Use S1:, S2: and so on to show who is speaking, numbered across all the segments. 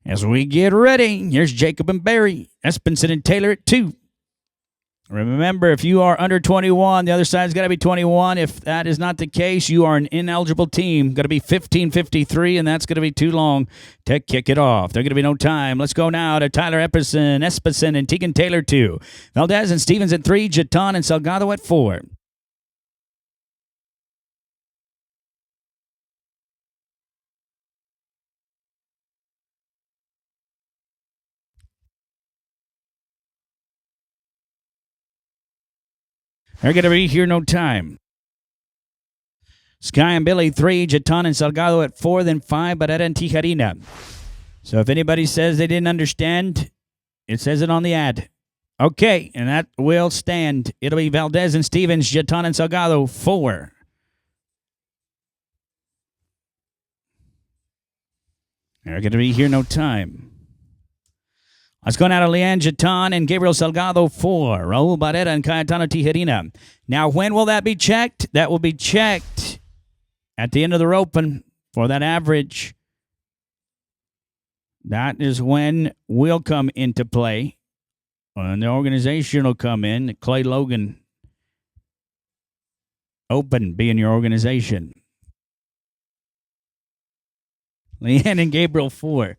S1: As we get ready, here's Jacob and Barry, Espenson and Taylor at 2. Remember, if you are under 21, the other side's got to be 21. If that is not the case, you are an ineligible team. Got to be 15:53, and that's going to be too long to kick it off. There's going to be no time. Let's go now to Tyler Espenson, and Tegan Taylor 2. Valdez and Stevens at 3. Jeton and Salgado at 4. They're going to be here no time. Sky and Billy 3, Jeton and Salgado at 4, then 5, Barrera and Tijerina. So if anybody says they didn't understand, it says it on the ad. Okay, and that will stand. It'll be Valdez and Stevens, Jeton and Salgado, 4. They're going to be here no time. Let's go now to Leanne Jeton and Gabriel Salgado, 4. Raul Barrera and Cayetano Tijerina. Now, when will that be checked? That will be checked at the end of the roping for that average. That is when we'll come into play. And the organization will come in. Clay Logan Open being your organization. Leanne and Gabriel, 4.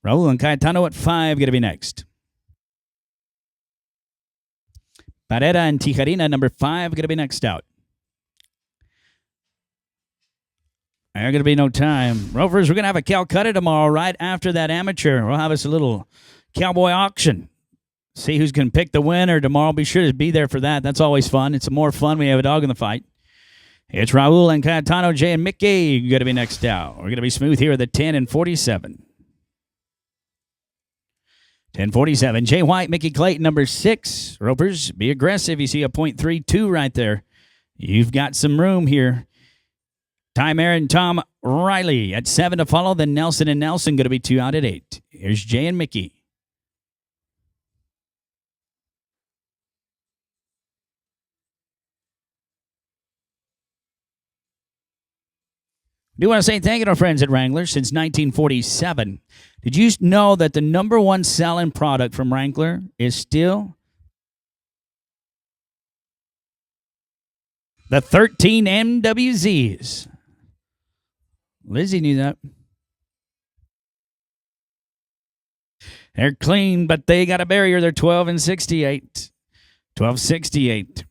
S1: Raul and Cayetano at 5, going to be next. Barrera and Tijerina, number 5, going to be next out. There's going to be no time. Rovers, we're going to have a Calcutta tomorrow right after that amateur. We'll have us a little cowboy auction. See who's going to pick the winner tomorrow. Be sure to be there for that. That's always fun. It's more fun when you have a dog in the fight. It's Raul and Cayetano, Jay and Mickey going to be next out. We're going to be smooth here at the 10 and 47. 10:47. Jay White, Mickey Clayton, number 6. Ropers, be aggressive. You see a .32 right there. You've got some room here. Ty Merritt and Tom Riley at 7 to follow. Then Nelson and Nelson going to be 2 out at 8. Here's Jay and Mickey. I do want to say thank you to our friends at Wrangler since 1947. Did you know that the number 1 selling product from Wrangler is still the 13 MWZs? Lizzie knew that. They're clean, but they got a barrier. They're 12 and 68. 1268.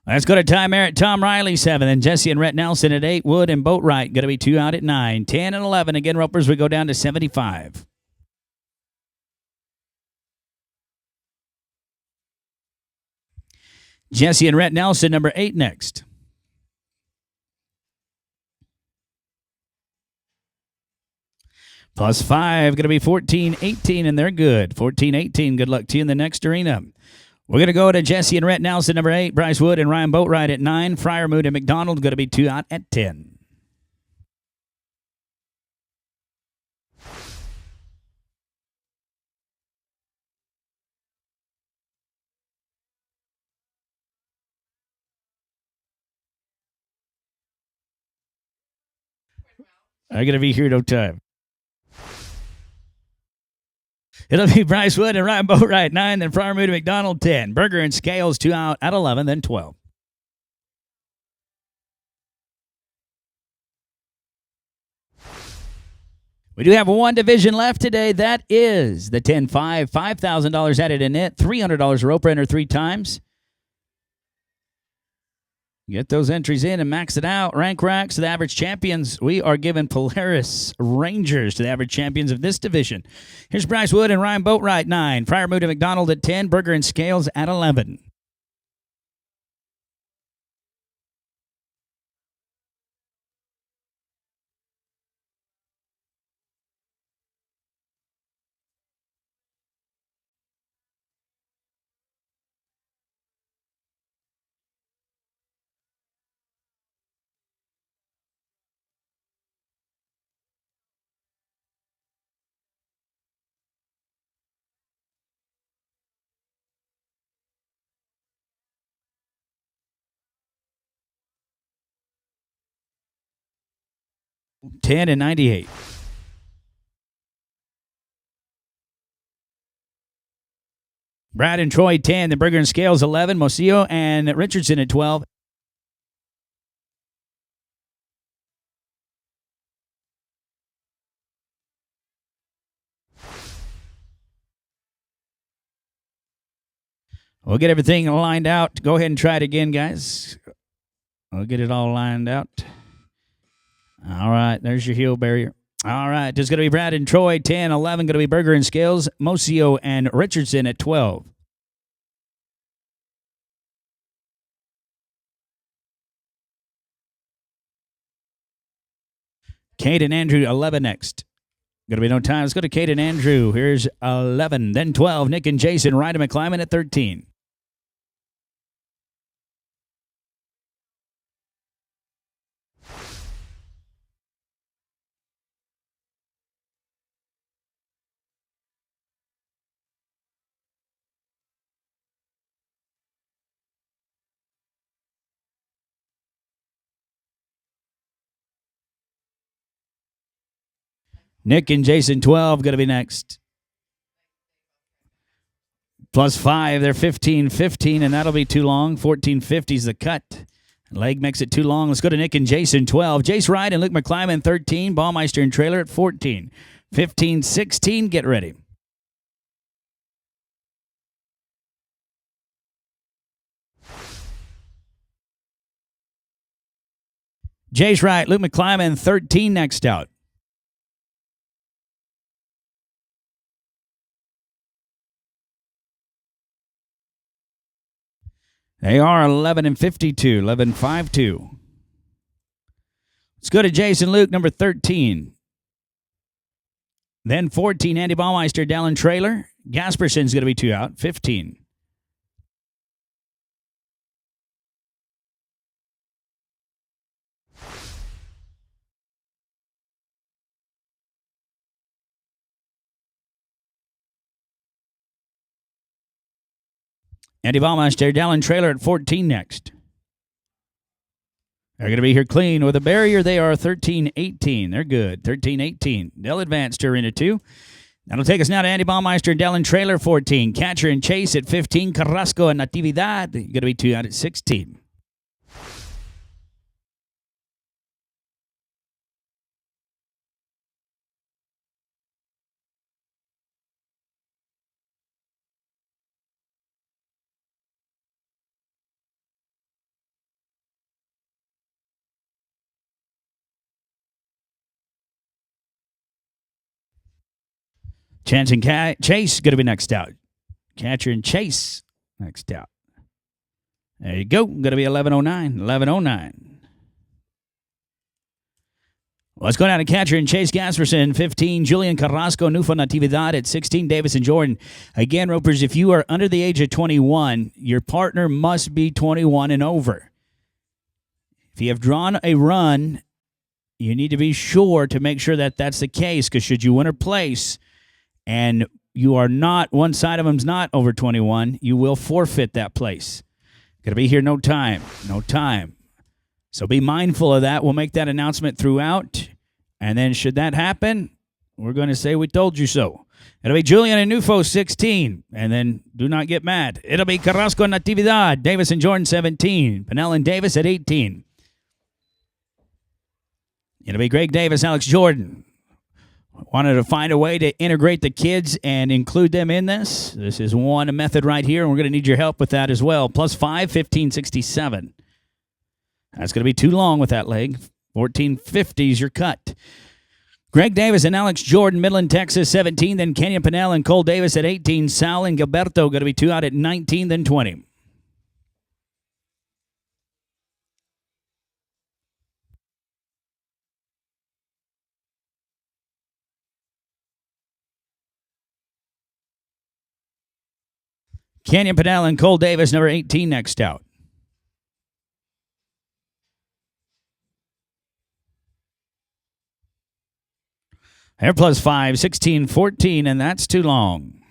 S1: Let's go to Ty Merritt, Tom Riley, 7. And Jesse and Rhett Nelson at 8. Wood and Boatwright going to be 2 out at 9. 10 and 11. Again, Ropers, we go down to 75. Jesse and Rhett Nelson, number 8 next. Plus 5, going to be 14-18, and they're good. 14-18, good luck to you in the next arena. We're going to go to Jesse and Rhett Nelson, number 8. Bryce Wood and Ryan Boatwright at 9. Fryermood and McDonald going to be 2 out at 10. I'm going to be here no time. It'll be Bryce Wood and Ryan Boatwright, 9. Then Fryermood and McDonald, 10. Berger and Scales, 2 out at 11, then 12. We do have one division left today. That is the 10-5. $5,000 added in it. $300 rope enter 3 times. Get those entries in and max it out. Rank racks to the average champions. We are giving Polaris Rangers to the average champions of this division. Here's Bryce Wood and Ryan Boatwright, 9. Fryermood and McDonald at 10. Berger and Scales at 11. 10 and 98. Brad and Troy, 10. The Burger and Scales, 11. Mosillo and Richardson at 12. We'll get everything lined out. Go ahead and try it again, guys. We'll get it all lined out. All right, there's your heel barrier. All right, there's going to be Brad and Troy, 10. 11 going to be Burger and Scales, Mosillo and Richardson at 12. Kate and Andrew, 11 next. Going to be no time. Let's go to Kate and Andrew. Here's 11. Then 12, Nick and Jason, Ryder McClyman at 13. Nick and Jason, 12, going to be next. Plus 5, they're 15-15, and that'll be too long. 14.50 is the cut. Leg makes it too long. Let's go to Nick and Jason, 12. Jace Wright and Luke McClyman, 13. Baumeister and Trailer at 14. 15-16, get ready. Jace Wright, Luke McClyman, 13 next out. They are 11-52, 11-5-2. Let's go to Jason Luke, number 13. Then 14, Andy Baumeister, Dallin Trailer. Gasperson's going to be 2 out, 15. Andy Baumeister, Dallin Trailer at 14 next. They're going to be here clean with a barrier. They are 13-18. They're good. 13-18. They'll advance to Arena 2. That'll take us now to Andy Baumeister and Dallin Trailer, 14. Catcher and Chase at 15. Carrasco and Natividad. Going to be 2 out at 16. Chance and Chase going to be next out. Catcher and Chase next out. There you go. Going to be 11:09. 11:09. Let's go down to catcher and Chase Gasperson, 15. Julian Carrasco, Nufa Natividad at 16. Davis and Jordan. Again, Ropers, if you are under the age of 21, your partner must be 21 and over. If you have drawn a run, you need to be sure to make sure that that's the case, because should you win or place and you are not, one side of them's not over 21, you will forfeit that place. Going to be here no time. No time. So be mindful of that. We'll make that announcement throughout. And then should that happen, we're going to say we told you so. It'll be Julian and Nufo, 16. And then do not get mad. It'll be Carrasco and Natividad, Davis and Jordan, 17. Pennell and Davis at 18. It'll be Greg Davis, Alex Jordan. Wanted to find a way to integrate the kids and include them in this. This is one method right here, and we're going to need your help with that as well. Plus 5, 15.67. That's going to be too long with that leg. 14.50 is your cut. Greg Davis and Alex Jordan, Midland, Texas, 17. Then Kenyon Pennell and Cole Davis at 18. Sal and Gilberto going to be 2 out at 19, then 20. Kenyon Pennell and Cole Davis, number 18, next out. They're plus 5, 16-14, and that's too long.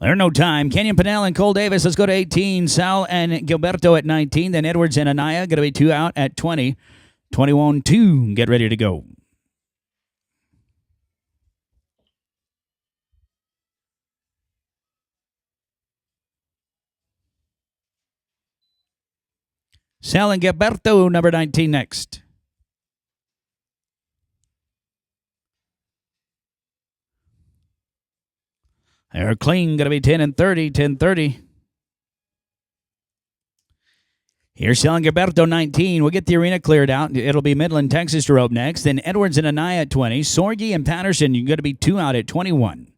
S1: There's no time. Kenyon Pennell and Cole Davis, let's go to 18. Sal and Gilberto at 19. Then Edwards and Anaya, going to be 2 out at 20. 21-2. Get ready to go. Sal and Gilberto, number 19 next. They're clean, going to be 10 and 30, 10-30. Here's Sal and Gilberto, 19. We'll get the arena cleared out. It'll be Midland, Texas to rope next. Then Edwards and Anaya at 20. Sorgi and Patterson, you're going to be 2 out at 21.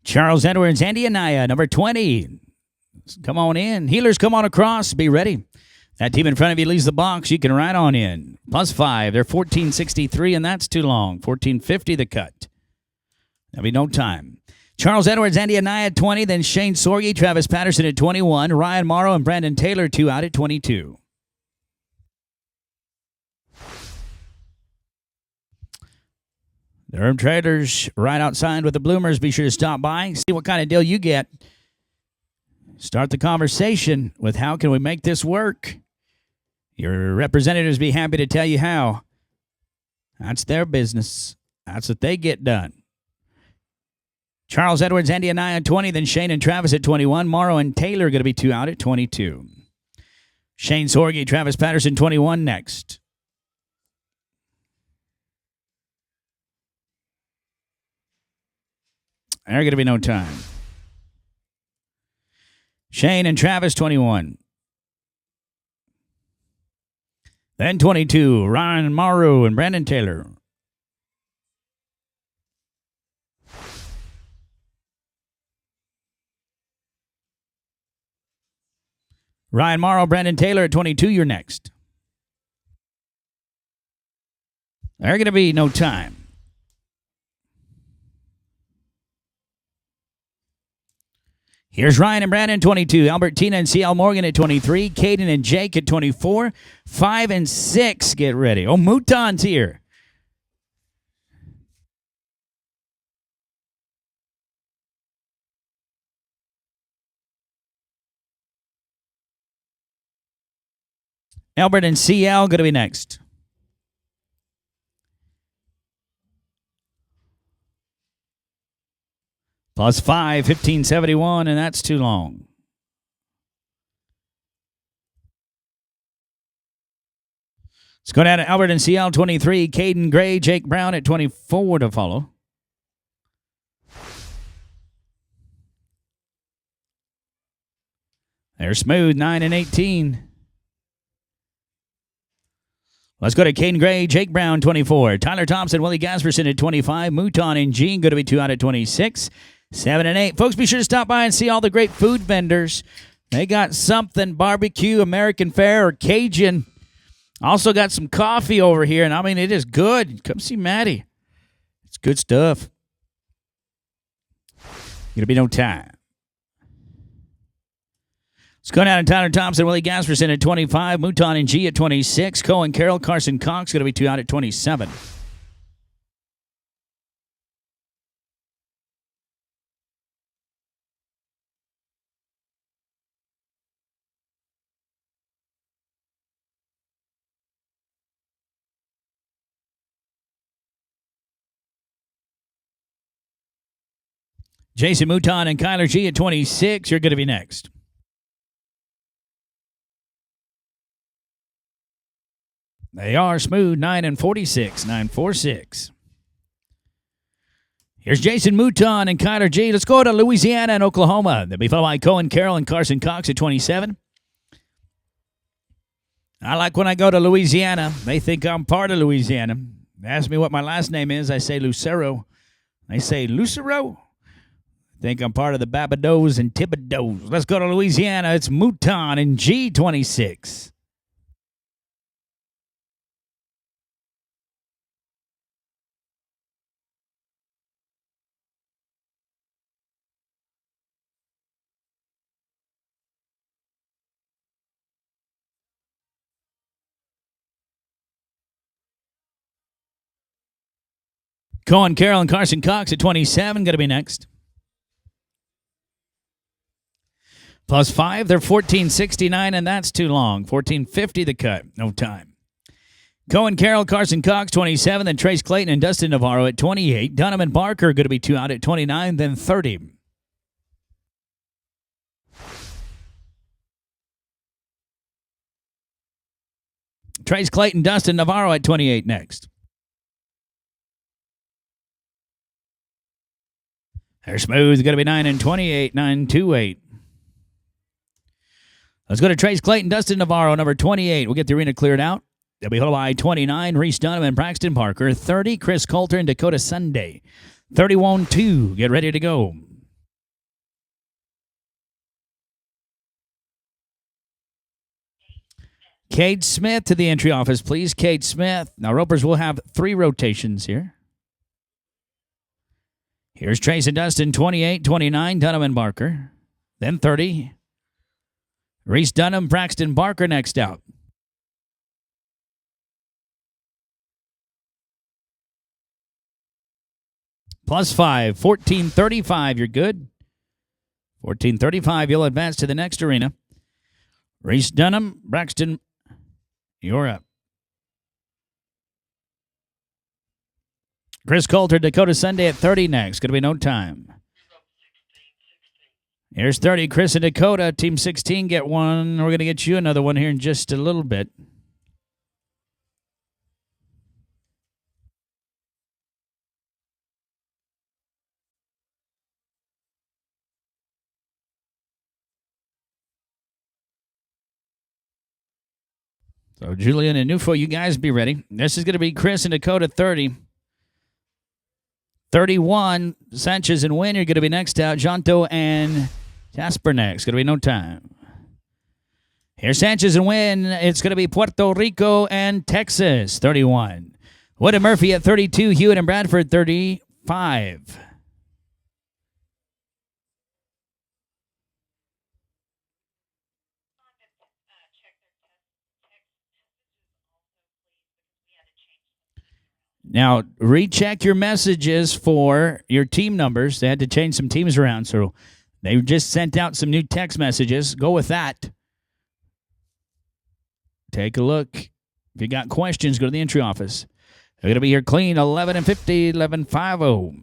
S1: Charles Edwards, Andy Anaya, number 20. Come on in. Healers, come on across. Be ready. That team in front of you leaves the box. You can ride on in. +5. They're 14.63, and that's too long. 14.50 the cut. There'll be no time. Charles Edwards, Andy Anaya at 20. Then Shane Sorgi, Travis Patterson at 21. Ryan Morrow and Brandon Taylor, 2 out at 22. The Herb Traders right outside with the Bloomers. Be sure to stop by, see what kind of deal you get. Start the conversation with how can we make this work. Your representatives be happy to tell you how. That's their business. That's what they get done. Charles Edwards, Andy Anaya at 20. Then Shane and Travis at 21. Morrow and Taylor are going to be 2 out at 22. Shane Sorgi, Travis Patterson, 21 next. There's going to be no time. Shane and Travis, 21. Then 22, Ryan Morrow and Brandon Taylor. Ryan Morrow, Brandon Taylor at 22, you're next. There's going to be no time. Here's Ryan and Brandon, 22. Albertina and C.L. Morgan at 23. Caden and Jake at 24. 5 and 6, get ready. Oh, Mouton's here. Albert and CL going to be next. +5, 15.71, and that's too long. Let's go down to Albert and CL, 23. Caden Gray, Jake Brown at 24 to follow. They're smooth, 9 and 18. Let's go to Caden Gray, Jake Brown, 24. Tyler Thompson, Willie Gasperson at 25. Mouton and Gene going to be 2 out at 26. 7 and 8. Folks, be sure to stop by and see all the great food vendors. They got something, barbecue, American fare, or Cajun. Also got some coffee over here, and I mean, it is good. Come see Maddie. It's good stuff. Gonna be no time. Let's go down to Tyler Thompson, Willie Gasperson at 25. Mouton and G at 26. Cohen Carroll, Carson Cox going to be 2 out at 27. Jason Mouton and Kyler G at 26. You're going to be next. They are smooth, 9 and 46, 9-4-6. Here's Jason Mouton and Kyler G. Let's go to Louisiana and Oklahoma. They'll be followed by Cohen Carroll and Carson Cox at 27. I like when I go to Louisiana. They think I'm part of Louisiana. They ask me what my last name is. I say Lucero. They say Lucero. Think I'm part of the Babadoes and Thibodeaux. Let's go to Louisiana. It's Mouton and G26. Cohen Carroll and Carson Cox at 27, going to be next. Plus 5, they're 14.69, and that's too long. 14.50 the cut, no time. Cohen Carroll, Carson Cox, 27, then Trace Clayton and Dustin Navarro at 28. Dunham and Barker going to be 2 out at 29, then 30. Trace Clayton, Dustin Navarro at 28 next. They're smooth, going to be 9 and 28, 9-2-8. Let's go to Trace Clayton, Dustin Navarro, number 28. We'll get the arena cleared out. They'll be followed by 29, Reese Dunham and Braxton Parker. 30, Chris Coulter and Dakota Sunday. 31-2, get ready to go. Cade Smith to the entry office, please. Cade Smith. Now, ropers will have 3 rotations here. Here's Trace and Dustin, 28, 29, Dunham and Barker. Then 30. Reese Dunham, Braxton Barker next out. Plus 5, 14.35, you're good. 14.35, you'll advance to the next arena. Reese Dunham, Braxton, you're up. Chris Coulter, Dakota Sunday at 30 next. Going to be no time. Here's 30, Chris and Dakota. Team 16, get one. We're going to get you another one here in just a little bit. So Julian and Nufo, you guys be ready. This is going to be Chris and Dakota 30. 31, Sanchez and Wynn are going to be next out. Jonto and Jasper next. Going to be no time. Here's Sanchez and Wynn. It's going to be Puerto Rico and Texas, 31. Wood and Murphy at 32. Hewitt and Bradford, 35. Now, recheck your messages for your team numbers. They had to change some teams around, so they just sent out some new text messages. Go with that. Take a look. If you got questions, go to the entry office. They're going to be here clean, 11 and 50, 11-5-0.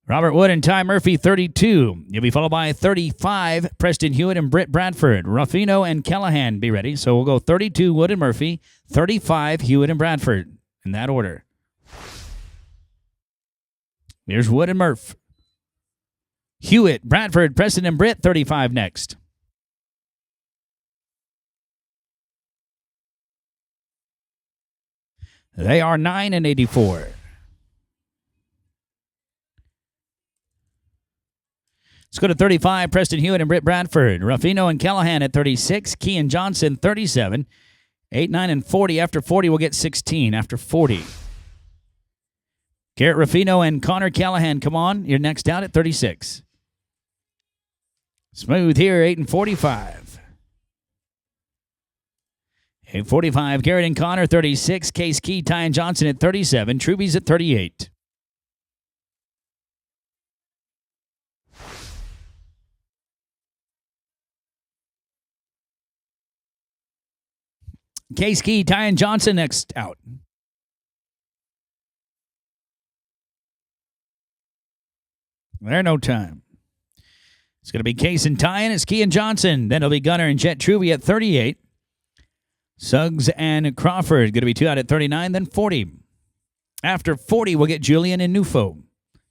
S1: Robert Wood and Ty Murphy, 32. You'll be followed by 35, Preston Hewitt and Britt Bradford. Ruffino and Callahan, be ready. So we'll go 32, Wood and Murphy, 35, Hewitt and Bradford. In that order. Here's Wood and Murph. Hewitt, Bradford, Preston, and Britt, 35 next. They are 9 and 84. Let's go to 35, Preston Hewitt and Britt Bradford. Ruffino and Callahan at 36. Key and Johnson, 37. 8, 9, and 40. After 40, we'll get 16. After 40. Garrett Ruffino and Connor Callahan, come on. You're next out at 36. Smooth here, 8 and 45. 8:45, Garrett and Connor, 36. Case Key, Ty and Johnson at 37. Truby's at 38. Case Key, Ty and Johnson next out. There, no time. It's going to be Case and Ty, and it's Key and Johnson. Then it'll be Gunner and Jet Truby at 38. Suggs and Crawford going to be 2 out at 39, then 40. After 40, we'll get Julian and Nufo.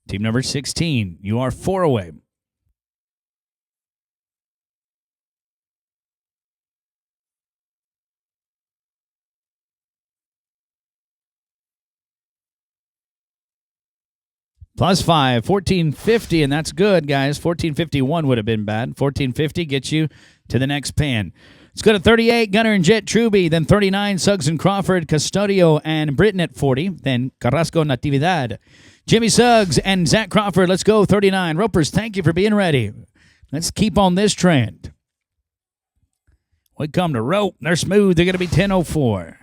S1: Team number 16, you are 4 away. Plus 5, 14.50, and that's good, guys. 14.51 would have been bad. 14.50 gets you to the next pan. Let's go to 38, Gunner and Jet Truby. Then 39, Suggs and Crawford, Custodio and Britton at 40. Then Carrasco, Natividad. Jimmy Suggs and Zach Crawford. Let's go, 39. Ropers, thank you for being ready. Let's keep on this trend. We come to rope. They're smooth. They're going to be 10.04.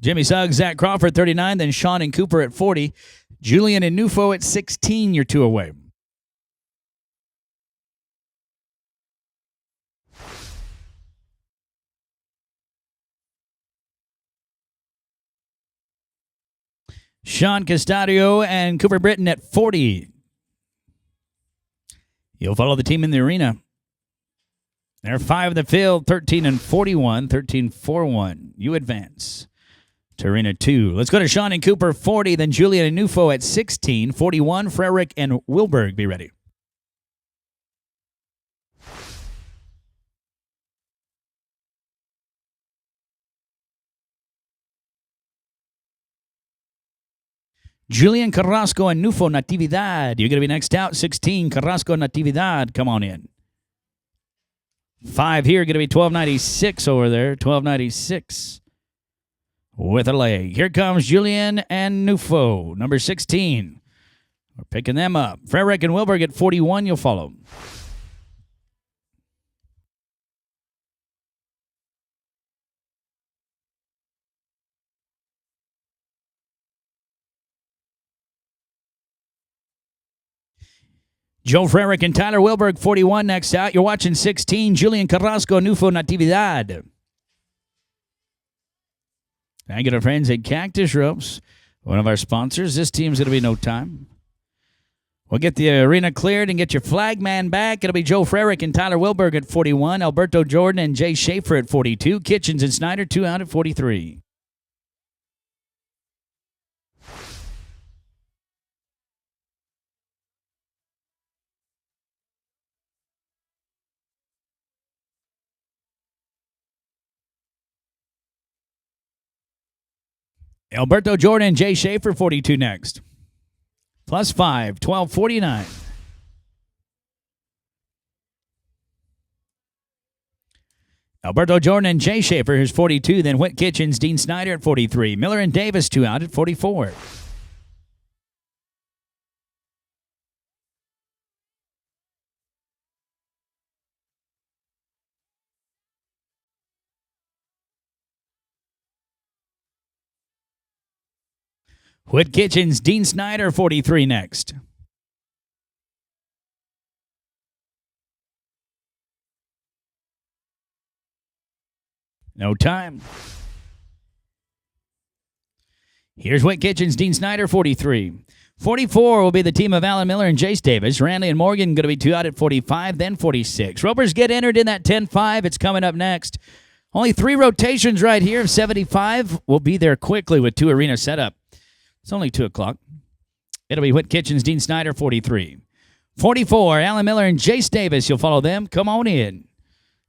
S1: Jimmy Suggs, Zach Crawford, 39. Then Sean and Cooper at 40. Julian and Nufo at 16. You're 2 away. Sean Castadio and Cooper Britton at 40. You'll follow the team in the arena. They're 5 in the field, 13 and 41, 13-4-1. You advance to arena 2. Let's go to Sean and Cooper, 40. Then Julian and Nufo at 16, 41. Frerick and Wilberg, be ready. Julian Carrasco and Nufo Natividad. You're going to be next out. 16, Carrasco Natividad. Come on in. 5 here. Going to be 1296 over there. 1296 with a leg. Here comes Julian and Nufo. Number 16. We're picking them up. Frerick and Wilberg at 41. You'll follow. Joe Frerick and Tyler Wilberg, 41 next out. You're watching 16, Julian Carrasco, Nufo Natividad. Thank you to our friends at Cactus Ropes, one of our sponsors. This team's going to be no time. We'll get the arena cleared and get your flag man back. It'll be Joe Frerick and Tyler Wilberg at 41, Alberto Jordan and Jay Schaefer at 42, Kitchens and Snyder, 2 out at 43. Alberto Jordan and Jay Schaefer, 42 next. Plus 5, 1249. Alberto Jordan and Jay Schaefer, here's 42. Then Whit Kitchens, Dean Snyder at 43. Miller and Davis, 2 out at 44. Whit Kitchens, Dean Snyder, 43 next. No time. Here's Whit Kitchens, Dean Snyder, 43. 44 will be the team of Alan Miller and Jace Davis. Randy and Morgan going to be 2 out at 45, then 46. Ropers get entered in that 10-5. It's coming up next. Only 3 rotations right here of 75. We'll be there quickly with 2 arena setup. It's only 2 o'clock. It'll be Whit Kitchens, Dean Snyder, 43. 44, Alan Miller and Jace Davis. You'll follow them. Come on in.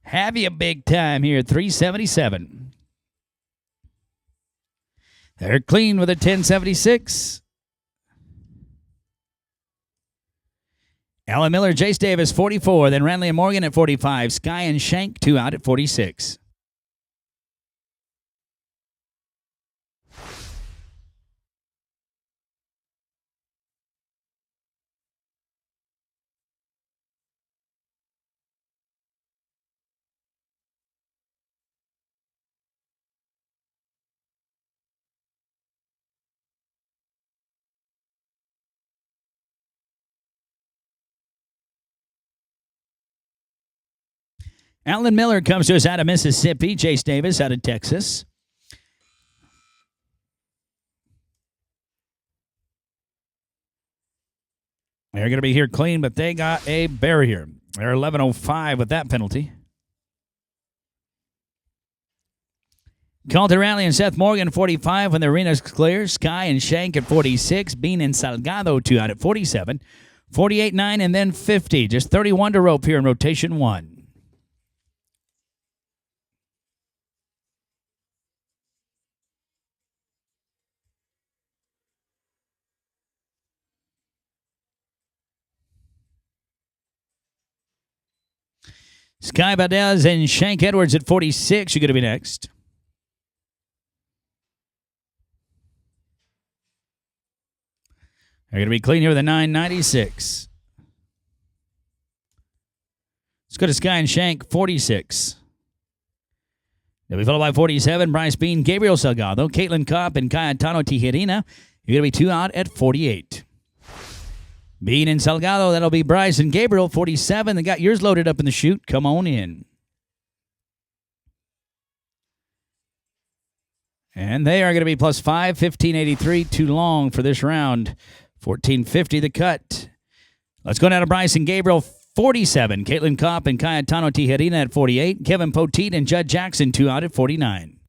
S1: Have you a big time here at 377. They're clean with a 1076. Alan Miller, Jace Davis, 44. Then Ranley and Morgan at 45. Sky and Shank, 2 out at 46. Alan Miller comes to us out of Mississippi. Jace Davis out of Texas. They're going to be here clean, but they got a barrier. They're 11:05 with that penalty. Carlton Rally and Seth Morgan, 45 when the arena's clear. Sky and Shank at 46. Bean and Salgado, 2 out at 47. 48-9 and then 50. Just 31 to rope here in rotation 1. Sky Valdez and Shank Edwards at 46. You're going to be next. They're going to be clean here with a 996. Let's go to Sky and Shank, 46. They'll be followed by 47, Bryce Bean, Gabriel Salgado, Caitlin Kopp, and Cayetano Tijerina. You're going to be 2 out at 48. Bean and Salgado, that'll be Bryce and Gabriel, 47. They got yours loaded up in the chute. Come on in. And they are going to be plus 5, 1583, too long for this round. 1450 the cut. Let's go down to Bryce and Gabriel, 47. Caitlin Kopp and Cayetano Tijerina at 48. Kevin Poteet and Judd Jackson, 2 out at 49.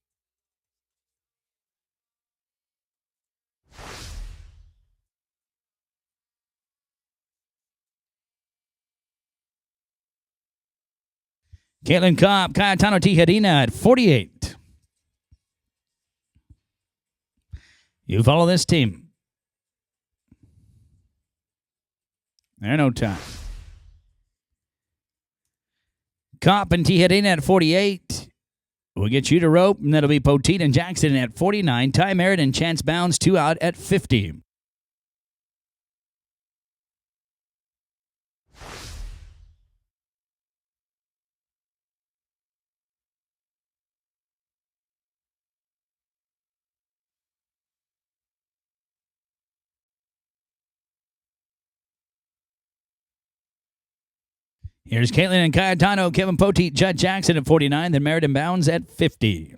S1: Caitlin Kopp, Cayetano Tijerina at 48. You follow this team. There's no time. Kopp and Tijerina at 48. We'll get you to rope, and that'll be Poteet and Jackson at 49. Ty Merritt and Chance Bounds, 2 out at 50. Here's Caitlin and Cayetano, Kevin Poteet, Judd Jackson at 49, then Merritt and Bounds at 50.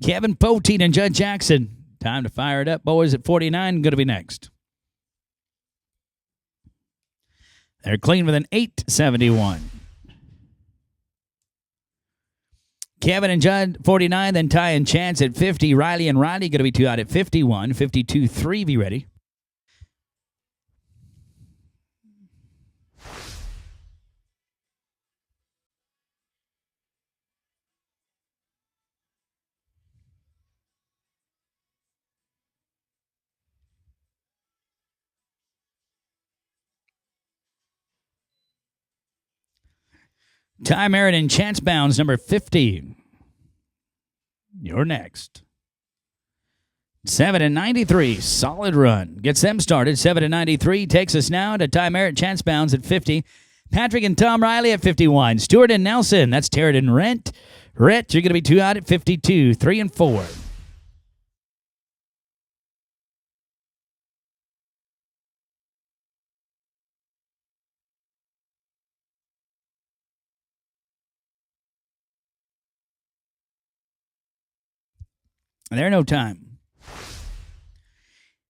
S1: Kevin Poteet and Judd Jackson. Time to fire it up, boys, at 49. Going to be next. They're clean with an 871. Kevin and Judd, 49, then Ty and Chance at 50. Riley and Riley going to be 2 out at 51. 52-3, be ready. Ty Merritt and Chance Bounds, number 50. You're next. 7-93, solid run. Gets them started. 7-93 takes us now to Ty Merritt, Chance Bounds at 50. Patrick and Tom Riley at 51. Stewart and Nelson, that's Tarrant and Rhett. Rhett, you're going to be 2 out at 52. 3 and 4. There no time.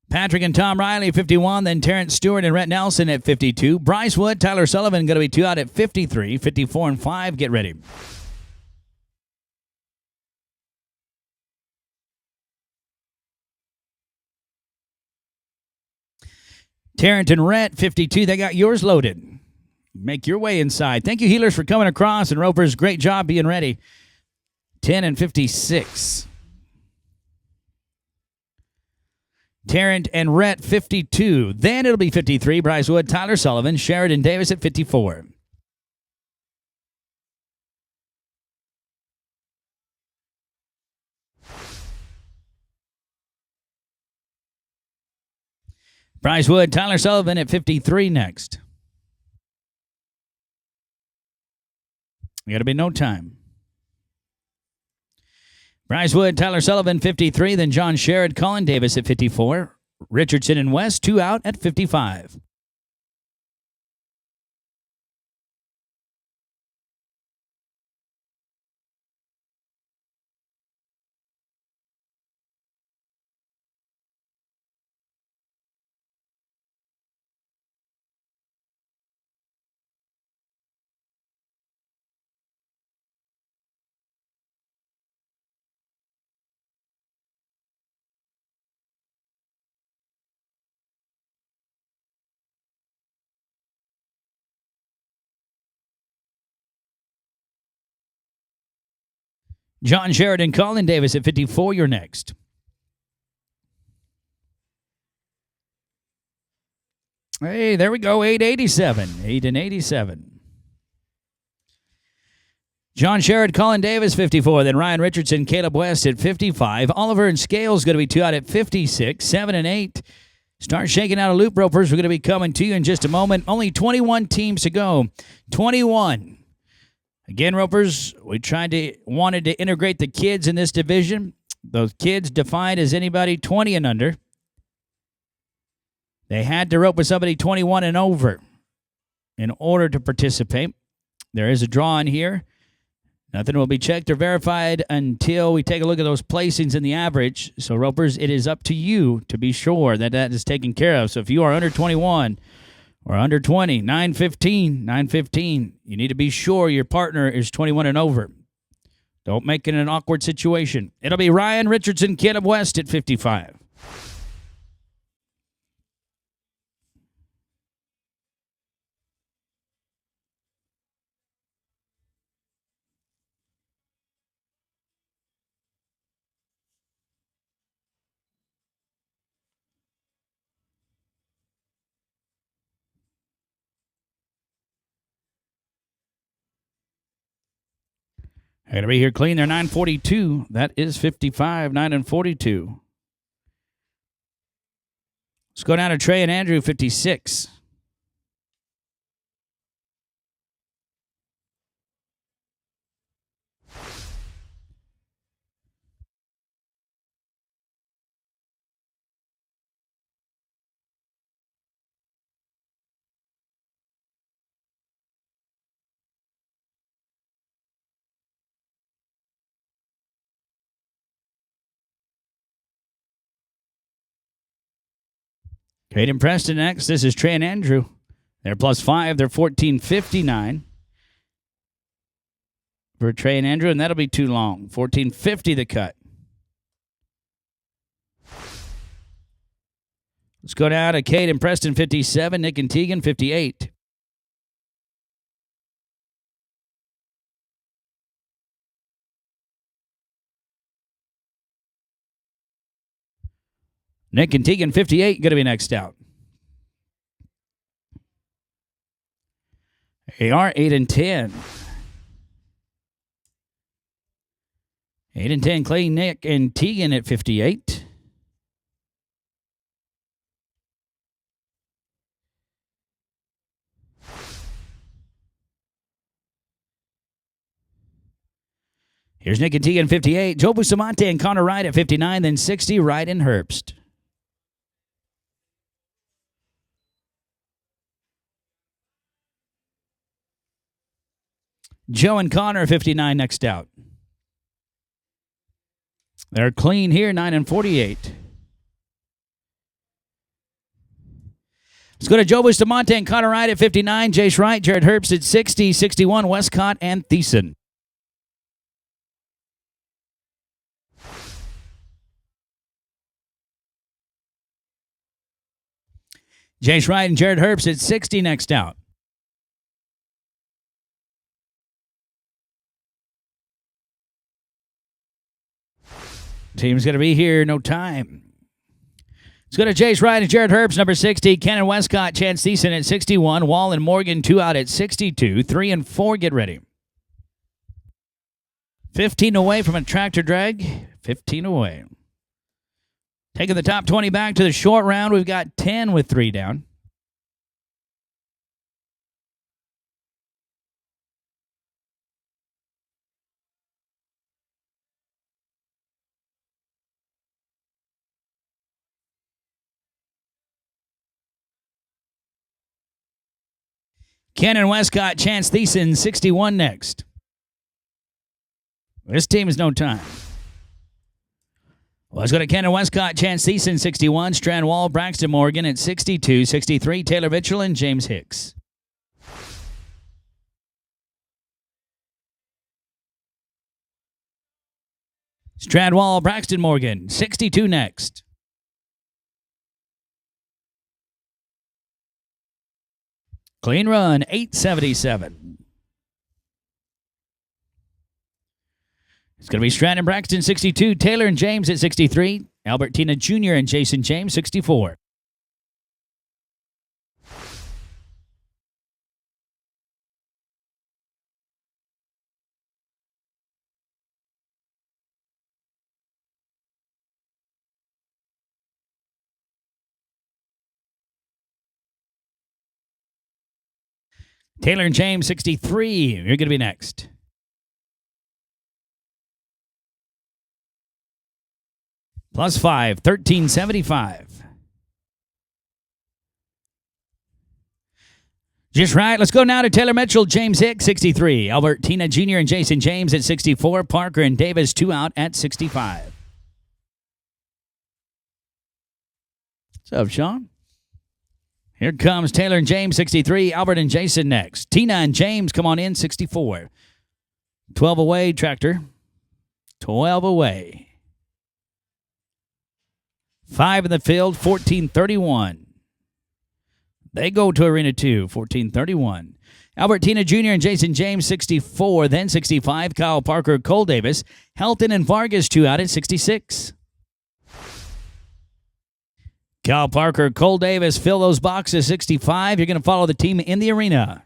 S1: Patrick and Tom Riley, 51. Then Terrence Stewart and Rhett Nelson at 52. Bryce Wood, Tyler Sullivan going to be 2 out at 53. 54 and 5. Get ready. Terrence and Rhett, 52. They got yours loaded. Make your way inside. Thank you, Healers, for coming across. And Ropers, great job being ready. 10 and 56. Tarrant and Rhett, 52. Then it'll be 53. Bryce Wood, Tyler Sullivan, Sheridan Davis at 54. Bryce Wood, Tyler Sullivan at 53 next. Got to be no time. Bryce Wood, Tyler Sullivan, 53. Then John Sherrod, Colin Davis at 54. Richardson and West, 2 out at 55. John Sheridan, Colin Davis at 54. You're next. Hey, there we go. 887. 8-87. John Sherrod, Colin Davis, 54. Then Ryan Richardson, Caleb West at 55. Oliver and Scales going to be 2 out at 56. 7 and 8. Start shaking out a loop, ropers. We're going to be coming to you in just a moment. Only 21 teams to go. 21. Again, ropers, we wanted to integrate the kids in this division. Those kids defined as anybody 20 and under. They had to rope with somebody 21 and over in order to participate. There is a draw in here. Nothing will be checked or verified until we take a look at those placings in the average. So, ropers, it is up to you to be sure that is taken care of. So, if you are under 21 or under 20, 915, you need to be sure your partner is 21 and over. Don't make it an awkward situation. It'll be Ryan Richardson, Kid of West at 55. They're going to be here clean. They're 942. That is 55, 9 and 42. Let's go down to Trey and Andrew, 56. Kate and Preston next. This is Trey and Andrew. They're +5. They're 1459 for Trey and Andrew, and that'll be too long. 1450 the cut. Let's go down to Kate and Preston, 57. Nick and Tegan, 58. Nick and Tegan, 58, going to be next out. They are 8 and 10. 8 and 10, Clay, Nick, and Tegan at 58. Here's Nick and Tegan, 58. Joe Bustamante and Connor Wright at 59, then 60, Wright and Herbst. Joe and Connor, 59, next out. They're clean here, 9 and 48. Let's go to Joe Bustamante and Connor Wright at 59, Jace Wright, Jared Herbst at 60, 61, Westcott and Thiessen. Jace Wright and Jared Herbst at 60, next out. Team's going to be here, no time. Let's go to Jace Wright and Jared Herbst, number 60. Ken Westcott, Chance Thiessen at 61. Wall and Morgan, 2 out at 62. 3 and 4, get ready. 15 away from a tractor drag. 15 away. Taking the top 20 back to the short round. We've got 10 with 3 down. Ken Westcott, Chance Thiessen, 61 next. This team is no time. Let's go to Ken Westcott, Chance Thiessen, 61. Strand Wall, Braxton Morgan at 62. 63, Taylor Mitchell and James Hicks. Strand Wall, Braxton Morgan, 62 next. Clean run, 877. It's going to be Strand and Braxton, 62. Taylor and James at 63. Albertina Jr. and Jason James, 64. Taylor and James, 63. You're going to be next. Plus 5, 1375. Just right. Let's go now to Taylor Mitchell, James Hicks, 63. Albertina Jr. and Jason James at 64. Parker and Davis, 2 out at 65. What's up, Sean? Here comes Taylor and James, 63. Albert and Jason next. Tina and James, come on in, 64. 12 away, Tractor. 12 away. 5 in the field, 1431. They go to Arena 2, 1431. Albertina Jr. and Jason James, 64. Then 65, Kyle Parker, Cole Davis. Helton and Vargas, 2 out at 66. Kyle Parker, Cole Davis, fill those boxes, 65. You're going to follow the team in the arena.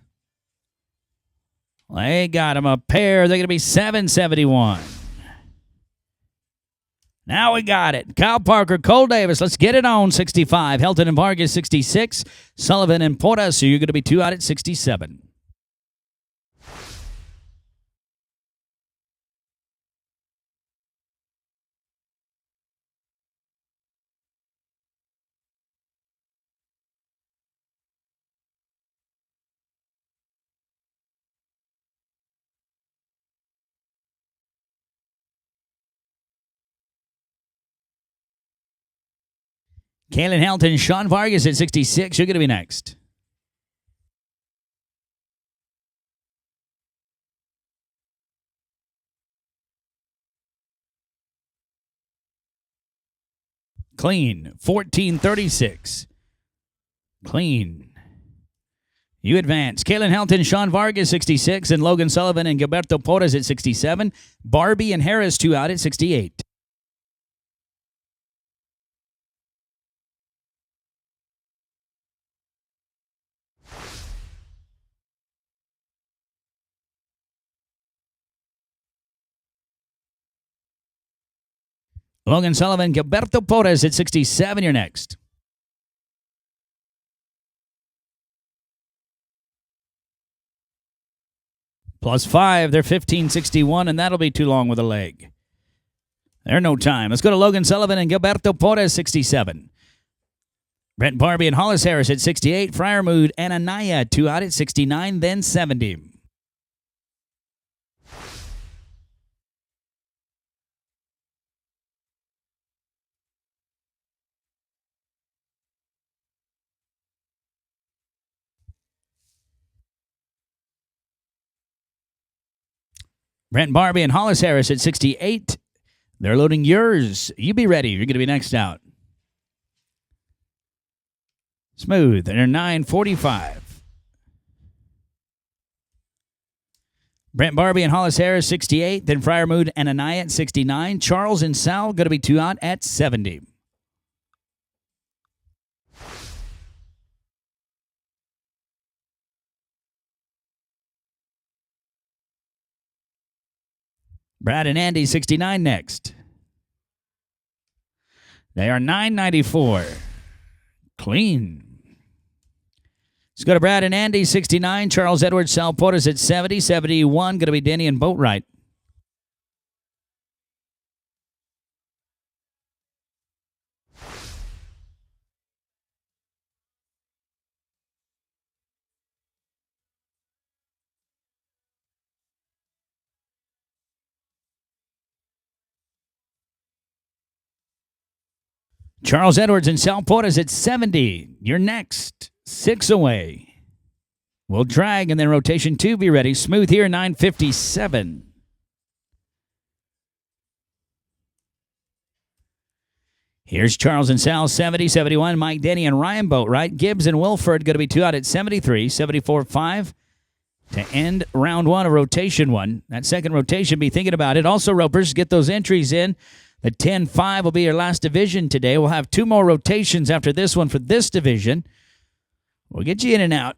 S1: They got them a pair. They're going to be 771. Now we got it. Kyle Parker, Cole Davis, let's get it on, 65. Helton and Vargas, 66. Sullivan and Porta, so you're going to be 2 out at 67. Kalen Helton, Sean Vargas at 66. You're going to be next. Clean, 1436. Clean. You advance. Kalen Helton, Sean Vargas, 66. And Logan Sullivan and Gilberto Porras at 67. Barbie and Harris, 2 out at 68. Logan Sullivan, Gilberto Porras at 67. You're next. Plus 5, they're 1561, and that'll be too long with a leg. They're no time. Let's go to Logan Sullivan and Gilberto Porras, 67. Brent Barbie and Hollis Harris at 68. Friarmood and Anaya, 2 out at 69, then 70. Brent Barbie and Hollis Harris at 68. They're loading yours. You be ready. You're going to be next out. Smooth. They're 945. Brent Barbie and Hollis Harris, 68. Then Friarmood and Anaya at 69. Charles and Sal going to be 2 out at 70. Brad and Andy, 69 next. They are 994. Clean. Let's go to Brad and Andy, 69. Charles Edwards, Sal Portas at 70. 71, going to be Denny and Boatwright. Charles Edwards and Sal Portas at 70. You're next. 6 away. We'll drag and then rotation 2 be ready. Smooth here, 957. Here's Charles and Sal, 70, 71. Mike, Denny, and Ryan Boatwright. Gibbs and Wilford going to be 2 out at 73. 74, 5 to end round 1 of rotation 1. That second rotation, be thinking about it. Also, ropers, get those entries in. The 10-5 will be your last division today. We'll have 2 more rotations after this one for this division. We'll get you in and out.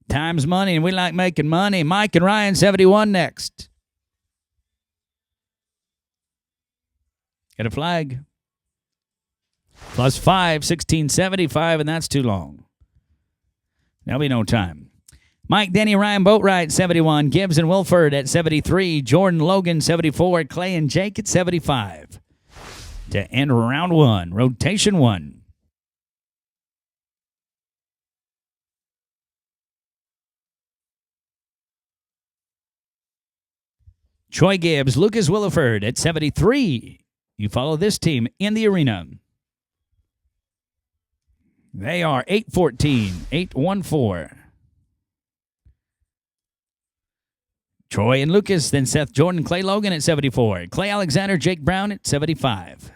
S1: Time's money, and we like making money. Mike and Ryan, 71 next. Get a flag. Plus 5, 1675, and that's too long. There'll be no time. Mike, Denny, Ryan, Boatwright, 71. Gibbs and Wilford at 73. Jordan, Logan, 74. Clay and Jake at 75. To end round one, rotation one. Troy Gibbs, Lucas Williford at 73. You follow this team in the arena. They are 8-14, 8-1-4. Troy and Lucas, then Seth Jordan, Clay Logan at 74. Clay Alexander, Jake Brown at 75.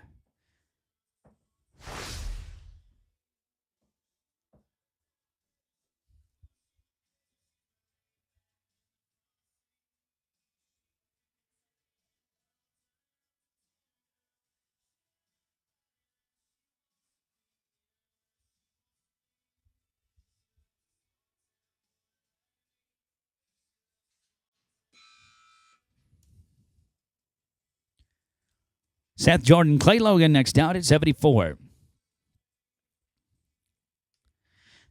S1: Seth Jordan, Clay Logan next out at 74.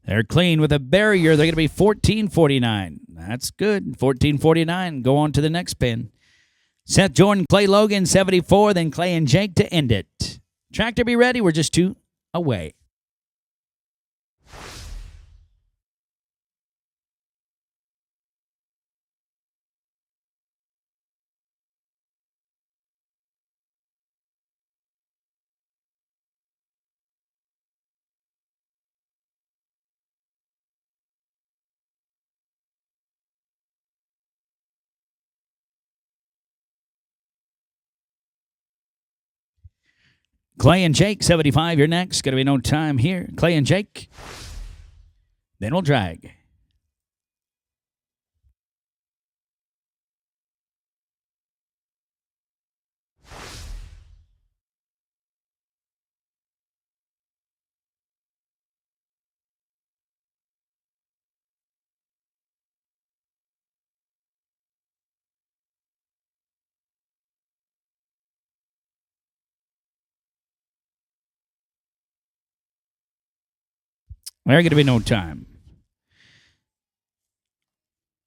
S1: They're clean with a barrier. They're going to be 14-49. That's good. 14-49. Go on to the next pin. Seth Jordan, Clay Logan, 74. Then Clay and Jake to end it. Tractor be ready. We're just 2 away. Clay and Jake, 75. You're next. Going to be no time here. Clay and Jake. Then we'll drag. There's going to be no time.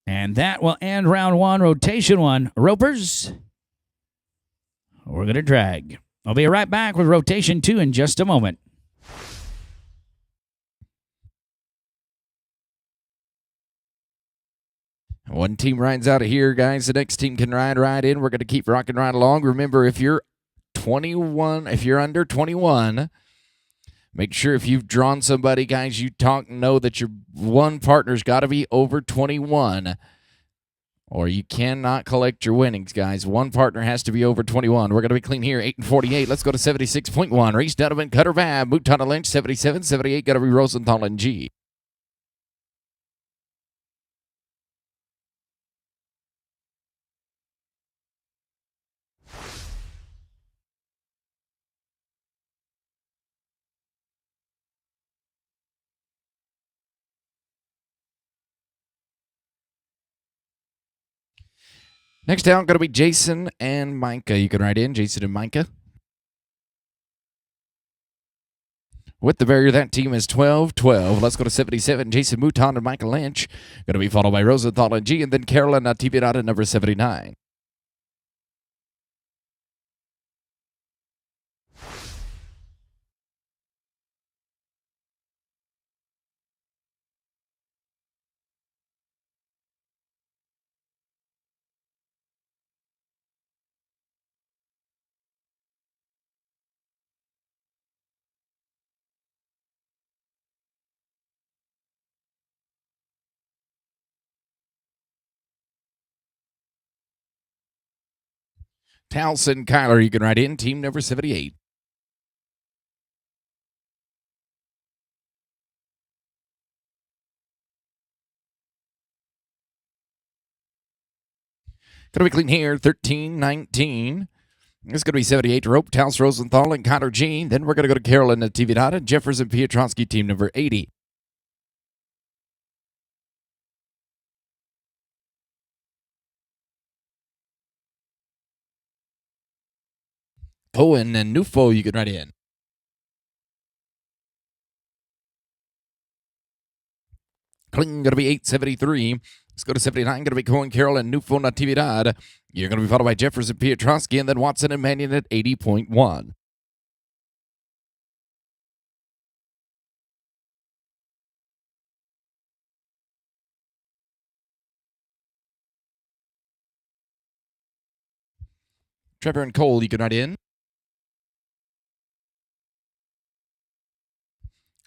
S1: And that will end round one, rotation one. Ropers, we're going to drag. I'll be right back with rotation two in just a moment.
S2: One team rides out of here, guys. The next team can ride in. We're going to keep rocking right along. Remember, if you're 21, if you're under 21, make sure if you've drawn somebody, guys, you know that your one partner's got to be over 21, or you cannot collect your winnings, guys. One partner has to be over 21. We're going to be clean here, 8-48. Let's go to 76.1. Reese Donovan, Cutter Bab, Mutana Lynch, 77, 78. Got to be Rosenthal and G. Next down, going to be Jason and Micah. You can write in, Jason and Micah. With the barrier, that team is 12-12. Let's go to 77. Jason Mouton and Michael Lynch. Going to be followed by Rosenthal and G, and then Carolyn Natividad at number 79. Towson Kyler, you can write in, team number 78. Going to be clean here, 13-19. It's going to be 78 Rope, Taos Rosenthal, and Connor G. Then we're going to go to Carolyn Natividad and Jefferson Pietrowski, team number 80. Cohen and Nufo, you can write in. Kling, going to be 873. Let's go to 79. Going to be Cohen Carroll and Nufo Natividad. You're going to be followed by Jefferson Pietrowski and then Watson and Mannion at 80.1. Trevor and Cole, you can ride in.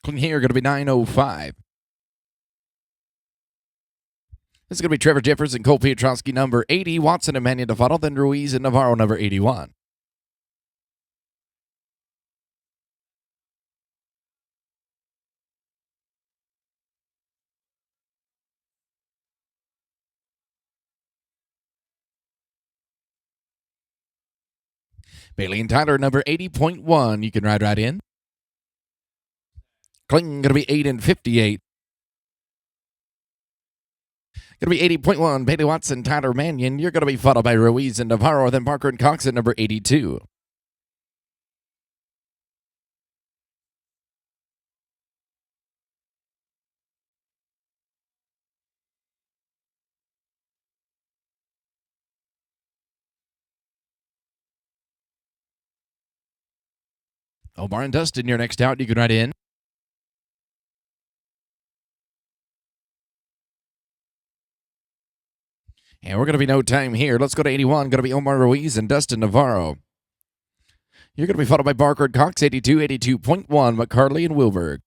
S2: Cling here, going to be 905. This is going to be Trevor Jeffers and Cole Pietrowski, number 80. Watson and Mannion to follow, then Ruiz and Navarro, number 81. Bailey and Tyler, number 80.1. You can ride right in. Kling, going to be 8 and 58. Going to be 80.1. Bailey Watson, Tyler Mannion. You're going to be followed by Ruiz and Navarro, then Parker and Cox at number 82. Omar and Dustin, you're next out. You can ride in. And we're going to be no time here. Let's go to 81. Going to be Omar Ruiz and Dustin Navarro. You're going to be followed by Barker and Cox, 82, 82.1, McCarley and Wilberg.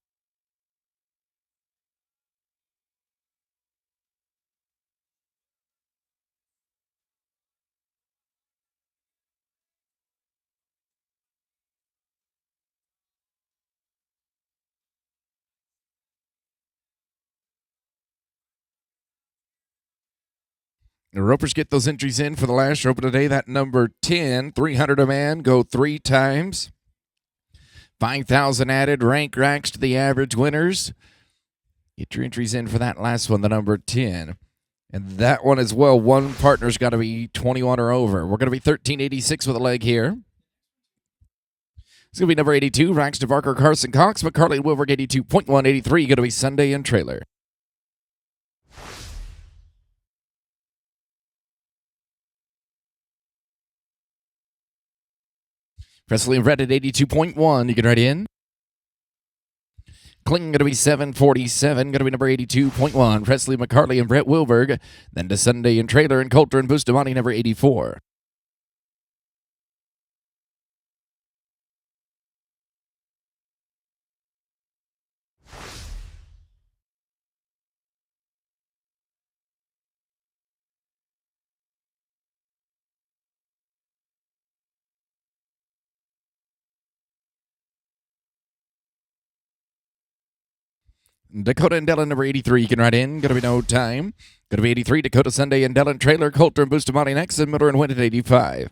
S2: The ropers get those entries in for the last rope of the day. That number 10, 300 a man, go 3 times. 5,000 added, rank racks to the average winners. Get your entries in for that last one, the number 10. And that one as well, one partner's got to be 21 or over. We're going to be 1386 with a leg here. It's going to be number 82, racks to Barker, Carson, Cox, McCarley, and Wilberg, 82.1, 83. Going to be Sunday and trailer. Presley and Brett at 82.1. You can ride in. Kling going to be 747. Going to be number 82.1. Presley, McCarley, and Brett Wilberg. Then to Sunday and trailer and Coulter and Bustamante, number 84. Dakota and Dellen, number 83. You can ride in. Going to be no time. Going to be 83. Dakota, Sunday, and Dellen, trailer, Coulter, and Bustamante next, and Miller and Wynn at 85.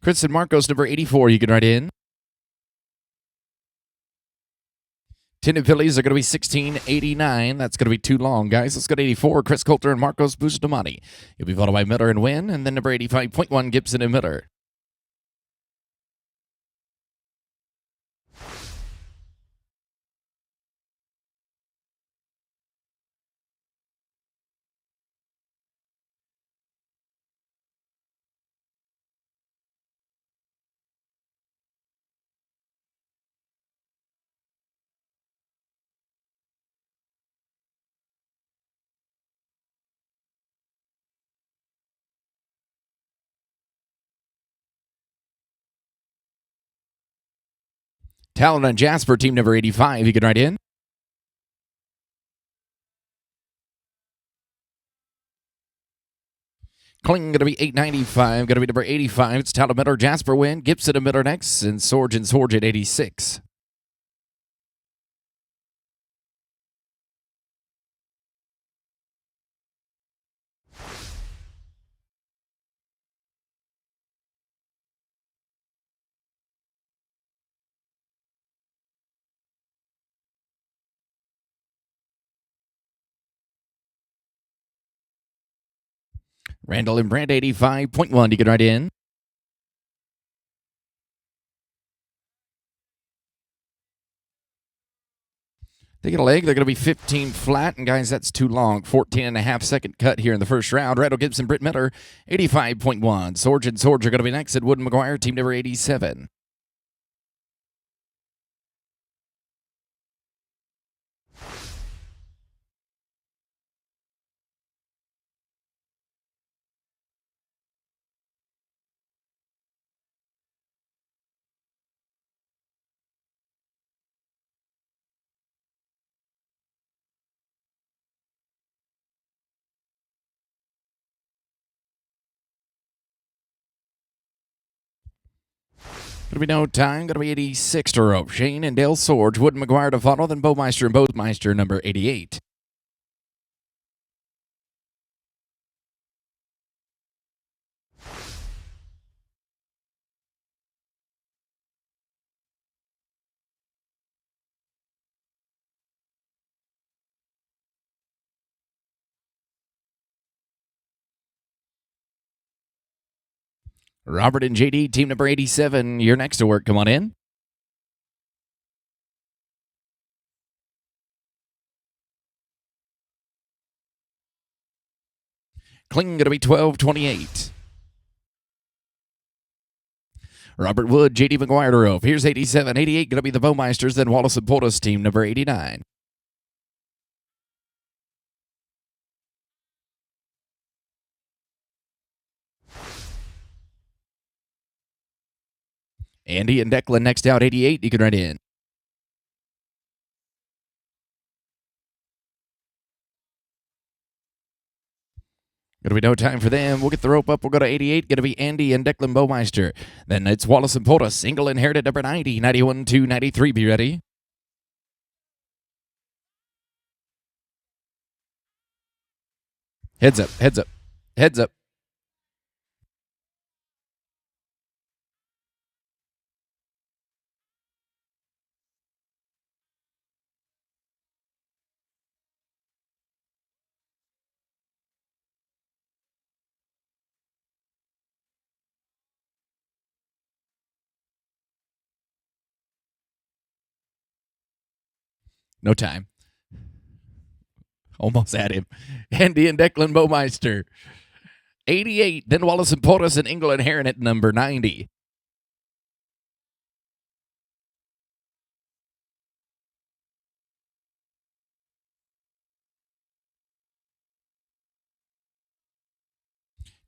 S2: Chris and Marcos, number 84. You can ride in. Tinted Phillies are going to be 1689. That's going to be too long, guys. Let's go to 84. Chris Coulter and Marcos Bustamante. You'll be followed by Miller and Wynn, and then number 85.1, Gibson and Miller. Talon and Jasper, team number 85. You can ride in. Kling going to be 895. Going to be number 85. It's Talon Miller, Jasper Wynn, Gibson and Miller next, and Sorge at 86. Randall and Brand 85.1. You can write in. They get a leg. They're going to be 15 flat. And, guys, that's too long. 14.5-second cut here in the first round. Randall Gibson, Britt Miller, 85.1. Sorge and Sorge are going to be next at Wood and McGuire, team number 87. Going to be no time. Going to be 86 to rope. Shane and Dale Sorge, Wood and McGuire to follow. Then Bowmeister and Bowmeister, number 88. Robert and JD, team number 87. You're next to work. Come on in. Kling going to be 12:28. Robert Wood, JD McGuire to rope. Here's 87. 88 going to be the Bowmeisters. Then Wallace and Portis, team number 89. Andy and Declan next out, 88. You can write in. Going to be no time for them. We'll get the rope up. We'll go to 88. Going to be Andy and Declan Bowmeister. Then it's Wallace and Portis. Single inherited number 90. 91 to 93. Be ready. Heads up. Heads up. Heads up. No time. Almost at him. Andy and Declan Bowmeister. 88. Then Wallace and Portis and England Heron at number 90.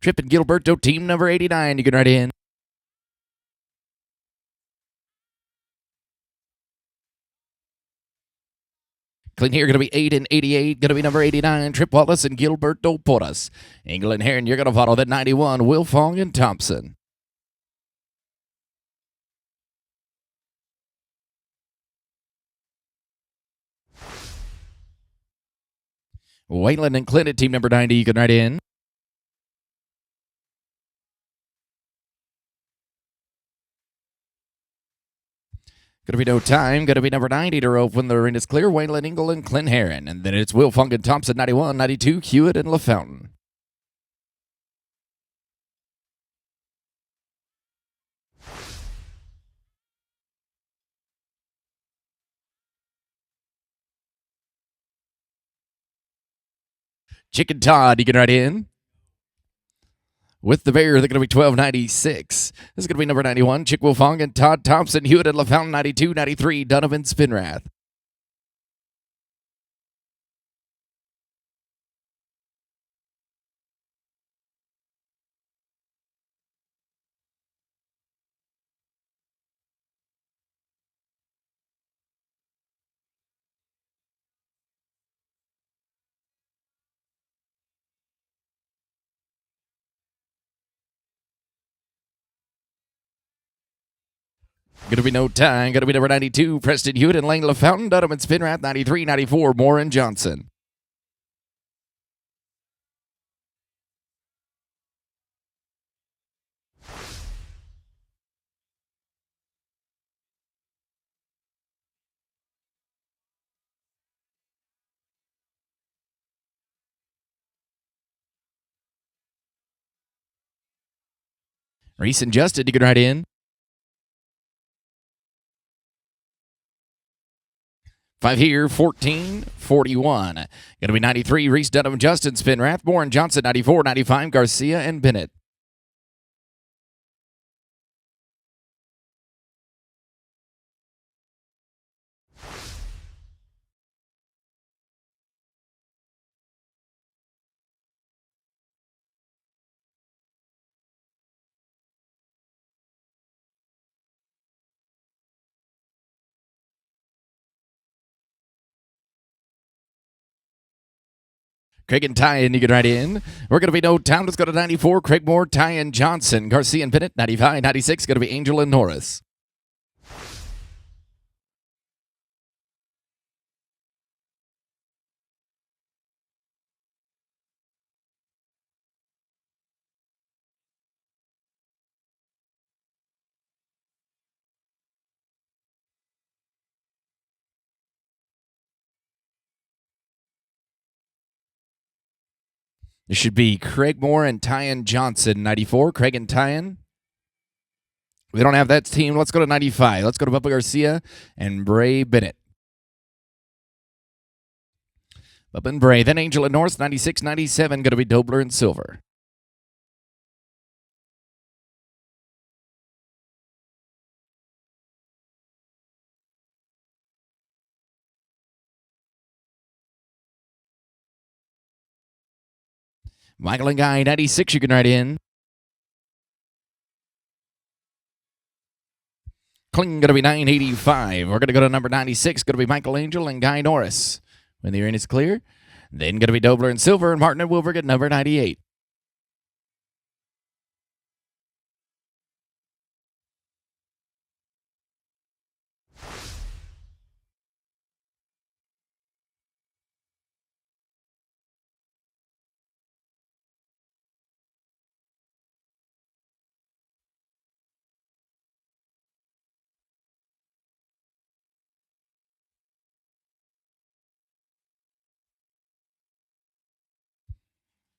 S2: Tripp and Gilberto, team number 89. You can write in. Clean here, going to be 8 and 88. Going to be number 89, Tripp Wallace and Gilberto Portis. England Heron, you're going to follow that 91, Will Fong and Thompson. Wayland and Clint at team number 90. You can write in. Going to be no time. Going to be number 90 to rope when the ring is clear. Wayland Ingle and Clint Heron. And then it's Will Funk and Thompson, 91, 92, Hewitt and LaFountain. Chicken Todd, you can write in. With the Bear, they're going to be 1296. This is going to be number 91, Chick Will Fong and Todd Thompson, Hewitt and LaFountain, 92, 93, Donovan Spinrath. Going to be no time. Going to be number 92, Preston Hewitt and Lane LaFountain, Donovan Spinrath, 93, 94, Morin Johnson. Reese and Justin, you can write in. 5 here, 14, 41. Going to be 93, Reese, Dunham, Justin, Spin, Rathmore, Johnson, 94, 95, Garcia, and Bennett. Craig and Tyan, you can write in. We're going to be No Town. Let's go to 94. Craig Moore, Tyan, Johnson, Garcia, and Bennett. 95, 96. Going to be Angel and Norris. This should be Craig Moore and Tyan Johnson, 94. Craig and Tyan. We don't have that team. Let's go to 95. Let's go to Bubba Garcia and Bray Bennett. Bubba and Bray. Then Angel and Norris, 96, 97. Going to be Dobler and Silver. Michael and Guy, 96, you can write in. Kling, going to be 985. We're going to go to number 96. Going to be Michael Angel and Guy Norris. When the arena is clear. Then going to be Dobler and Silver and Martin and Wilberg at number 98.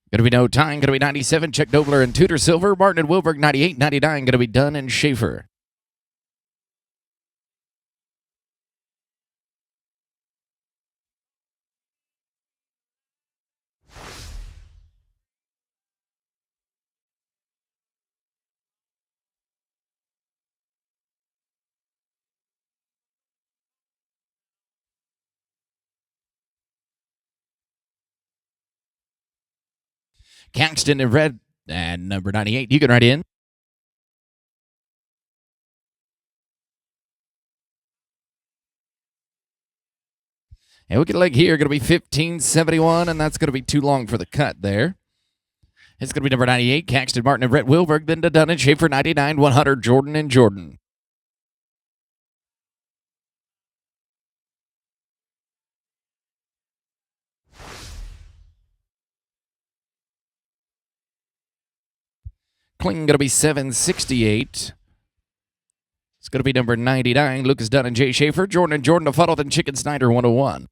S2: Going to be No Time. Going to be 97. Chuck Dobler and Tudor Silver. Martin and Wilberg, 98, 99. Going to be Dunn and Schaefer. Caxton in red and number 98. You can write in. And we can leg here, going to be 1571, and that's going to be too long for the cut there. It's going to be number 98, Caxton, Martin, and Brett Wilberg, then to Dunn and Schaefer, 99, 100, Jordan and Jordan. Kling going to be 768. It's going to be number 99, Lucas Dunn and Jay Schaefer, Jordan and Jordan to Fuddle, then Chicken Snyder, 101.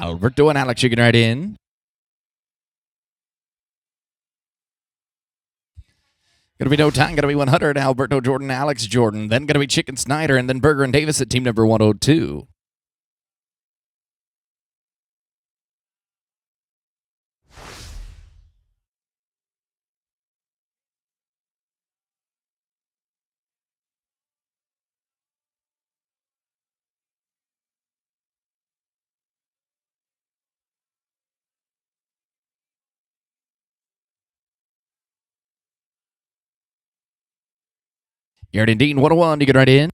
S2: Alberto and Alex, you can write in. Going to be No Time, going to be 100, Alberto Jordan, Alex Jordan. Then going to be Chicken Snyder, and then Berger and Davis at team number 102. Garrett and Dean, 101, you can write in.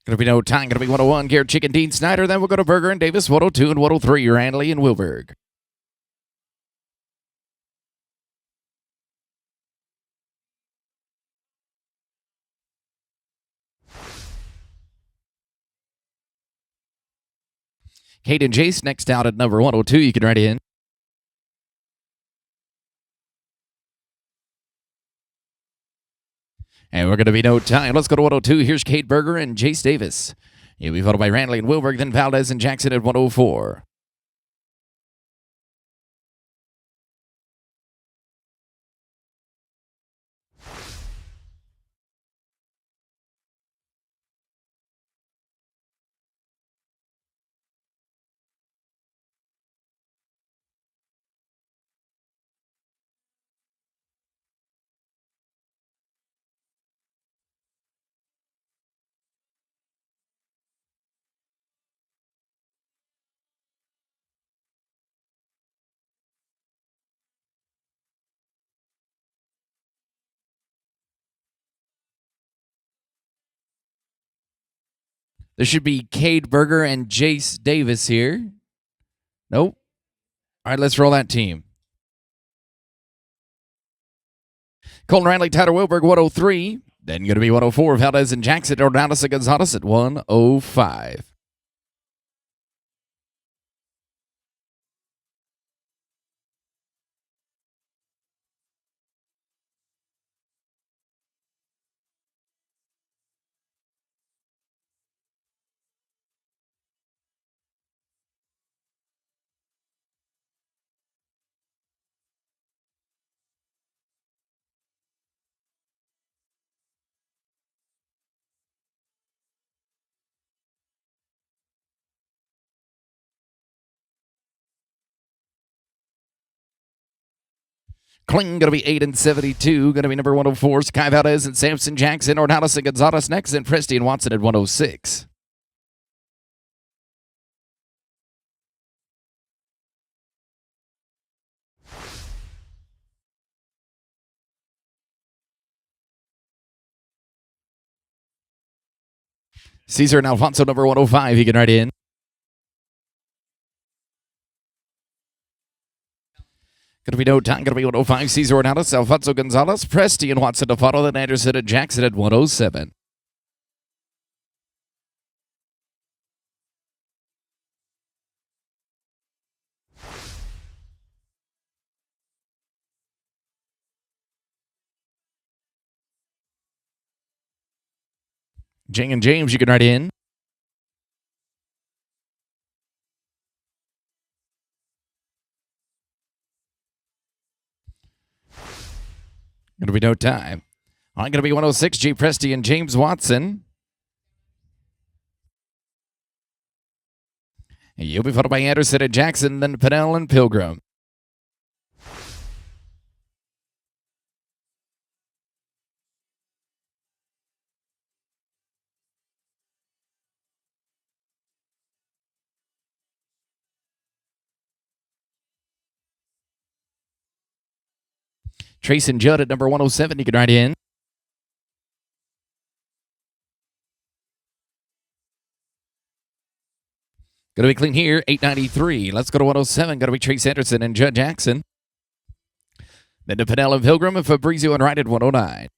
S2: Going to be No Time, going to be 101, Garrett, Chicken, Dean Snyder. Then we'll go to Berger and Davis, 102 and 103, Randley and Wilberg. Kate and Jace next out at number 102. You can write in. And we're going to be no time. Let's go to 102. Here's Kate Berger and Jace Davis. He'll be followed by Randley and Wilberg, then Valdez and Jackson at 104. There should be Cade Berger and Jace Davis here. Nope. All right, let's roll that team. Colton Randley, Tyler Wilberg, 103. Then going to be 104, Valdez and Jackson, Ornalis and Gonzalez at 105. Kling going to be 8 and 72. Going to be number 104, Sky Valdez and Samson Jackson, Ornalis and Gonzalez next, and Presti and Watson at 106. Caesar and Alfonso, number 105. He can write in. Going to be no time. Going to be 105. Caesar Ornalis, Alfonso Gonzalez, Presti and Watson to follow. Then Anderson and Jackson at 107. Jing and James, you can write in. Going to be no time. All right, going to be 106, G. Presti and James Watson. You'll be followed by Anderson and Jackson, then Pennell and Pilgrim. Trace and Judd at number 107. You can write in. Going to be clean here, 893. Let's go to 107. Going to be Trace Anderson and Judd Jackson. Then to Pennell and Pilgrim and Fabrizio and Wright at 109.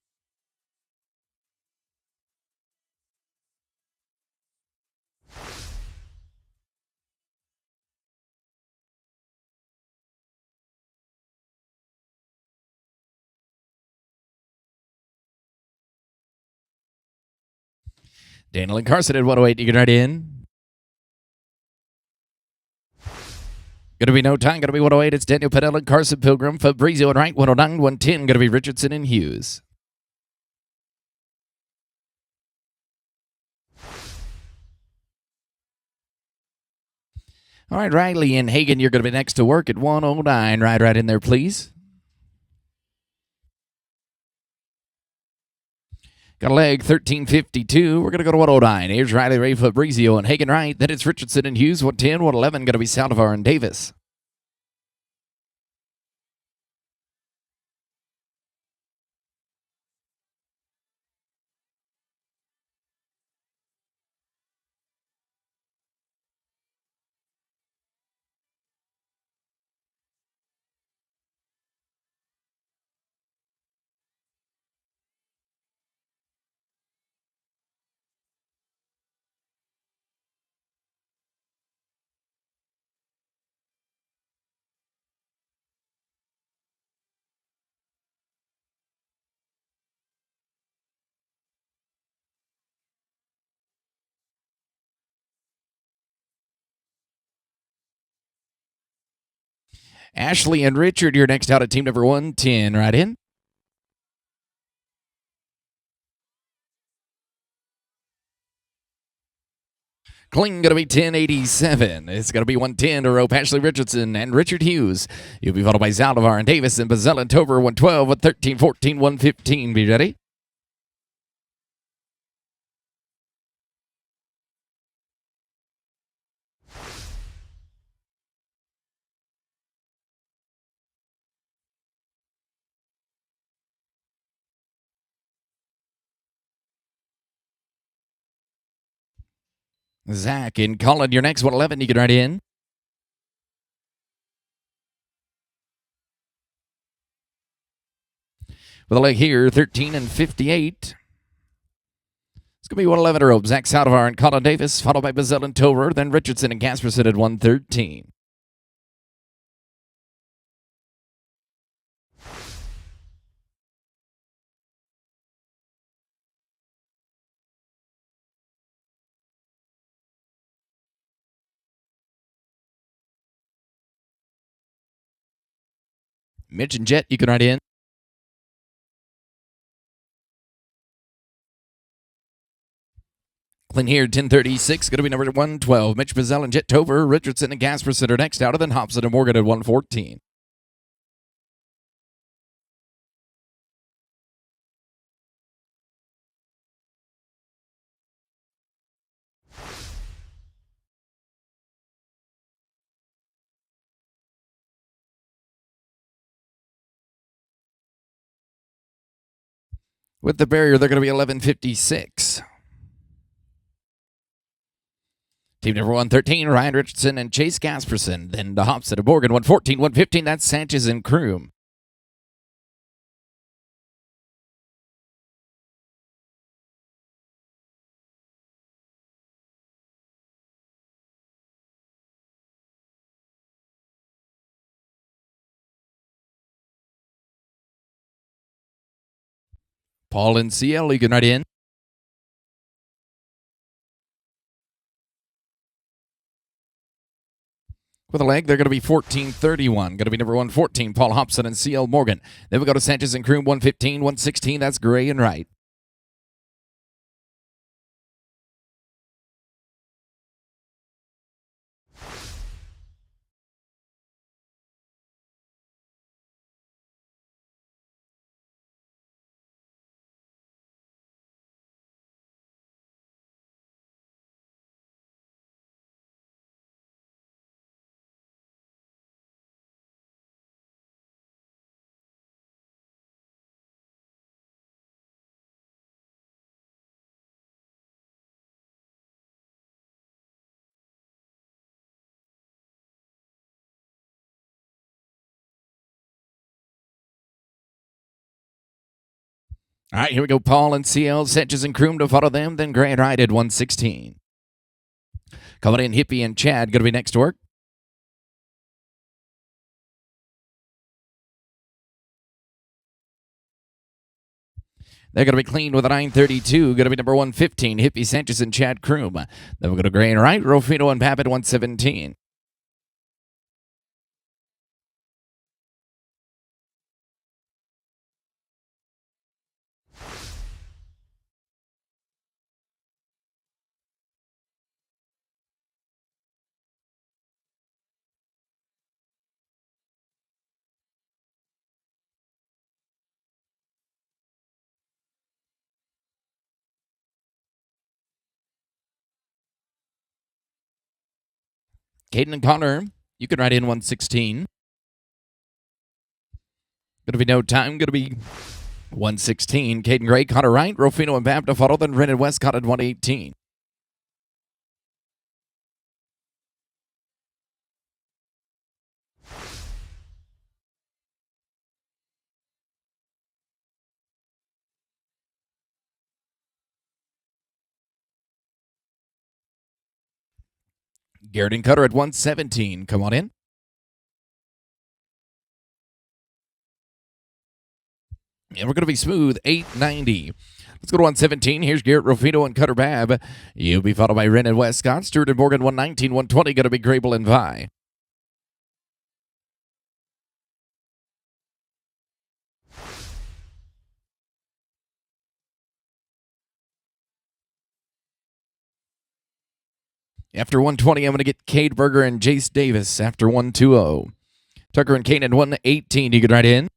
S2: Daniel and Carson at 108. You can write in. Going to be no time. Going to be 108. It's Daniel Pennell and Carson Pilgrim. Fabrizio and Wright, 109. 110. Going to be Richardson and Hughes. All right, Riley and Hagen, you're going to be next to work at 109. Right in there, please. Got a leg, 1352. We're going to go to 109. Here's Riley, Ray, Fabrizio, and Hagen Wright. Then it's Richardson and Hughes, 110. 111 going to be Saldivar and Davis. Ashley and Richard, you're next out at team number 110. Right in. Clean going to be 1087. It's going to be 110 to rope Ashley Richardson and Richard Hughes. You'll be followed by Zaldivar and Davis and Bazell and Tover 112 with 13, 14, 115. Be ready. Zach and Colin, your next 111. You can ride in. With a leg here, 13 and 58. It's going to be 111 to rope. Zach Saldivar and Colin Davis, followed by Bazell and Tover, then Richardson and Gasperson at 113. Mitch and Jet, you can ride in. Clean here, 1036, going to be number 112. Mitch Bazell and Jet Tover, Richardson and Gasperson are next out, and then Hobson and Morgan at 114. With the barrier, they're going to be 1156. Team number 113, Ryan Richardson and Chase Gasperson. Then to Hobson and Morgan, 114, 115. That's Sanchez and Kroom. Paul and CL, you can ride in. With a leg, they're going to be 1431. Going to be number 114, Paul Hobson and CL Morgan. Then we go to Sanchez and Kroom, 115, 116. That's Gray and Wright. All right, here we go. Paul and CL, Sanchez and Kroom to follow them. Then Gray and Wright at 116. Coming in, Hippie and Chad going to be next to work. They're going to be clean with a 932. Going to be number 115, Hippie, Sanchez, and Chad Kroom. Then we'll go to Gray and Wright, Rofino and Babbitt, 117. Caden and Connor, you can ride in 116. Going to be no time. Going to be 116. Caden Gray, Connor Wright, Rofino and Bab to follow. Then Ren and Westcott at 118. Garrett and Cutter at 117. Come on in. And we're going to be smooth, 890. Let's go to 117. Here's Garrett, Rofino, and Cutter Bab. You'll be followed by Ren and Westcott. Stewart and Morgan, 119, 120. Going to be Grable and Vi. After 120, I'm going to get Cade Berger and Jace Davis after 120. Tucker and Kanan 118. You can ride in.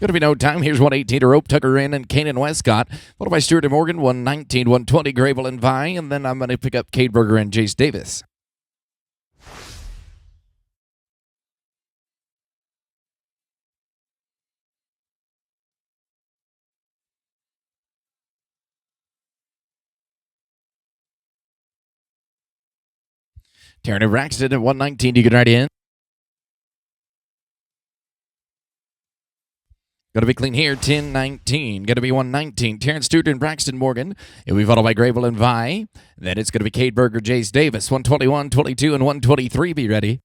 S2: Going to be no time. Here's 118 to rope. Tucker in and Kanan Westcott. Followed by Stewart and Morgan. 119, 120. Grable and Vi. And then I'm going to pick up Cade Berger and Jace Davis. Taryn and Braxton at 119. You can ride in. Going to be clean here, 10-19. Going to be 119. Terrence Stewart and Braxton Morgan. It'll be followed by Grable and Vi. Then it's going to be Cade Berger, Jace Davis. 121, 22, and 123. Be ready.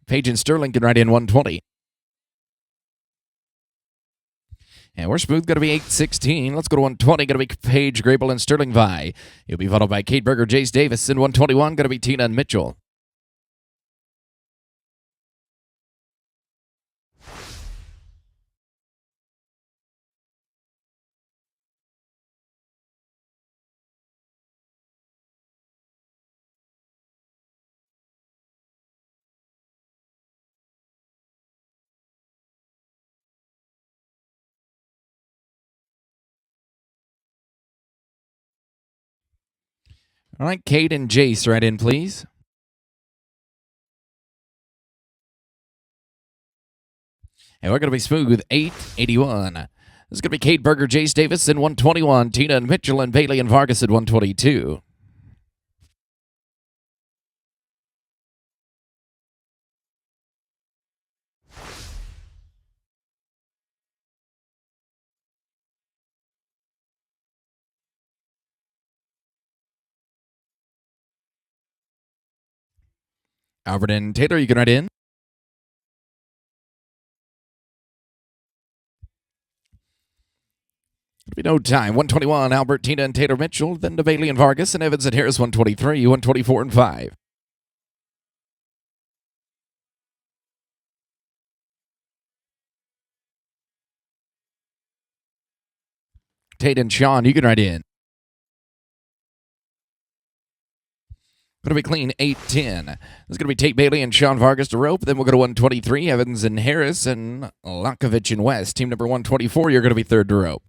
S2: Page and Sterling can ride in 120. And we're smooth, going to be 8-16. Let's go to 120. Going to be Page, Grable, and Sterling Vi. It'll be followed by Cade Berger, Jace Davis. And 121, going to be Tina and Mitchell. All right, Cade and Jace, right in, please. And we're going to be smooth, 8-81. This is going to be Cade Berger, Jace Davis in 121. Tina and Mitchell and Bailey and Vargas at 122. Albert and Taylor, you can ride in. It'll be no time. 121, Albert, Tina, and Taylor Mitchell. Then to Bailey and Vargas and Evans and Harris, 123, 124, and 5. Tate and Sean, you can ride in. Going to be clean, 8-10. This is going to be Tate Bailey and Sean Vargas to rope. Then we'll go to 123, Evans and Harris and Lakovich and West. Team number 124, you're going to be third to rope.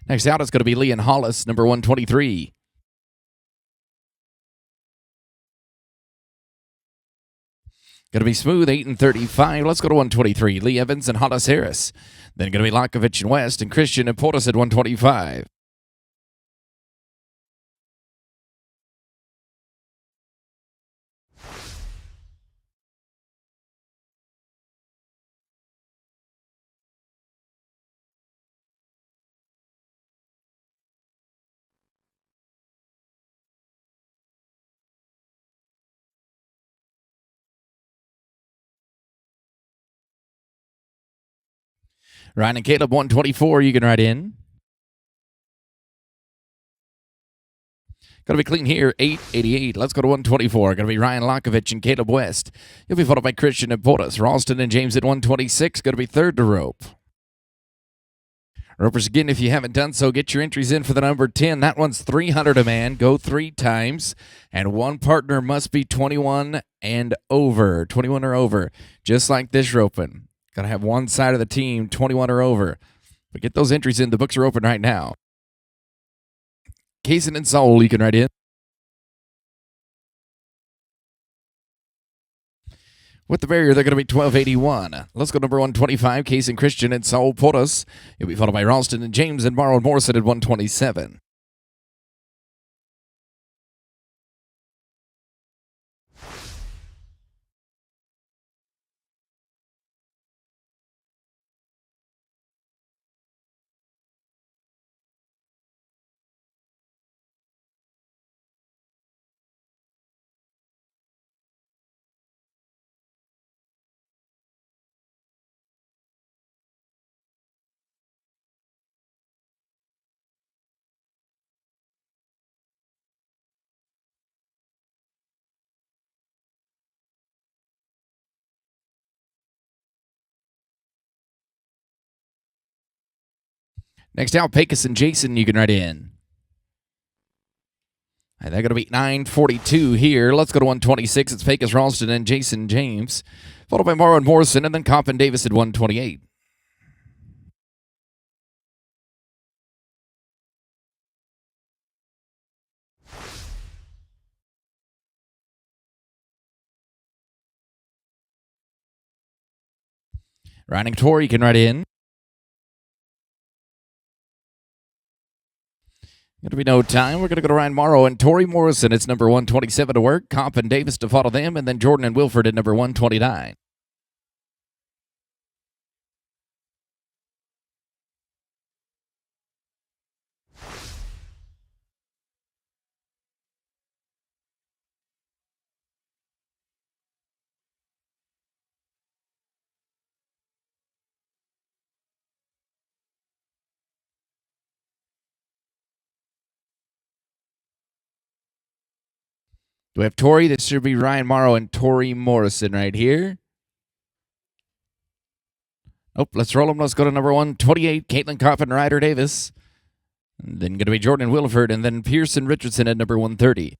S2: Next out, it's going to be Lee and Hollis, number 123. Going to be smooth, 8-35. Let's go to 123. Lee Evans and Hollis Harris. Then going to be Lakovich and West and Christian and Portis at 125. Ryan and Caleb, 124. You can ride in. Going to be clean here, 8-88. Let's go to 124. Going to be Ryan Lakovich and Caleb West. You'll be followed by Christian and Portis. Ralston and James at 126. Going to be third to rope. Ropers, again, if you haven't done so, get your entries in for the number 10. That one's 300 a man. Go 3 times. And one partner must be 21 and over. 21 or over. Just like this roping. Got to have one side of the team 21 or over. But get those entries in. The books are open right now. Kaysen and Soul, you can write in. With the barrier, they're going to be 1281. Let's go number 125, Case and Christian and Saul Portis. It'll be followed by Ralston and James and Marlon Morrison at 127. Next out, Pecos and Jason, you can write in. And they're going to be 9:42 here. Let's go to 126. It's Pecos Ralston and Jason James, followed by Morrow and Morrison, and then Coppin Davis at 128. Riding Tori, you can write in. Going to be no time. We're going to go to Ryan Morrow and Tori Morrison. It's number 127 to work. Coppin Davis to follow them, and then Jordan and Wilford at number 129. We have Tori. This should be Ryan Morrow and Tori Morrison right here. Oh, let's roll them. Let's go to number 128, Caitlin Coppin, Ryder Davis. And then going to be Jordan Wilford, and then Pearson Richardson at number 130.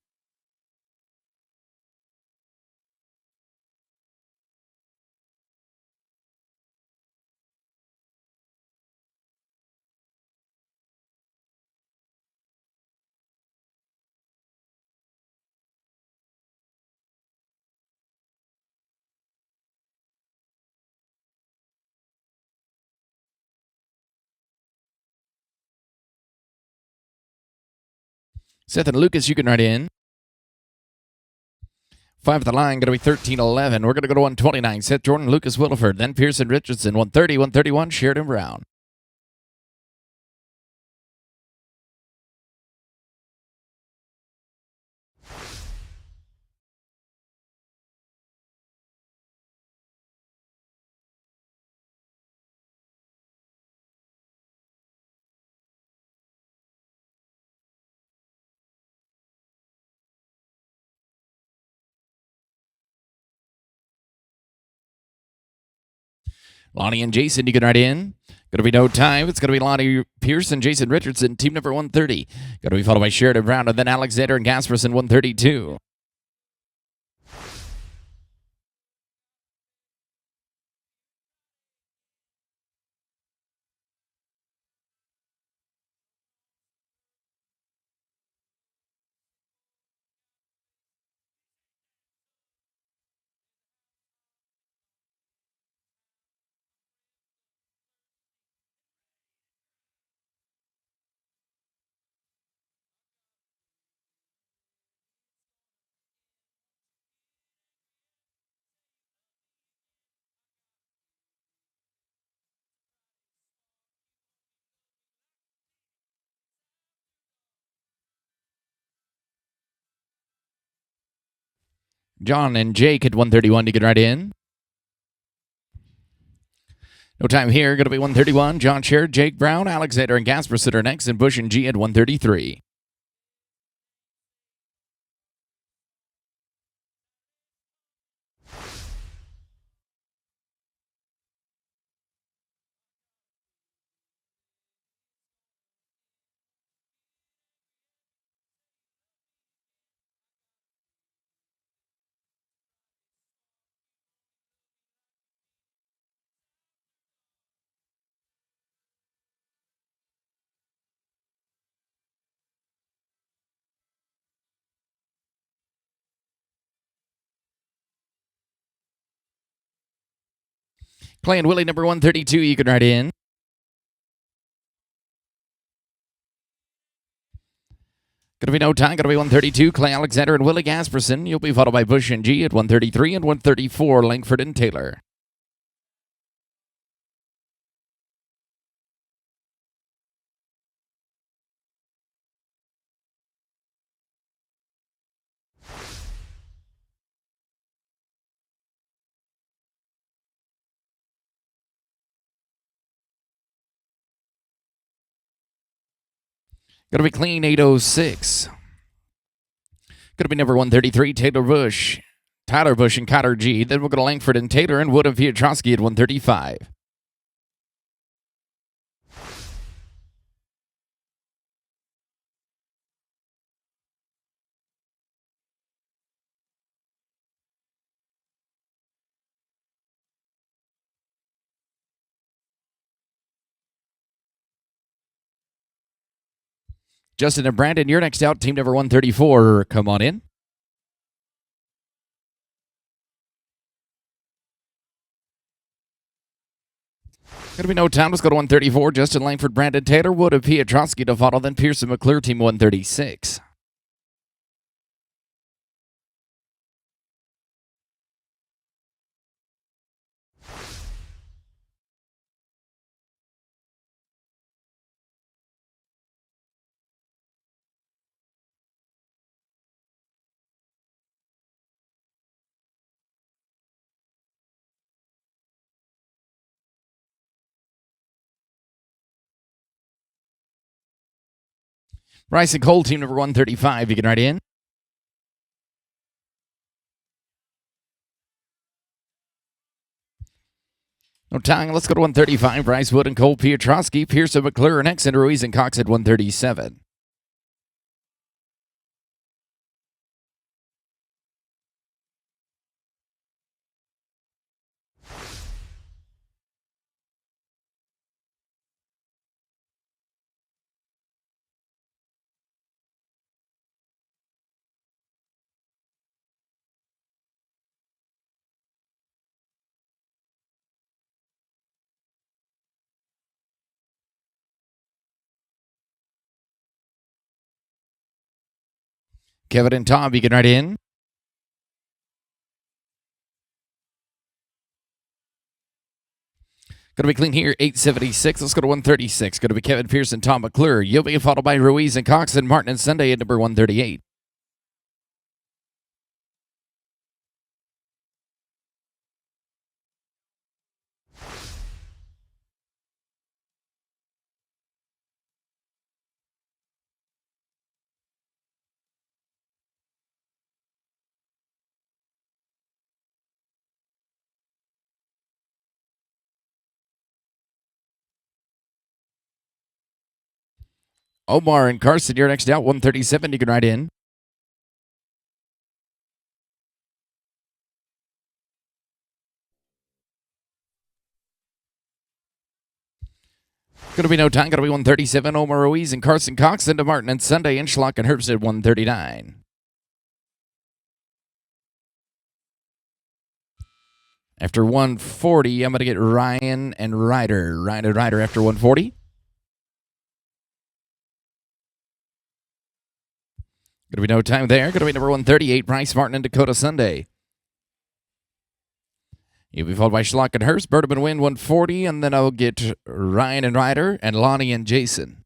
S2: Seth and Lucas, you can write in. 5 at the line, going to be 13-11. We're going to go to 129. Seth, Jordan, Lucas, Williford. Then Pearson Richardson, 130, 131, Sheridan Brown. Lonnie and Jason, you can write in. Going to be no time. It's going to be Lonnie Pearson, Jason Richardson, team number 130. Going to be followed by Sheridan Brown, and then Alexander and Gasperson, 132. John and Jake at 131, you can write in. No time here. Going to be 131. John Sherrod, Jake Brown, Alexander and Gasperson are next, and Bush and G at 133. Clay and Willie, number 132, you can write in. Going to be no time. Going to be 132. Clay Alexander and Willie Gasperson. You'll be followed by Bush and G at 133 and 134. Langford and Taylor. Going to be clean 806. Going to be number 133, Tyler Bush and Cotter G. Then we'll go to Langford and Taylor and Wood and Piotrowski at 135. Justin and Brandon, you're next out. Team number 134, come on in. Gonna be no time. Let's go to 134. Justin Langford, Brandon Taylor, Wood of Piotrowski to follow. Then Pearson McClure, team 136. Rice and Cole, team number 135. You can write in. No time. Let's go to 135. Bryce Wood and Cole Piotrowski, Pearson McClure, and Exon Ruiz and Cox at 137. Kevin and Tom, you can write in. Going to be clean here, 876. Let's go to 136. Going to be Kevin Pearson, Tom McClure. You'll be followed by Ruiz and Cox and Martin and Sunday at number 138. Omar and Carson, you're next out, 137. You can write in. Going to be no time. Going to be 137. Omar Ruiz and Carson Cox into Martin and Sunday. And Schlock and Herbst at 139. After 140, I'm going to get Ryan and Ryder. Ryan and Ryder after 140. Going to be no time there. Going to be number 138, Bryce Martin and Dakota Sunday. You'll be followed by Schlock and Hurst, Bertman Win 140, and then I'll get Ryan and Ryder and Lonnie and Jason.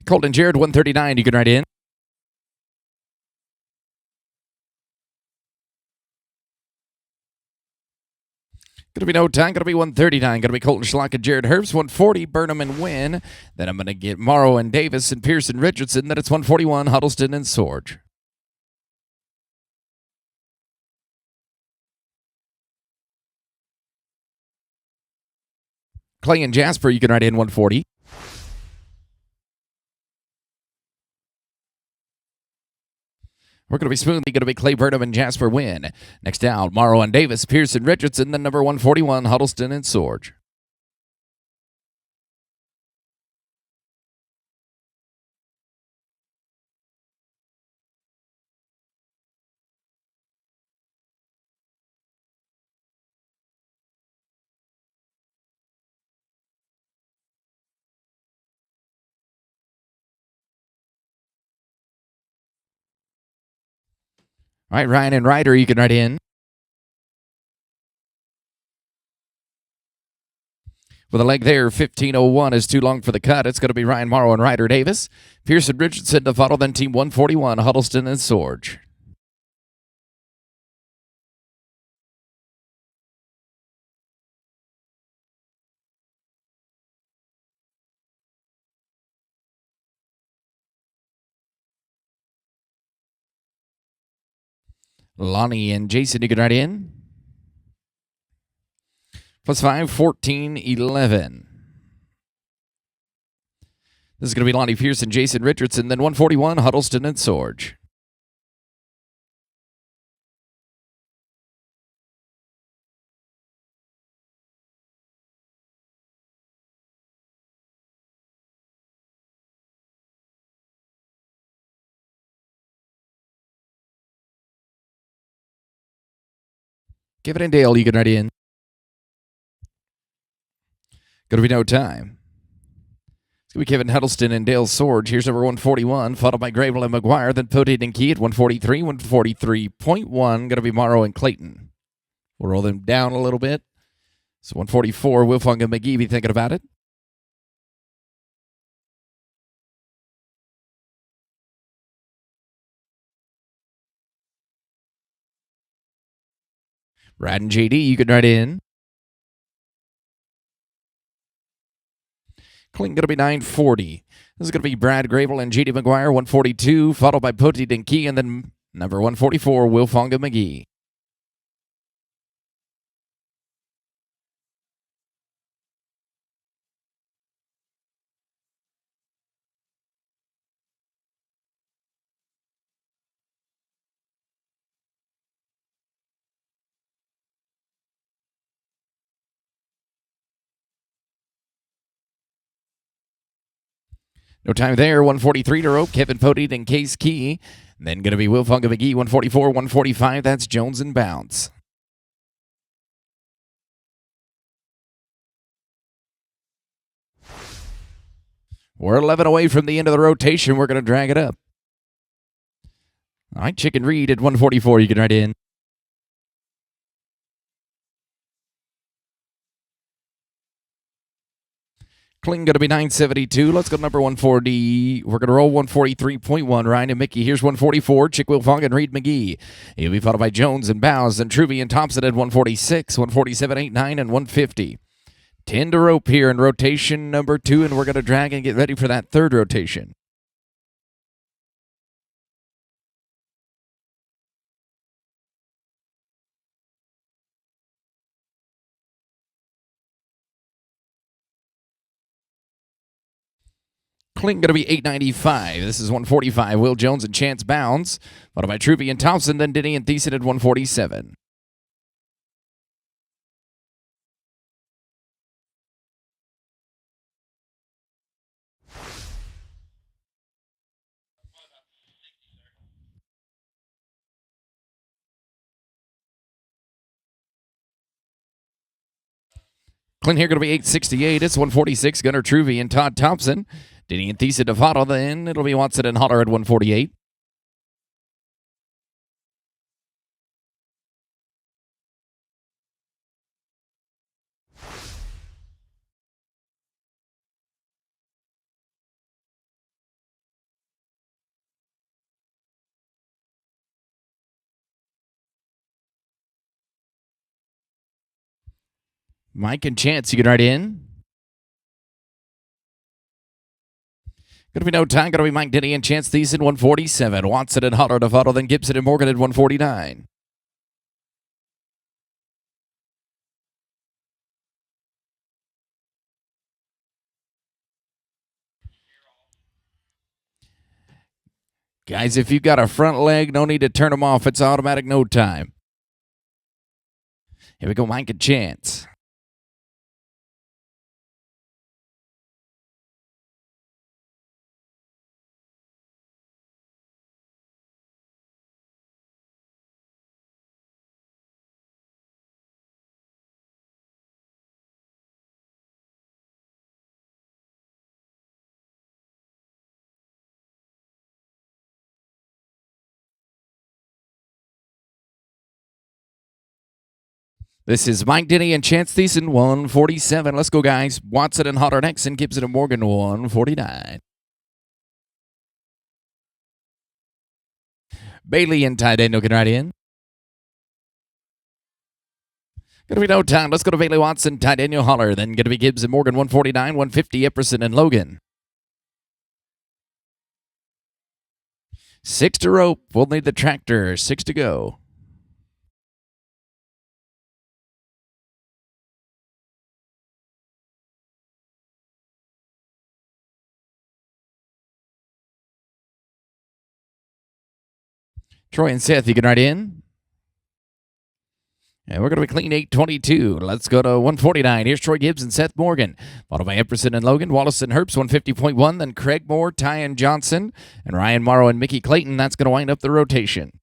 S2: Colton Jared 139, you can write in. Going to be no time. Going to be 139. Going to be Colton Schlock and Jared Herbst. 140, Burnham and Wynn. Then I'm going to get Morrow and Davis and Pearson Richardson. Then it's 141, Huddleston and Sorge. Clay and Jasper, you can write in 140. We're going to be smoothly going to be Clay Burnham and Jasper Wynn. Next down, Morrow and Davis, Pearson Richardson, then number 141, Huddleston and Sorge. All right, Ryan and Ryder, you can write in. With a leg there, 15:01 is too long for the cut. It's going to be Ryan Morrow and Ryder Davis. Pearson Richardson to follow, then team 141, Huddleston and Sorge. Lonnie and Jason, you can write in. Plus 5, 14, 11. This is going to be Lonnie Pearson, Jason Richardson, then 141, Huddleston and Sorge. Kevin and Dale, you can write in. Going to be no time. It's going to be Kevin Huddleston and Dale Sorge. Here's number 141, followed by Grable and McGuire, then Potate and Key at 143, 143.1. Going to be Morrow and Clayton. We'll roll them down a little bit. So 144, Wilfong and McGee be thinking about it. Brad and JD, you can write in. Clinton going to be 940. This is going to be Brad Grable and JD McGuire, 142, followed by Potate and Key, and then number 144, Wilfong and McGee. No time there. 143 to rope. Kevin Potate and Case Key. And then going to be Wilfong and McGee. 144, 145. That's Jones and Bounce. We're 11 away from the end of the rotation. We're going to drag it up. All right, Chicken Reed at 144. You can write in. Clinton going to be 972. Let's go to number 140. We're going to roll 143.1. Ryan and Mickey. Here's 144. Chick Wilfong and Reed McGee. He'll be followed by Jones and Bowes and Truvy and Thompson at 146, 147, 89, and 150. 10 to rope here in rotation number 2, and we're going to drag and get ready for that third rotation. Clinton going to be 895. This is 145. Will Jones and Chance Bounds. Followed by Truvy and Thompson, then Denny and Thiessen at 147. Clinton here going to be 868. It's 146. Gunnar Truvy and Todd Thompson. Denny and Thiessen to follow. Then it'll be Watson and Holler at 148. Mike and Chance, you can write in. Going to be no time. Going to be Mike, Denny, and Chance Thiessen, 147. Watson and Holler to follow. Then Gibson and Morgan at 149. Guys, if you've got a front leg, no need to turn them off. It's automatic no time. Here we go, Mike and Chance. This is Mike Denny and Chance Thiessen, 147. Let's go, guys. Watson and Holler next, and Gibson and Morgan, 149. Bailey and Ty Daniel can write in. Gonna be no time. Let's go to Bailey Watson, Ty Daniel Holler. Then gonna be Gibbs and Morgan, 149, 150, Epperson and Logan. 6 to rope. We'll need the tractor. 6 to go. Troy and Seth, you can write in. And we're going to be clean 822. Let's go to 149. Here's Troy Gibbs and Seth Morgan, followed by Epperson and Logan, Wallace and Herbst, 150.1. Then Craig Moore, Tyan Johnson, and Ryan Morrow and Mickey Clayton. That's going to wind up the rotation.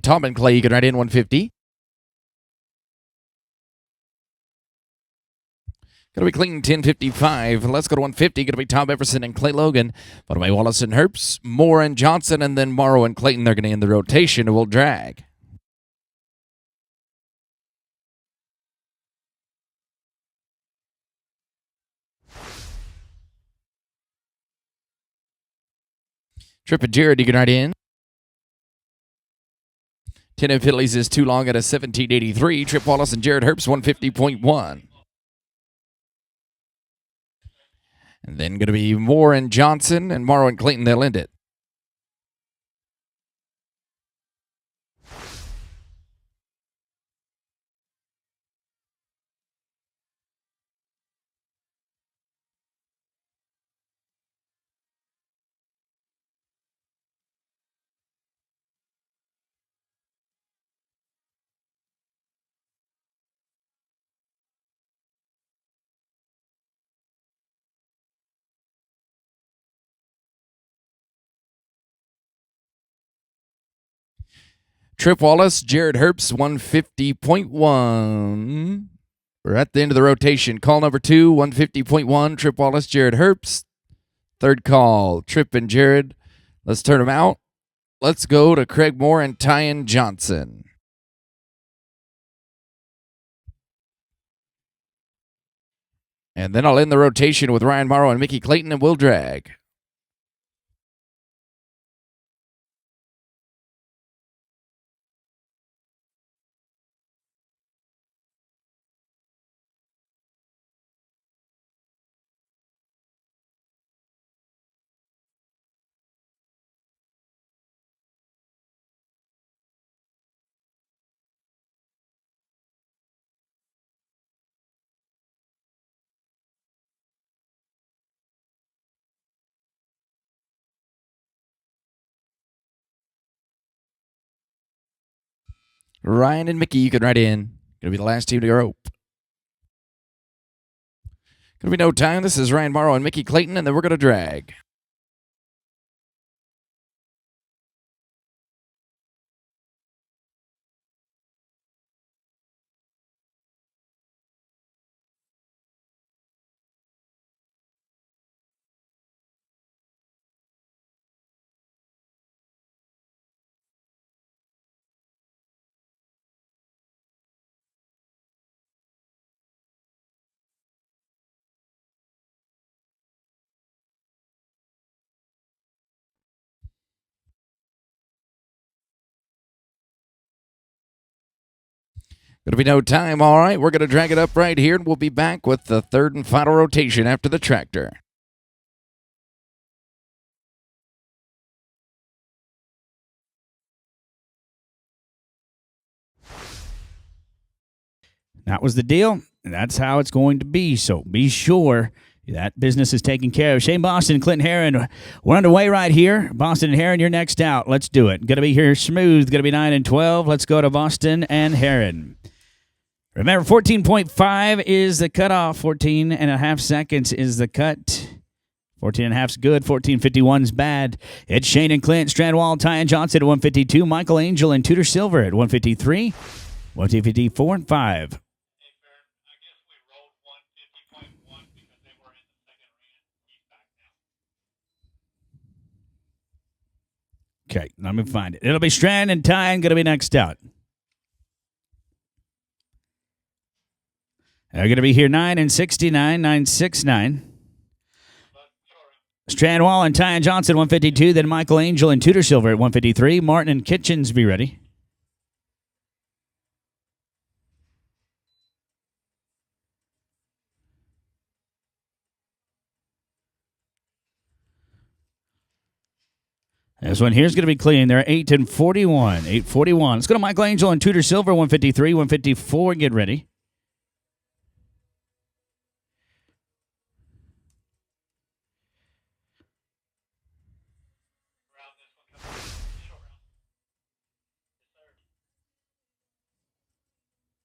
S2: Tom and Clay, you can write in 150. Going to be clean 1055. Let's go to 150. Going to be Tom Everson and Clay Logan. Followed by Wallace and Herbst, Moore and Johnson, and then Morrow and Clayton. They're going to end the rotation and will drag. Trip and Jared, you can write in. 10 and Fiddlies is too long at a 1783. Trip Wallace and Jared Herbst, 150.1. And then going to be Moore and Johnson, and Morrow and Clayton, they'll end it. Trip Wallace, Jared Herbst, 150.1. We're at the end of the rotation. Call number 2, 150.1. Trip Wallace, Jared Herbst. Third call, Trip and Jared. Let's turn them out. Let's go to Craig Moore and Tyan Johnson. And then I'll end the rotation with Ryan Morrow and Mickey Clayton, and we'll drag. Ryan and Mickey, you can write in. Going to be the last team to rope. Going to be no time. This is Ryan Morrow and Mickey Clayton, and then we're going to drag. Going to be no time. All right, we're going to drag it up right here, and we'll be back with the third and final rotation after the tractor.
S1: That was the deal, and that's how it's going to be. So be sure that business is taken care of. Shane Boston and Clinton Heron, we're underway right here. Boston and Heron, you're next out. Let's do it. Going to be here smooth. Going to be 9 and 12. Let's go to Boston and Heron. Remember, 14.5 is the cutoff. 14 and a half seconds is the cut. 14 and a half is good. 14.51 is bad. It's Shane and Clint, Strandwall, Tyan Johnson at 152. Michael Angel and Tudor Silver at 153. 154 and 5. Okay, let me find it. It'll be Strand and Tyan going to be next out. They're going to be here 9 and 69, 969. Strandwall and Tyan Johnson, 152. Then Michael Angel and Tudor Silver at 153. Martin and Kitchens be ready. This one here's going to be clean. They're 8 and 41. 841. Let's go to Michael Angel and Tudor Silver, 153, 154. Get ready.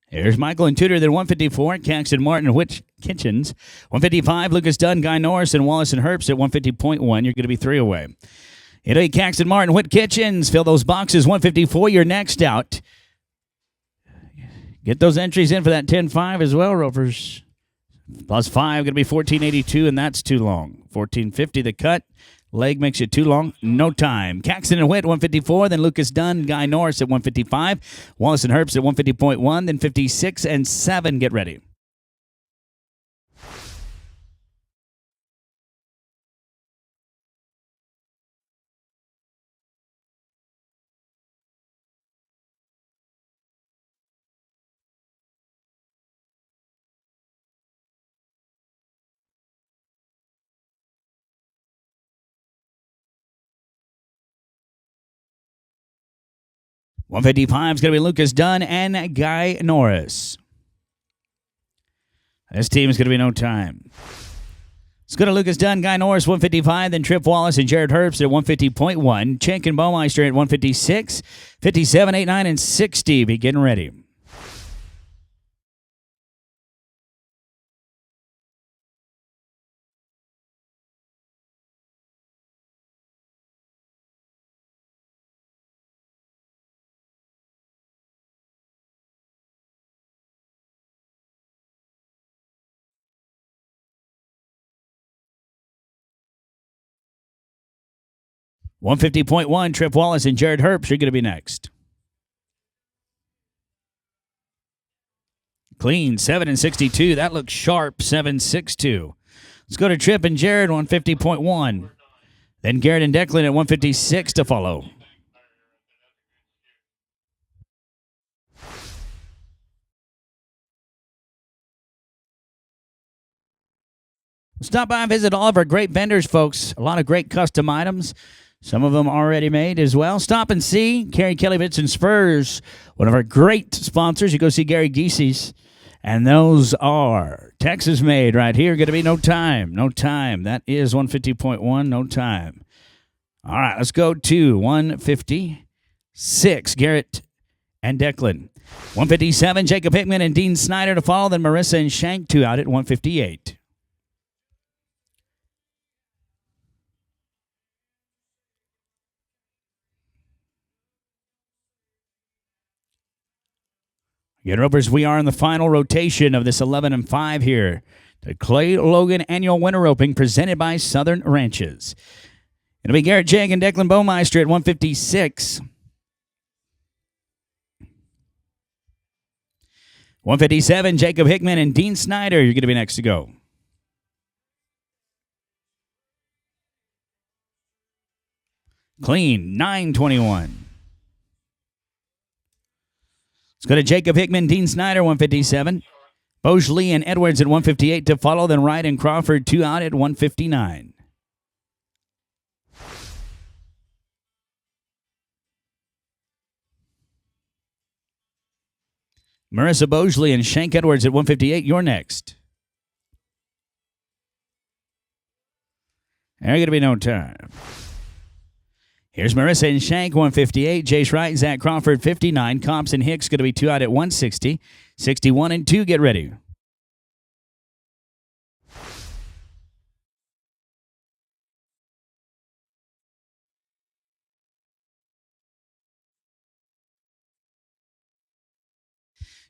S1: Here's Michael and Tudor, then 154. Caxton Martin, Which Kitchens. 155. Lucas Dunn, Guy Norris, and Wallace and Herbst at 150.1. You're going to be 3 away. Italy, Caxton Martin, Whit Kitchens. Fill those boxes. 154. You're next out. Get those entries in for that 10-5 as well, Ropers. Plus 5, going to be 1482, and that's too long. 1450 the cut. Leg makes it too long. No time. Caxton and Whit, 154. Then Lucas Dunn, Guy Norris at 155. Wallace and Herbst at 150.1. Then 56 and 7. Get ready. $155 is going to be Lucas Dunn and Guy Norris. This team is going to be no time. Let's go to Lucas Dunn, Guy Norris, 155. Then Trip Wallace and Jared Herbst at 150.1. Chink and Baumeister at 156. 57, 89, and 60. Be getting ready. $150.1, Trip Wallace and Jared Herbst are going to be next. Clean, 7 and 62. That looks sharp, 762. Let's go to Trip and Jared, 150.1. Then Garrett and Declan at 156 to follow. Stop by and visit all of our great vendors, folks. A lot of great custom items. Some of them already made as well. Stop and see Carrie Kelly Bits and Spurs, one of our great sponsors. You go see Gary Geese's. And those are Texas made right here. Going to be no time. No time. That is 150.1. No time. All right, let's go to 156. Garrett and Declan. 157. Jacob Hickman and Dean Snyder to follow. Then Marissa and Shank 2 out at 158. Again, Ropers, we are in the final rotation of this 11 and 5 here. The Clay Logan Annual Winter Roping presented by Southern Ranches. It'll be Garrett Jag and Declan Baumeister at 156. 157, Jacob Hickman and Dean Snyder. You're going to be next to go. Clean, 921. Let's go to Jacob Hickman, Dean Snyder, 157. Bosley and Edwards at 158 to follow. Then Wright and Crawford 2 out at 159. Marissa Bosley and Shank Edwards at 158. You're next. There's going to be no time. Here's Marissa and Shank, 158. Jace Wright, Zach Crawford, 59. Comps and Hicks going to be 2 out at 160. 61 and 2. Get ready.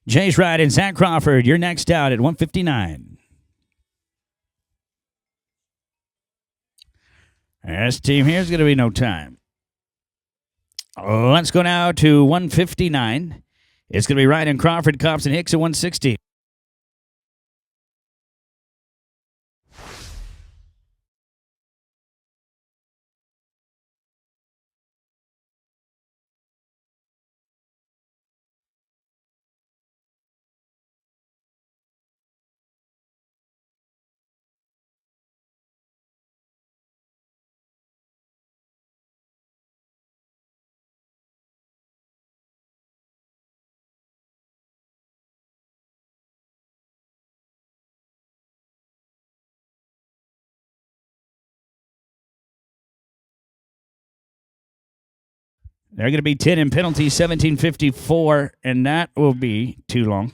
S1: Jace Wright and Zach Crawford, you're next out at 159. This team here is going to be no time. Let's go now to 159. It's going to be Wright and Crawford, Cops and Hicks at 160. They're going to be 10 in penalty, 17:54, and that will be too long.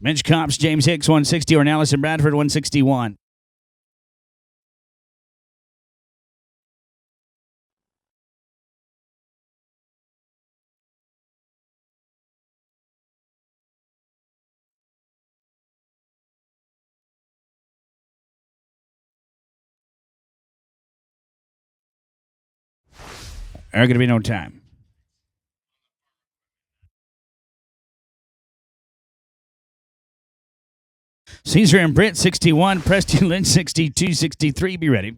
S1: Men's Cops, James Hicks, 160, or Allison Bradford, 161. There's going to be no time. Caesar and Britt, 61. Preston Lynch, 62, 63. Be ready.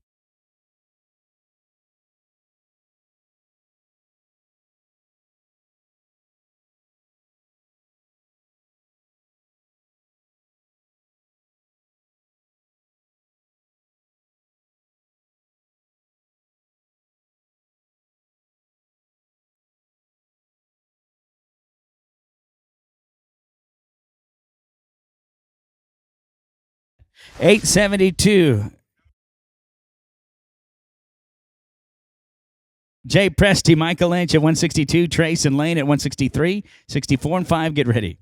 S1: $872. Jay Presti, Michael Lynch at 162. Trace and Lane at 163. 64 and 5. Get ready.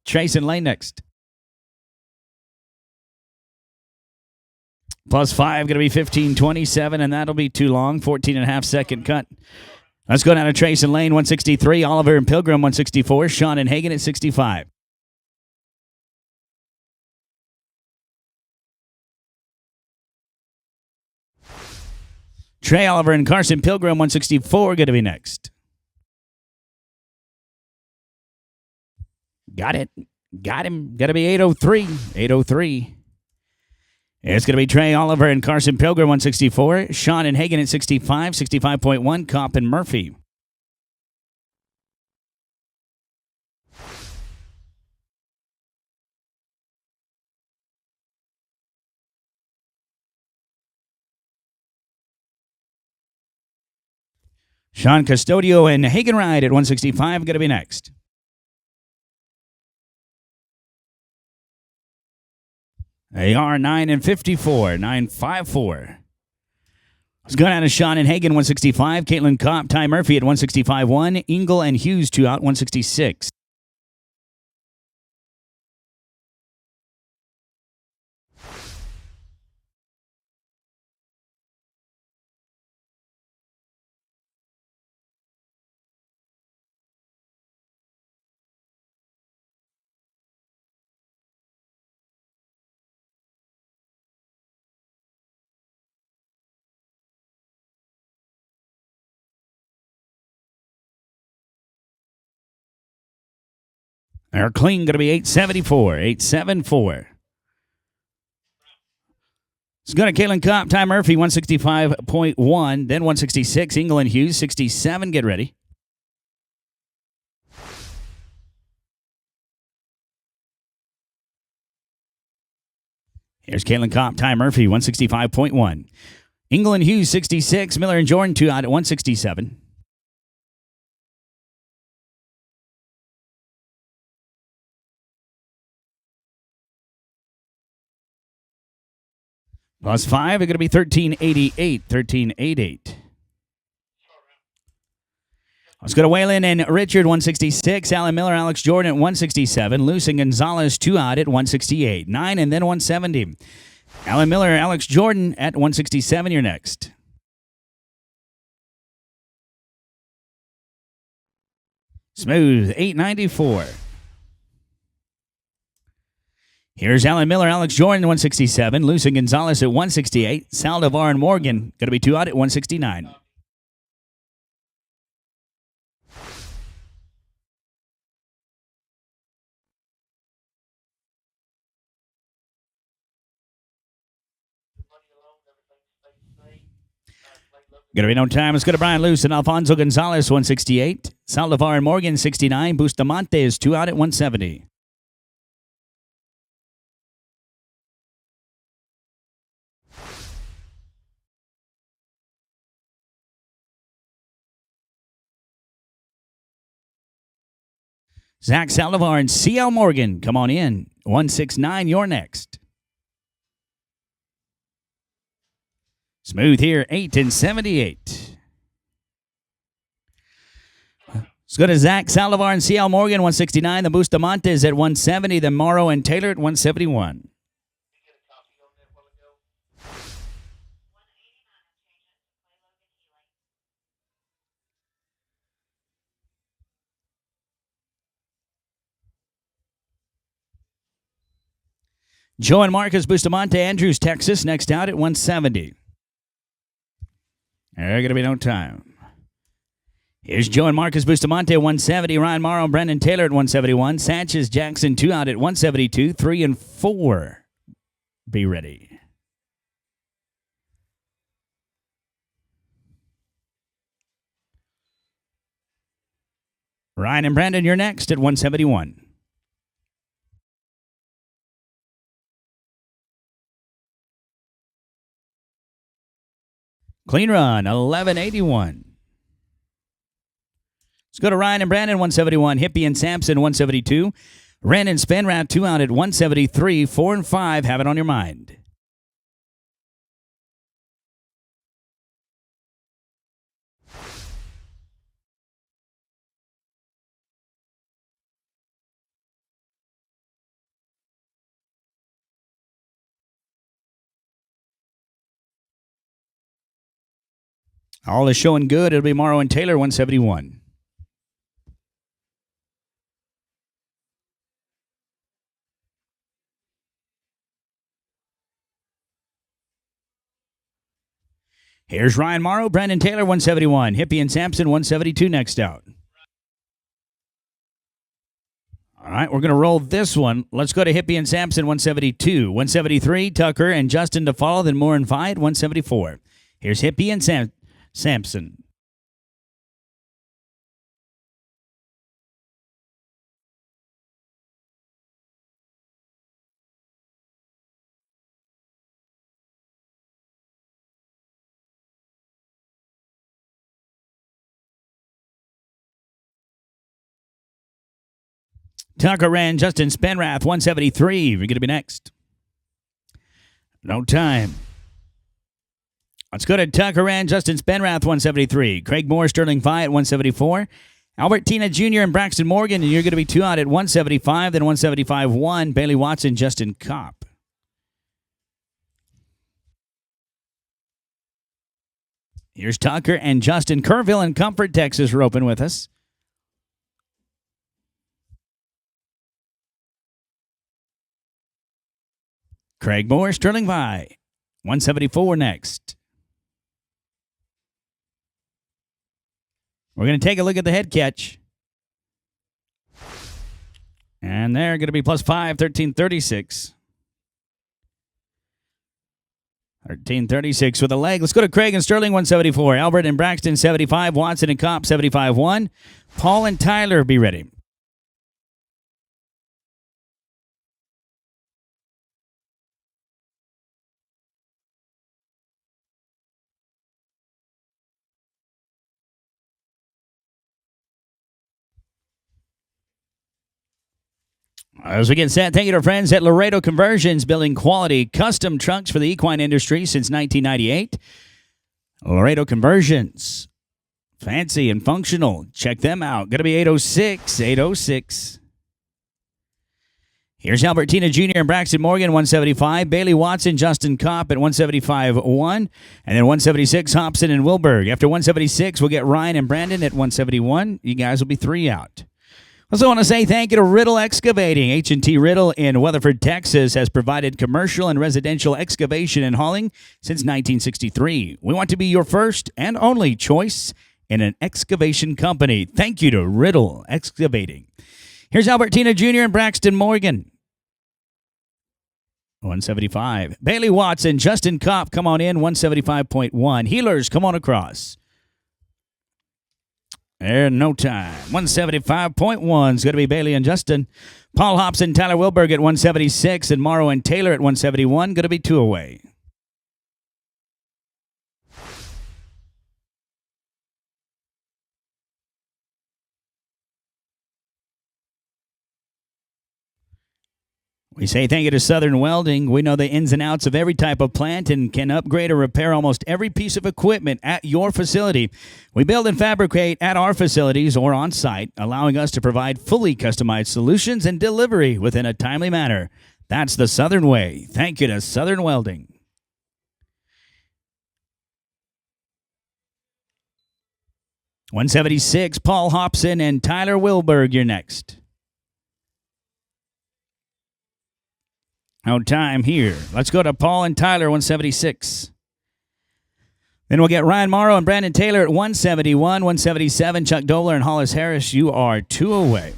S1: Trace and Lane next. Plus 5, going to be 15:27, and that'll be too long. 14.5-second cut. Let's go down to Trace and Lane, 163. Oliver and Pilgrim, 164. Sean and Hagen at 65. Trey Oliver and Carson Pilgrim, 164, going to be next. Got it. Got him. Got to be 803. 803. It's going to be Trey Oliver and Carson Pilgrim, 164. Sean and Hagen at 65. 65.1, Kopp and Murphy. Sean Custodio and Hagen Ride at 165, going to be next. They are 9 and 54, 954. Let's go down to Sean and Hagen, 165. Caitlin Kopp, Ty Murphy at 165.1. Engel and Hughes, 2 out, 166. They're clean, going to be 874, 874. Let's go to Caitlin Kopp, Ty Murphy, 165.1, then 166. Engel and Hughes, 67. Get ready. Here's Caitlin Kopp, Ty Murphy, 165.1. Engel and Hughes, 66. Miller and Jordan, 2 out at 167. Plus 5, it's going to be 1388, 1388. Let's go to Waylon and Richard, 166. Alan Miller, Alex Jordan at 167. Luce and Gonzalez, 2 out at 168. 9 and then 170. Alan Miller, Alex Jordan at 167. You're next. Smooth, 894. Here's Alan Miller, Alex Jordan, 167. Luce and Gonzalez at 168. Saldivar and Morgan, going to be 2 out at 169. Going to be no time. Let's go to Brian Luce and Alfonso Gonzalez, 168. Saldivar and Morgan, 69. Bustamante is 2 out at 170. Zach Saldivar and CL Morgan, come on in. 169, you're next. Smooth here, 8 and 78. Let's go to Zach Saldivar and CL Morgan, 169. The Bustamantes at 170. The Morrow and Taylor at 171. Joe and Marcus Bustamante, Andrews, Texas, next out at 170. There's going to be no time. Here's Joe and Marcus Bustamante at 170. Ryan Morrow and Brendan Taylor at 171. Sanchez Jackson, 2 out at 172. 3 and 4. Be ready. Ryan and Brandon, you're next at 171. Clean run, 1181. Let's go to Ryan and Brandon, 171. Hippie and Sampson, 172. Ren and Spenrath, 2 out at 173. 4 and 5, have it on your mind. All is showing good. It'll be Morrow and Taylor, 171. Here's Ryan Morrow, Brandon Taylor, 171. Hippie and Sampson, 172 next out. All right, we're going to roll this one. Let's go to Hippie and Sampson, 172. 173, Tucker and Justin to follow, then Moore and Vi at 174. Here's Hippie and Sampson. Tucker ran Justin Spenrath, 173. We're going to be next. No time. Let's go to Tucker ran Justin Spenrath, 173. Craig Moore, Sterling Vi at 174. Albertina Jr. and Braxton Morgan, and you're going to be 2 out at 175, then 175-1. Bailey Watson, Justin Kopp. Here's Tucker and Justin. Kerrville and Comfort, Texas, are open with us. Craig Moore, Sterling Vi. 174 next. We're going to take a look at the head catch. And they're going to be +5, 1336. 1336 with a leg. Let's go to Craig and Sterling, 174. Albert and Braxton, 75. Watson and Kopp, 75-1. Paul and Tyler, be ready. As we get set, thank you to our friends at Laredo Conversions, building quality custom trucks for the equine industry since 1998. Laredo Conversions, fancy and functional. Check them out. Going to be 806, 806. Here's Albertina Jr. and Braxton Morgan, 175. Bailey Watson, Justin Kopp at 175-1. And then 176, Hobson and Wilberg. After 176, we'll get Ryan and Brandon at 171. You guys will be 3 out. Also want to say thank you to Riddle Excavating. H&T Riddle in Weatherford, Texas has provided commercial and residential excavation and hauling since 1963. We want to be your first and only choice in an excavation company. Thank you to Riddle Excavating. Here's Albertina Jr. and Braxton Morgan. 175. Bailey Watson, Justin Kopp, come on in, 175.1. Healers, come on across. There, no time. 175.1 is going to be Bailey and Justin. Paul Hobson, Tyler Wilberg at 176, and Morrow and Taylor at 171. Going to be 2 away. We say thank you to Southern Welding. We know the ins and outs of every type of plant and can upgrade or repair almost every piece of equipment at your facility. We build and fabricate at our facilities or on site, allowing us to provide fully customized solutions and delivery within a timely manner. That's the Southern way. Thank you to Southern Welding. $176, Paul Hobson and Tyler Wilberg, you're next. No time here. Let's go to Paul and Tyler, 176. Then we'll get Ryan Morrow and Brandon Taylor at 171, 177. Chuck Dobler and Hollis Harris, you are 2 away.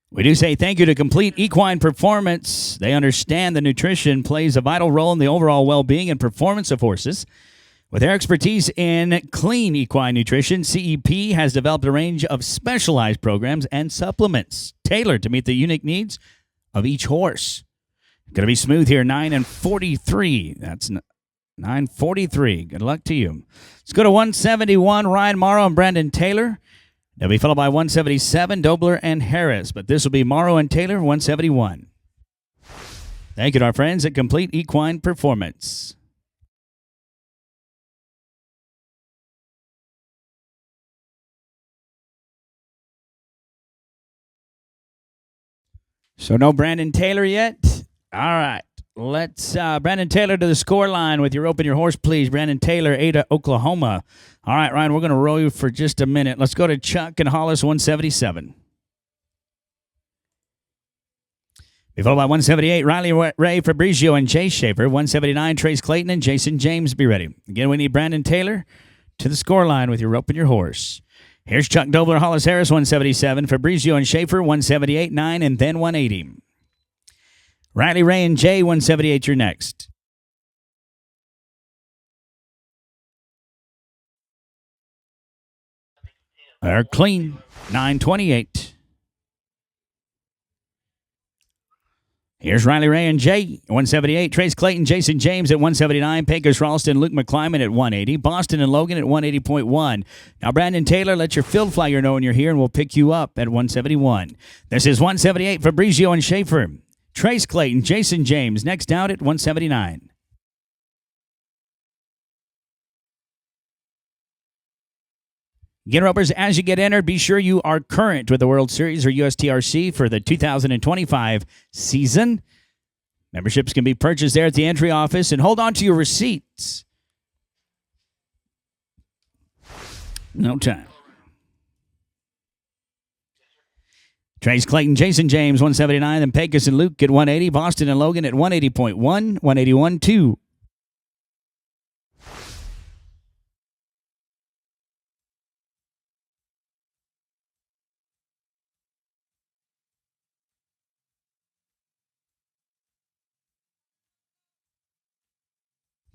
S1: We do say thank you to Complete Equine Performance. They understand the nutrition plays a vital role in the overall well-being and performance of horses. With their expertise in clean equine nutrition, CEP has developed a range of specialized programs and supplements tailored to meet the unique needs of each horse. Going to be smooth here, 9 and 43. That's 9:43. Good luck to you. Let's go to 171, Ryan Morrow and Brandon Taylor. They'll be followed by 177, Dobler and Harris. But this will be Morrow and Taylor, 171. Thank you to our friends at Complete Equine Performance. So no Brandon Taylor yet? All right. Let's Brandon Taylor to the score line with your open your horse, please. Brandon Taylor, Ada, Oklahoma. All right, Ryan, we're going to roll you for just a minute. Let's go to Chuck and Hollis, 177. Be followed by 178, Riley Ray, Fabrizio, and Jay Schaefer. 179, Trace Clayton and Jason James. Be ready. Again, we need Brandon Taylor to the score line with your rope and your horse. Here's Chuck Dobler, Hollis Harris, 177. Fabrizio and Schaefer, 178, 9, and then 180. Riley Ray and Jay, 178, you're next. They're clean, 928. Here's Riley Ray and Jay, 178. Trace Clayton, Jason James at 179. Pecos Ralston, Luke McClyman at 180. Boston and Logan at 180.1. Now, Brandon Taylor, let your field flyer know when you're here, and we'll pick you up at 171. This is 178, Fabrizio and Schaefer. Trace Clayton, Jason James, next out at 179. Get ropers, as you get entered, be sure you are current with the World Series or USTRC for the 2025 season. Memberships can be purchased there at the entry office, and hold on to your receipts. No time. Trace Clayton, Jason James, 179. Then Pecos and Luke at 180. Boston and Logan at 180.1, 181.2.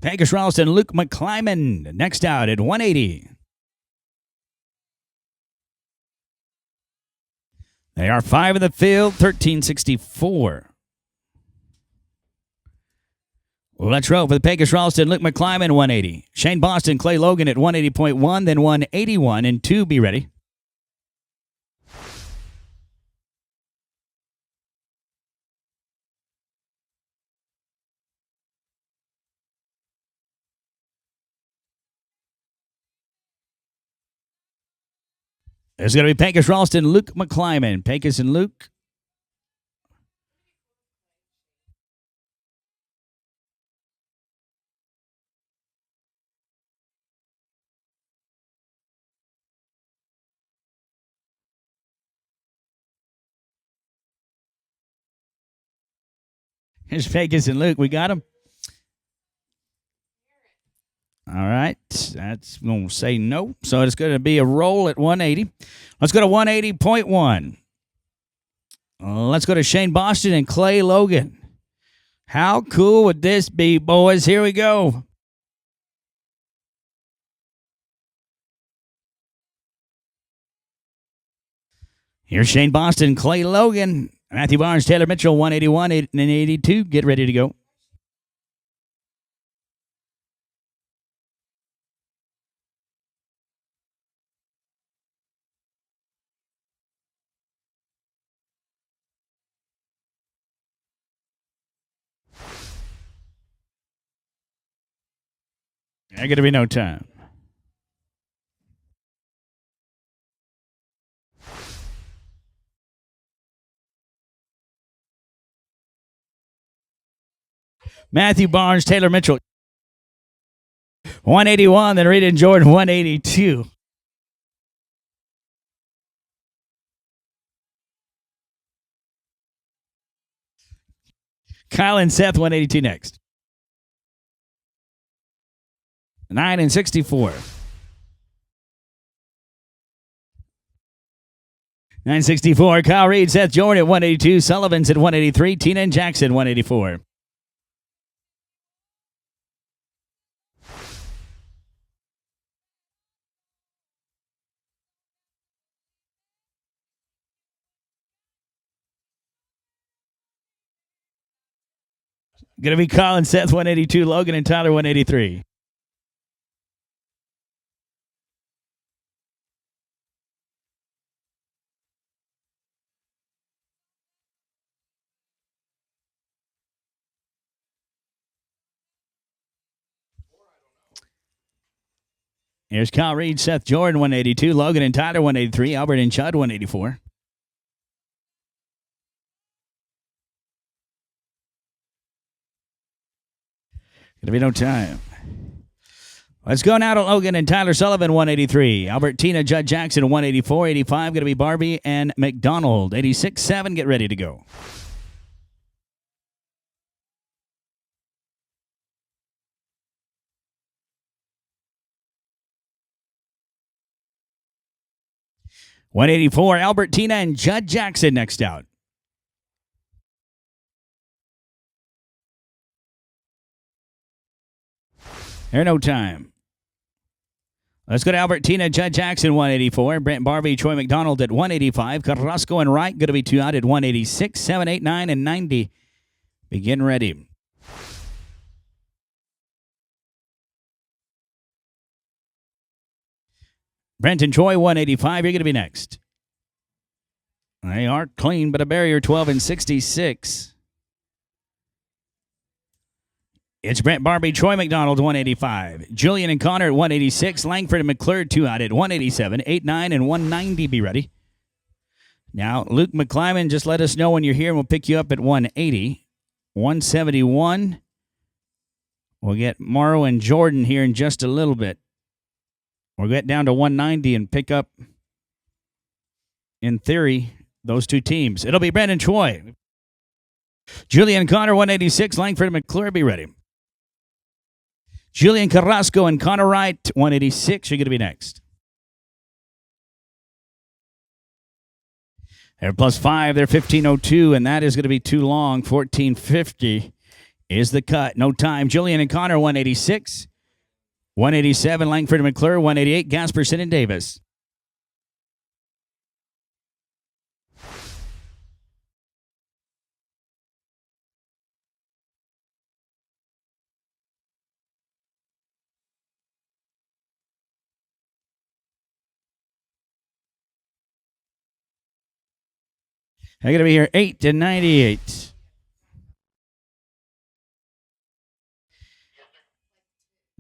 S1: Pecos Ralston, Luke McClyman, next out at 180. They are 5 in the field, 1364. Let's roll for the Pecos Ralston, Luke McClyman, 180. Shane Boston, Clay Logan at 180.1, then 181 and 2. Be ready. There's going to be Pecos Ralston, Luke McClyman. Pecos and Luke. Here's Pecos and Luke. We got them. All right. That's going to say no. So it's going to be a roll at 180. Let's go to 180.1. Let's go to Shane Boston and Clay Logan. How cool would this be, boys? Here we go. Here's Shane Boston, Clay Logan. Matthew Barnes, Taylor Mitchell, 181 and 82. Get ready to go. There's going to be no time. Matthew Barnes, Taylor Mitchell, 181. Then Reed and Jordan, 182. Kyle and Seth, 182 next. 9 and 64. 964. Kyle Reed, Seth Jordan at 182. Sullivan's at 183. Tina and Jackson, 184. Going to be Colin, Seth, 182. Logan and Tyler, 183. Here's Kyle Reed, Seth Jordan, 182. Logan and Tyler, 183. Albert and Chud, 184. Going to be no time. Let's go now to Logan and Tyler Sullivan, 183. Albertina, Judd Jackson, 184. 85, going to be Barbie and McDonald. 86-7, get ready to go. $184, Albertina and Judd Jackson next out. There's no time. Let's go to Albertina, Judd Jackson, 184. Brent Barbie, Troy McDonald at 185. Carrasco and Wright going to be 2 out at 186. 7, 8, 9, and 90. Begin ready. Brent and Troy, 185. You're going to be next. They are clean, but a barrier, 12 and 66. It's Brent Barbie, Troy McDonald, 185. Julian and Connor at 186. Langford and McClure, 2 out at 187. 8, 9, and 190. Be ready. Now, Luke McClyman, just let us know when you're here, and we'll pick you up at 180. 171. We'll get Morrow and Jordan here in just a little bit. We'll get down to 190 and pick up, in theory, those two teams. It'll be Brandon Troy. Julian Connor, 186. Langford and McClure, be ready. Julian Carrasco and Connor Wright, 186. You're going to be next. They're +5. They're 1502, and that is going to be too long. 1450 is the cut. No time. Julian and Connor, 186. 187. Langford and McClure, 188. Gasperson and Davis. They're going to be here 8 to 98.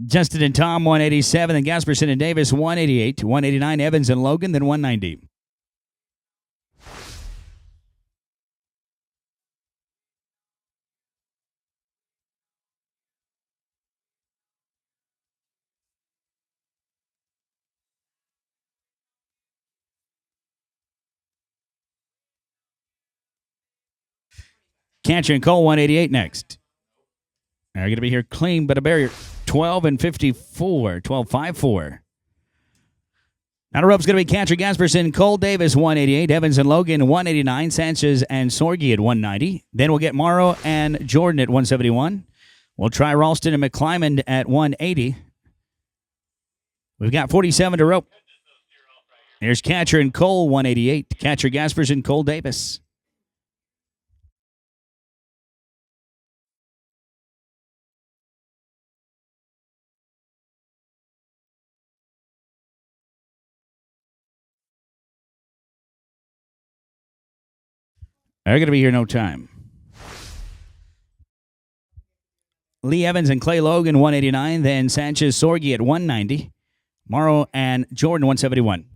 S1: Justin and Tom, 187. Then Gasperson and Davis, 188. 189, Evans and Logan, then 190. Cantor and Cole, 188 next. They're going to be here clean, but a barrier. 12 and 54. 12-5-4. Now the rope's going to be Cantor, Gasperson, Cole Davis, 188. Evans and Logan, 189. Sanchez and Sorgi at 190. Then we'll get Morrow and Jordan at 171. We'll try Ralston and McClyman at 180. We've got 47 to rope. Here's Cantor and Cole, 188. Cantor, Gasperson, Cole Davis. They're going to be here no time. Lee Evans and Clay Logan, 189. Then Sanchez Sorgi at 190. Morrow and Jordan, 171.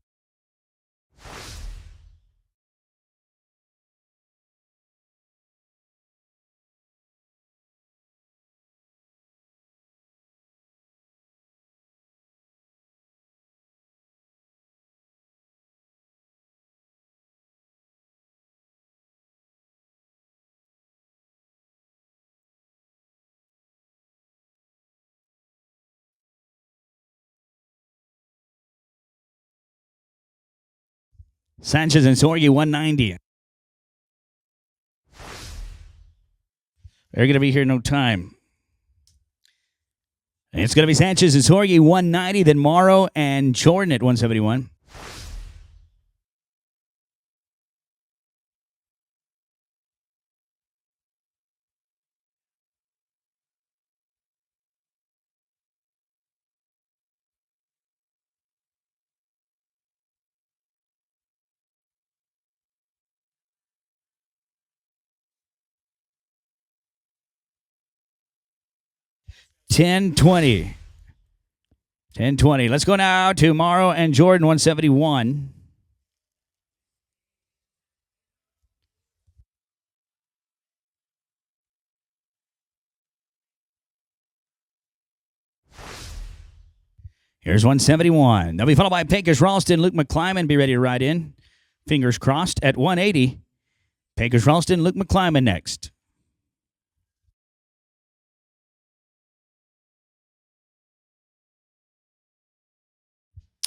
S1: Sanchez and Sorgi, 190. They're going to be here no time. It's going to be Sanchez and Sorgi, 190. Then Morrow and Jordan at 171. $10.20. $10.20. Let's go now to Morrow and Jordan, 171. Here's 171. They'll be followed by Pecos Ralston, Luke McClyman. Be ready to ride in. Fingers crossed at 180. Pecos Ralston, Luke McClyman next.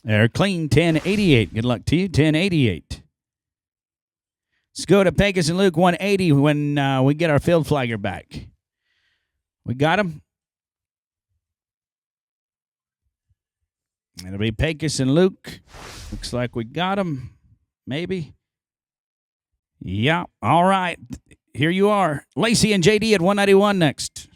S1: They're clean, 1088. Good luck to you, 1088. Let's go to Pecos and Luke, 180 when we get our field flagger back. We got him. It'll be Pecos and Luke. Looks like we got him. Maybe. Yeah. All right. Here you are. Lacey and JD at 191 next.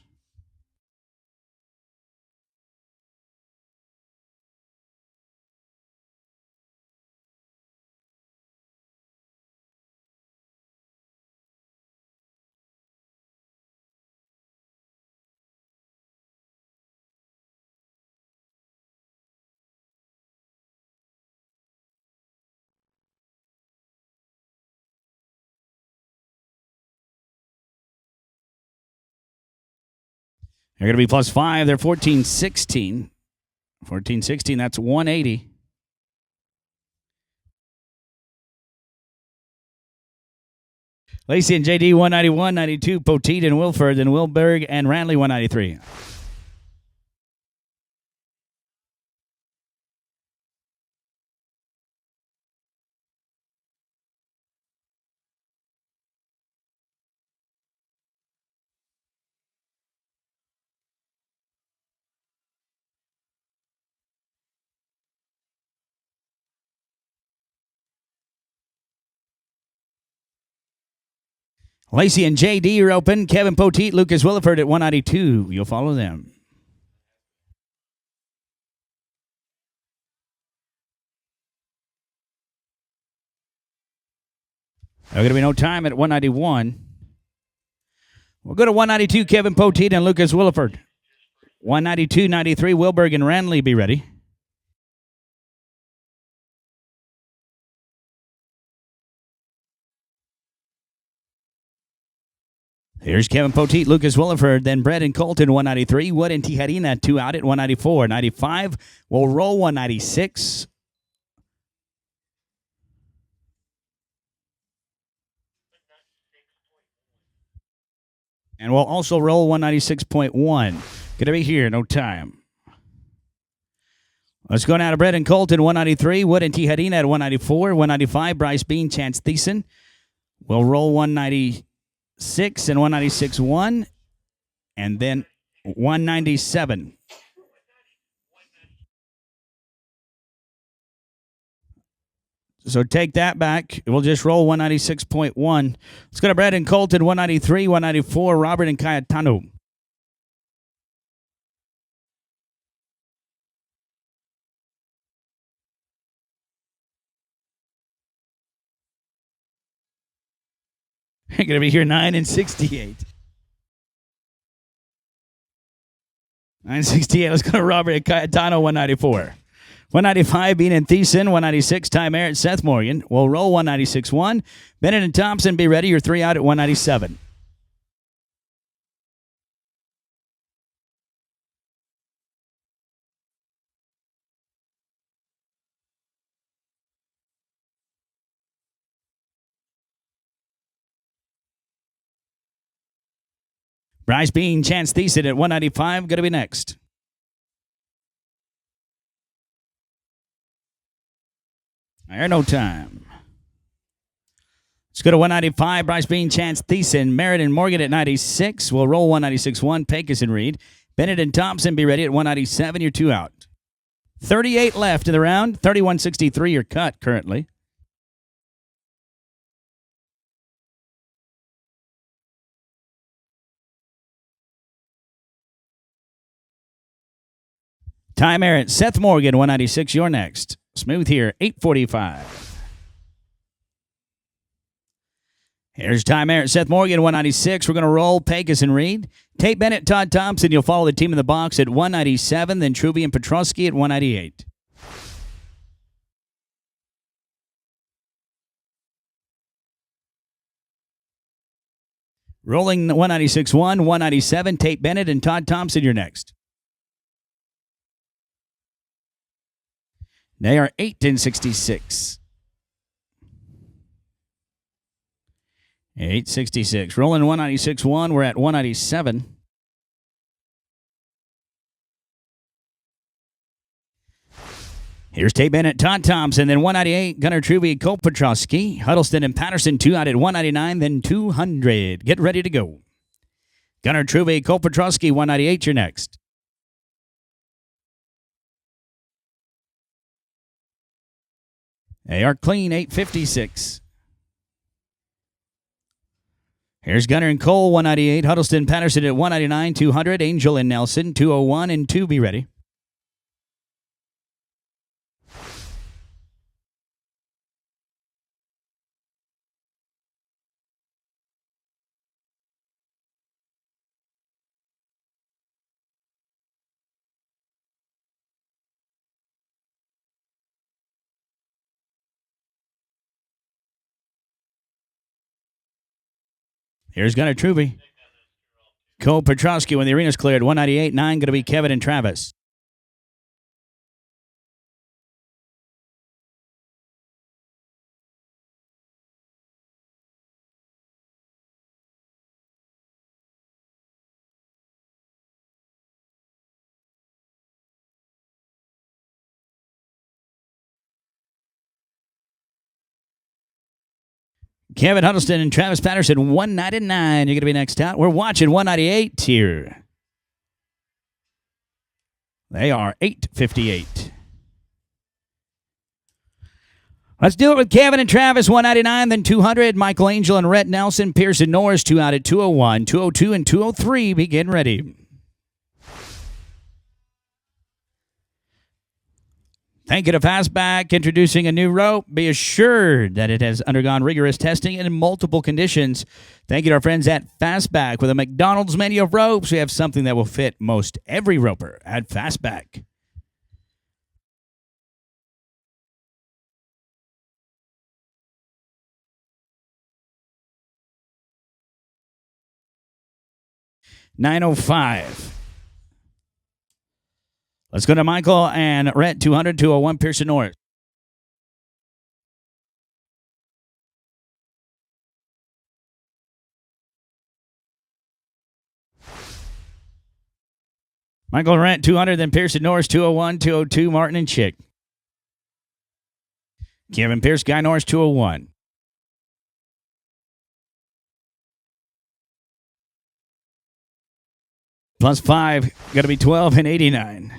S1: They're going to be +5. They're 1416. 1416, that's 180. Lacey and JD, 191, 92. Poteet and Wilford, and Wilberg and Ranley, 193. Lacey and JD are open. Kevin Poteet, Lucas Williford at 192. You'll follow them. There's going to be no time at 191. We'll go to 192, Kevin Poteet and Lucas Williford. 192, 93, Wilberg and Ranley, be ready. Here's Kevin Poteet, Lucas Williford, then Brett and Colton, 193. Wood and Tijarina, 2 out at 194. 95, we'll roll 196. And we'll also roll 196.1. Going to be here, no time. Let's go now to Brett and Colton, 193. Wood and Tijarina at 194. 195, Bryce Bean, Chance Thiessen. We'll roll 196 and 196.1. And then 197. So take that back. We'll just roll 196.1. Let's go to Brett and Colton, 193, 194, Robert and Cayetano. You're going to be here 9 and 68. 968. Let's go to Robert Cayetano, 194. 195, Bean and Thiessen. 196, Ty Merritt, Seth Morgan. We'll roll 196-1. Bennett and Thompson, be ready. You're 3 out at 197. Bryce Bean, Chance Thiessen at 195. Going to be next. There, no time. Let's go to 195. Bryce Bean, Chance Thiessen, Merritt and Morgan at 96. We'll roll 196-1. Pecos and Reed. Bennett and Thompson, be ready at 197. You're 2 out. 38 left in the round. 31-63 your cut currently. Ty Merritt, Seth Morgan, 196. You're next. Smooth here, 845. Here's Ty Merritt, Seth Morgan, 196. We're going to roll Pecos and Reed. Tate Bennett, Todd Thompson. You'll follow the team in the box at 197. Then Truby and Petrosky at 198. Rolling 196-1, 197. Tate Bennett and Todd Thompson. You're next. They are 8 and 66. 866. Rolling 196-1. We're at 197. Here's Tate Bennett, Todd Thompson, then 198. Gunnar Truby, Cole Petrosky, Huddleston and Patterson, 2 out at 199, then 200. Get ready to go. Gunnar Truby, Cole Petrosky, 198. You're next. They are clean, 856. Here's Gunnar and Cole, 198. Huddleston, Patterson at 199, 200. Angel and Nelson, 201 and 2. Be ready. Here's Gunnar Truby. Cole Petrosky when the arena's cleared. 198-9 going to be Kevin and Travis. Kevin Huddleston and Travis Patterson, 199. You're going to be next out. We're watching 198 here. They are 858. Let's do it with Kevin and Travis, 199, then 200. Michael Angel and Rhett Nelson, Pearson Norris, 2 out at 201, 202, and 203. Begin ready. Thank you to Fastback, introducing a new rope. Be assured that it has undergone rigorous testing in multiple conditions. Thank you to our friends at Fastback. With a McDonald's menu of ropes, we have something that will fit most every roper at Fastback. $905. Let's go to Michael and Rhett, 200, 201, Pearson Norris. Michael and Rhett, 200, then Pearson Norris, 201, 202, Martin and Chick. Kevin Pierce, Guy Norris, 201. Plus 5, got to be 12 and 89.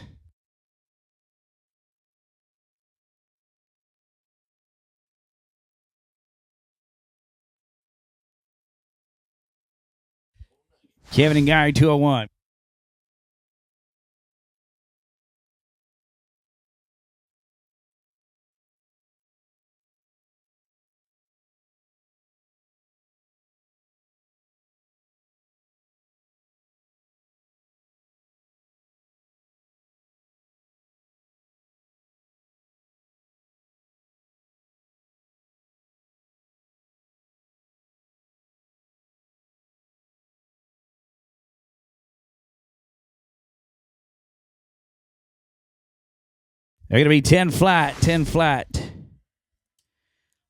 S1: Kevin and Guy, 201. They're going to be 10 flat, 10 flat.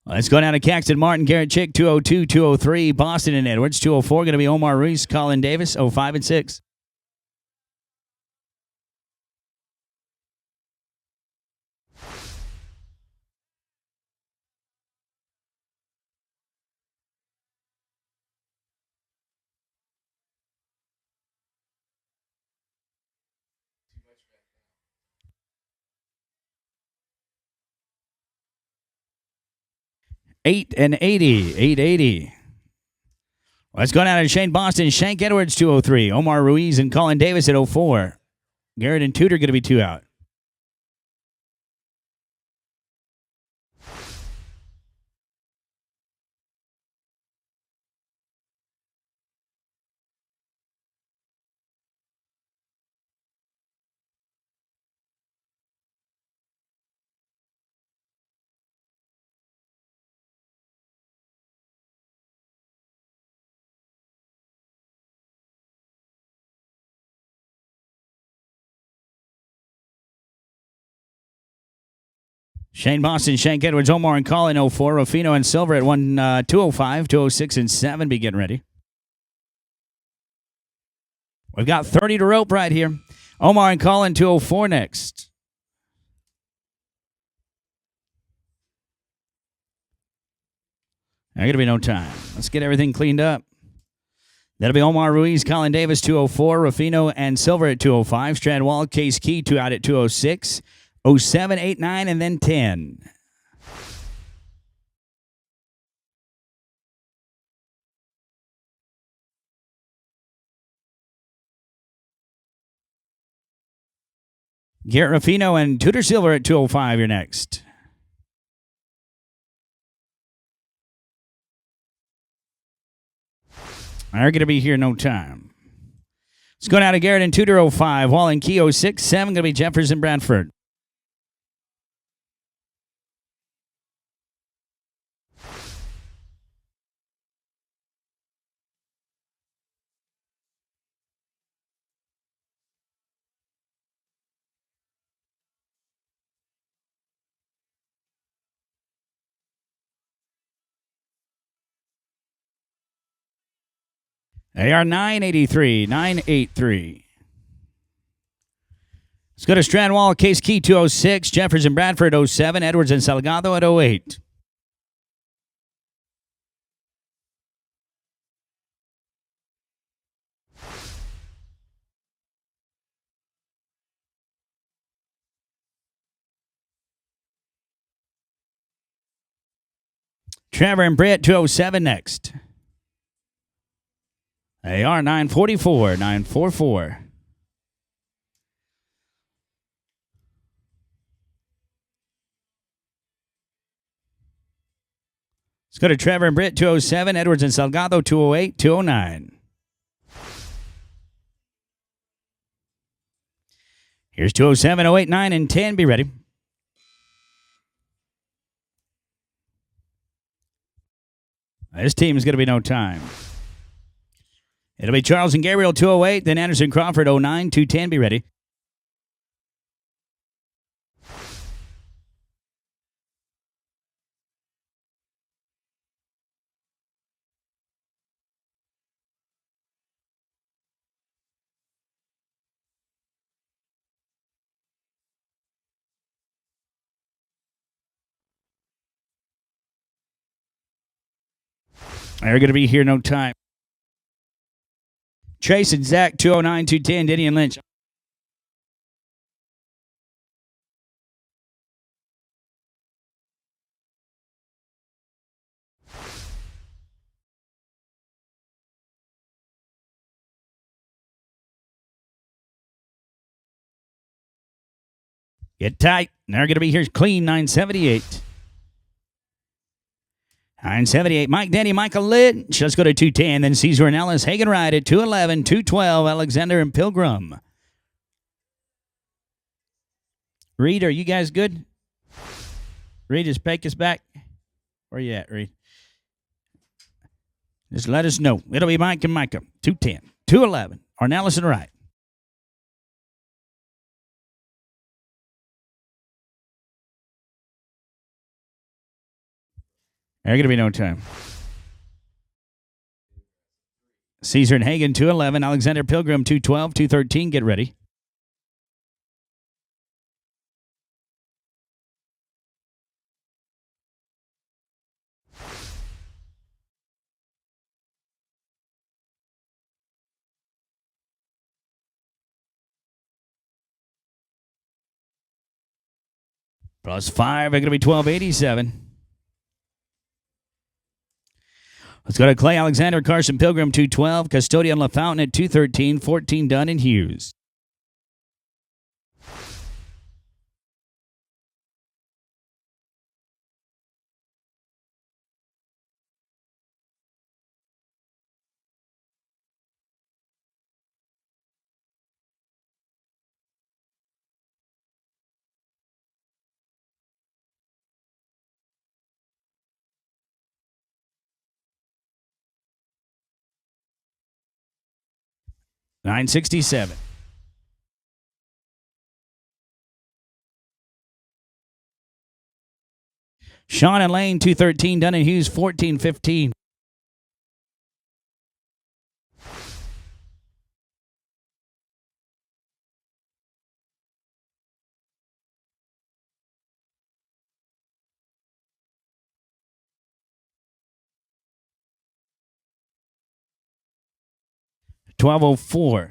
S1: Let's go down to Caxton Martin, Garrett Chick, 202, 203, Boston and Edwards, 204, going to be Omar Ruiz, Colin Davis, 05 and 6. $880. Let's go down to Shane Boston, Shank Edwards, 203, Omar Ruiz and Colin Davis at 04. Garrett and Tudor going to be 2 out. Shane Boston, Shank Edwards, Omar and Colin 04, Rufino and Silver at 205, 206 and 7. Be getting ready. We've got 30 to rope right here. Omar and Colin 204 next. There's going to be no time. Let's get everything cleaned up. That'll be Omar Ruiz, Colin Davis 204, Rufino and Silver at 205, Stradwall, Case Key 2 out at 206. 07, 8, 9, and then 10. Garrett Rufino and Tudor Silver at 205. You're next. They're going to be here no time. Let's go down to Garrett and Tudor 05. Wall and Key 06, 7. Going to be Jeffers and Bradford. They are 983, 983. Let's go to Stradwall, Case Key 206, Jeffers and Bradford 07, Edwards and Salgado at 08. Trevor and Britt 207 next. They are 944, 944. Let's go to Trevor and Britt 207, Edwards and Salgado 208, 209. Here's 207, 08, 9, and 10. Be ready. This team is going to be no time. It'll be Charles and Gabriel 208, then Anderson Crawford 09, 210. Be ready. They're going to be here no time. Chase and Zach 209, 210. Denny and Lynch. Get tight. They're going to be here clean, 978. 978. Mike Denny, Michael Lynch. Let's go to 210. Then Caesar and Ellis. Hagen Ride at 211, 212. Alexander and Pilgrim. Reed, are you guys good? Reed, is Pecos back? Where you at, Reed? Just let us know. It'll be Mike and Micah. 210, 211. Arnellis and Wright. There's going to be no time. Caesar and Hagen, 211. Alexander Pilgrim, 212. 213. Get ready. Plus 5. They're going to be 1287. Let's go to Clay Alexander, Carson Pilgrim, 212. Custodian LaFountain at 213. 14 Dunn and Hughes. $967. Sean and Lane, 213. Dunn and Hughes, 1415. $1204.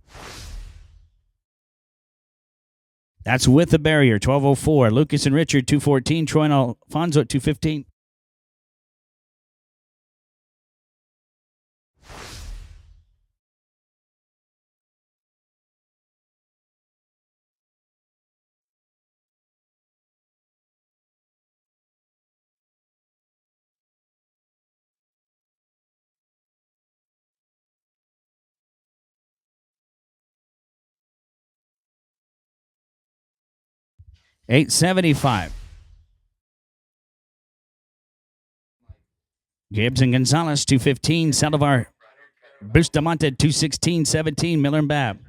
S1: That's with the barrier. $1204. Lucas and Richard, 214. Troy and Alfonso at 215. $875. Gibbs and Gonzalez, 215. Saldivar Bustamante, 216. 17. Miller and Babb.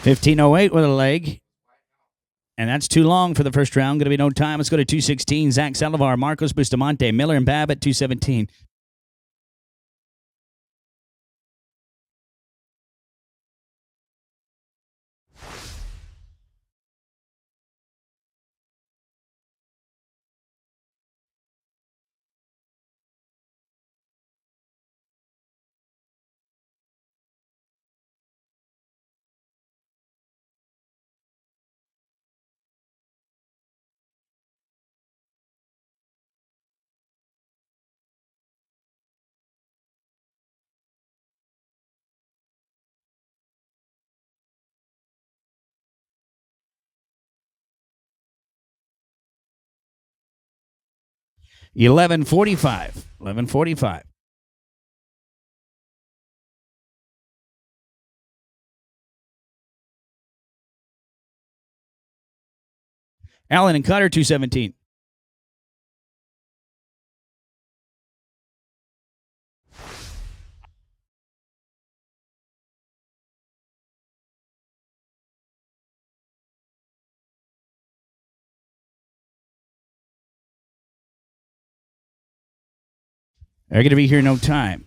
S1: $1508 with a leg. And that's too long for the first round. Going to be no time. Let's go to 216. Zach Saldivar, Marcos Bustamante, Miller and Babb at 217. $1145. Allen and Cutter, 217. They're going to be here no time.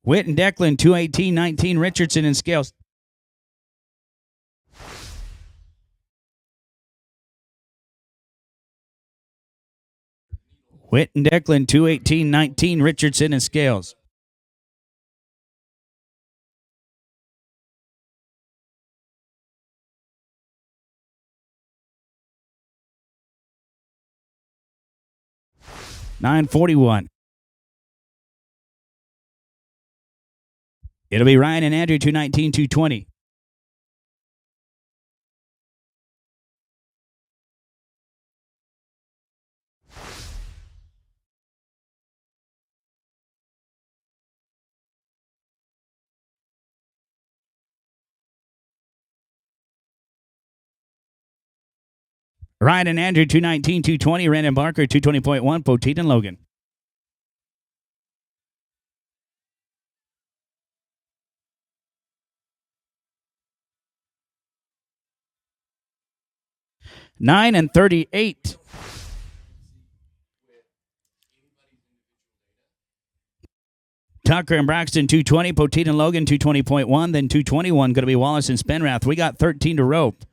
S1: Witt and Declan, 218-19. Richardson and Scales. Witt and Declan, 218-19. Richardson and Scales. $941. It'll be Ryan and Andrew, 219, 220. Ryan and Andrew, 219, 220. Rand and Barker, 220.1. Poteet and Logan. $9 and $38. Tucker and Braxton, 220. Poteet and Logan, 220.1. Then 221, going to be Wallace and Spenrath. We got 13 to rope.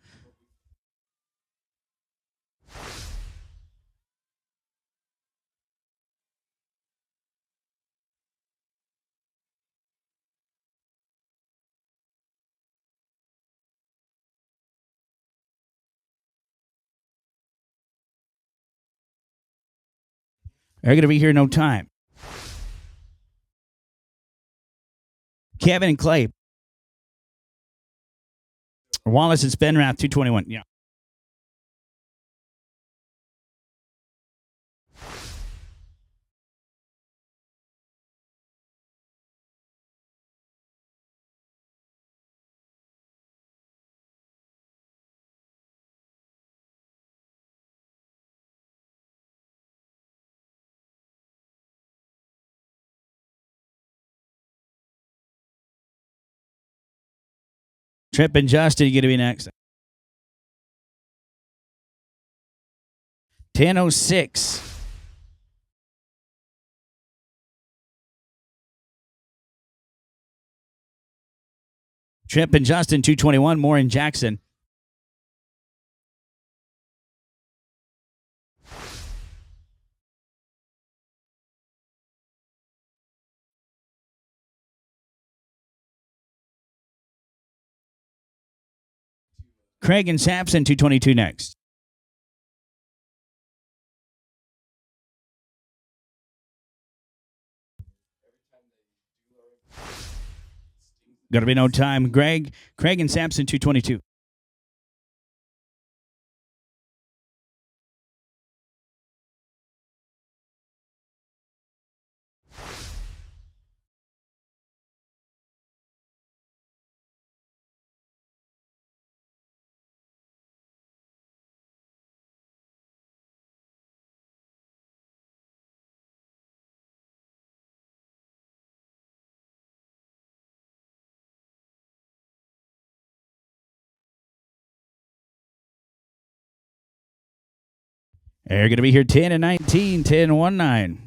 S1: They're going to be here no time. Kevin and Clay. Wallace and Spenrath, 221. Yeah. Trip and Justin, you're going to be next. 10:06. Trip and Justin, 221. Moore and Jackson. Craig and Sampson, 222 next. Going to be no time. Craig and Sampson, 222. They're going to be here 10 and 19, 10 and 19.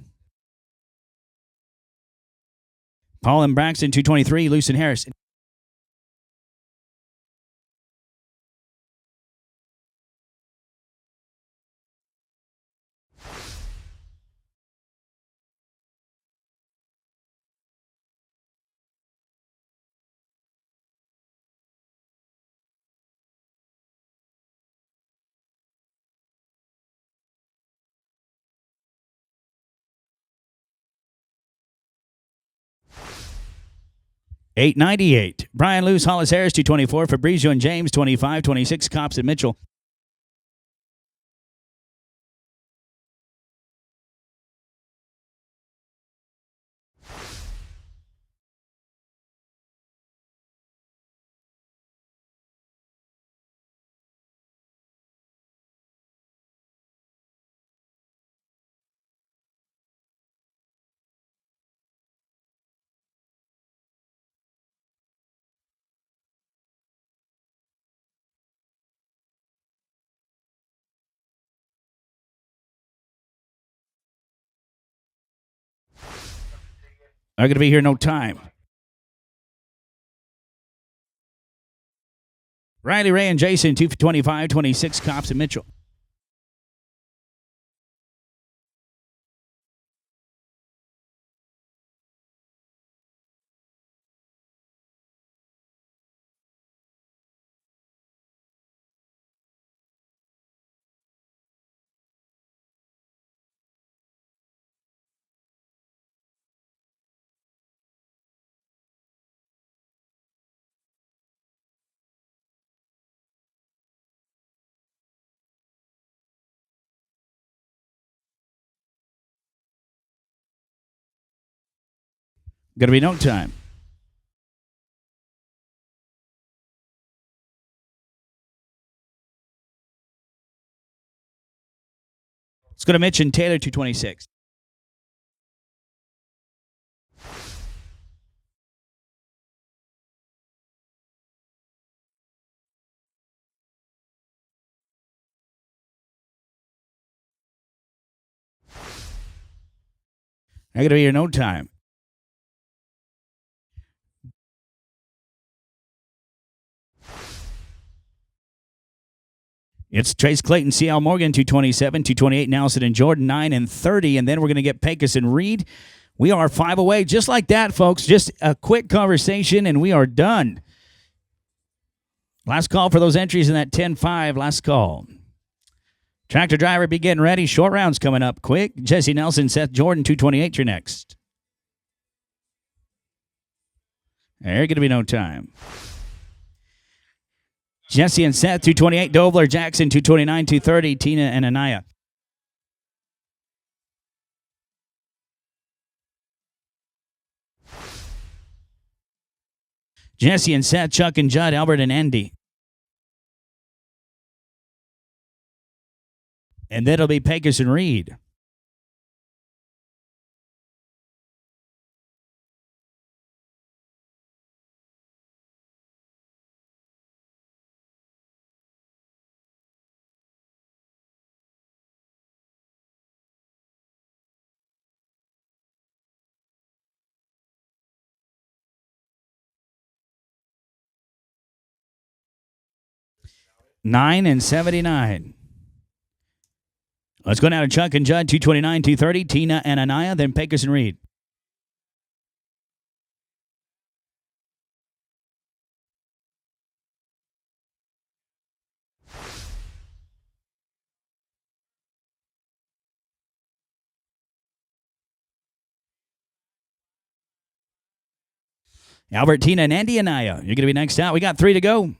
S1: Paul and Braxton, 223. Luce and Harrison. $8.98. Brian Luce, Hollis Harris, 224. Fabrizio and James, 25, 26. Cops and Mitchell. Are going to be here no time. Riley, Ray, and Jason, 225, 26. Cops and Mitchell. Going to be no time. Let's go to Mitch and Taylor, 226. I got to be here no time. It's Trace Clayton, C.L. Morgan, 227, 228, Nelson and Jordan, 9 and 30. And then we're going to get Pecos and Reed. We are 5 away. Just like that, folks. Just a quick conversation, and we are done. Last call for those entries in that 10-5. Last call. Tractor driver, be getting ready. Short rounds coming up quick. Jesse Nelson, Seth Jordan, 228. You're next. There's going to be no time. Jesse and Seth, 228. Dobler, Jackson, 229, 230. Tina and Anaya. Jesse and Seth, Chuck and Judd, Albert and Andy. And then it'll be Pecos and Reed. $9 and $79. Let's go down to Chuck and Judd, 229, 230. Tina and Anaya, then Pecos and Reed. Albert, Tina, and Andy Anaya. You're going to be next out. We got 3 to go.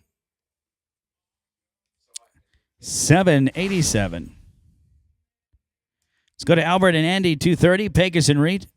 S1: 787. Let's go to Albert and Andy, 230. Pecos and Reed.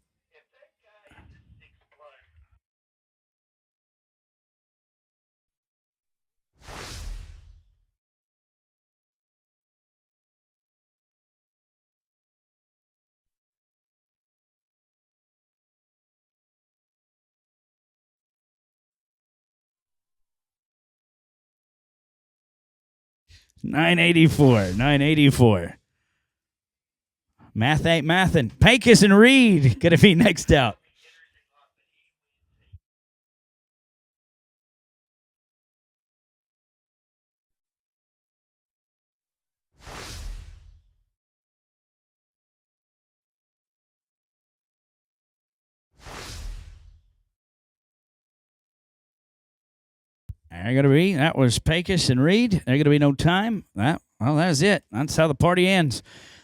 S1: $984. Math ain't mathin'. Pecos and Reed going to be next out. They're going to be, that was Pecos and Reed. They're going to be no time. Well, that's it. That's how the party ends.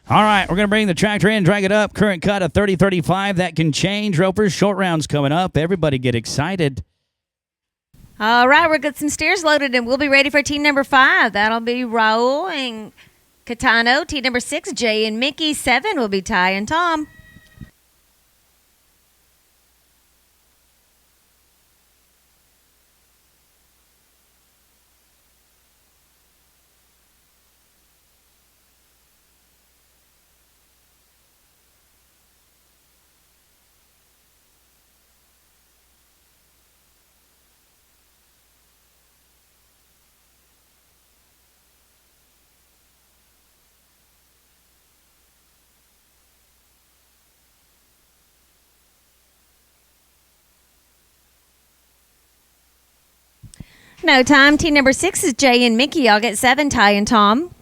S1: All right, we're going to bring the tractor in, drag it up. Current cut of 30-35. That can change. Ropers, short rounds coming up. Everybody get excited.
S3: All right, we've got some steers loaded, and we'll be ready for team number 5. That'll be Raul and Catano. Team number 6, Jay and Mickey. 7 will be Ty and Tom. No time. Team number 6 is Jay and Mickey. I'll get 7, Ty and Tom.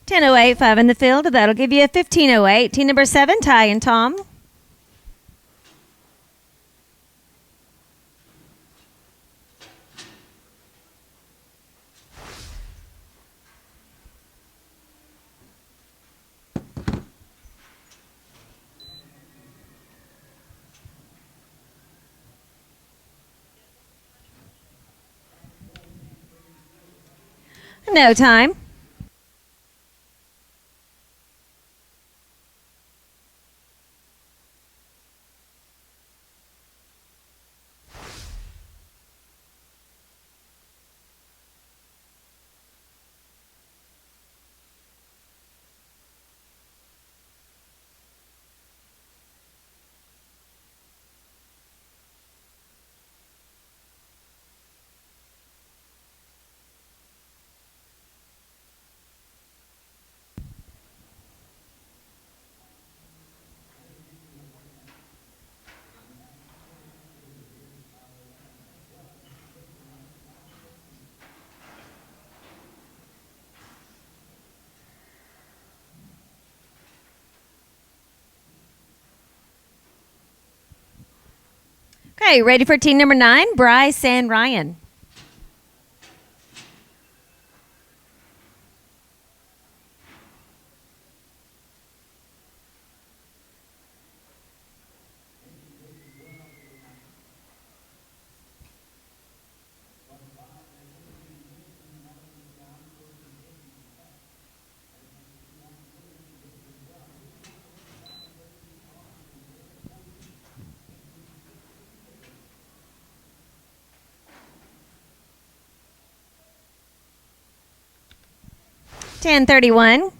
S3: 10:08, 5 in the field. That'll give you a 15:08. Team number 7, Ty and Tom. No time. Okay, ready for team number 9, Bryce and Ryan. $10.31.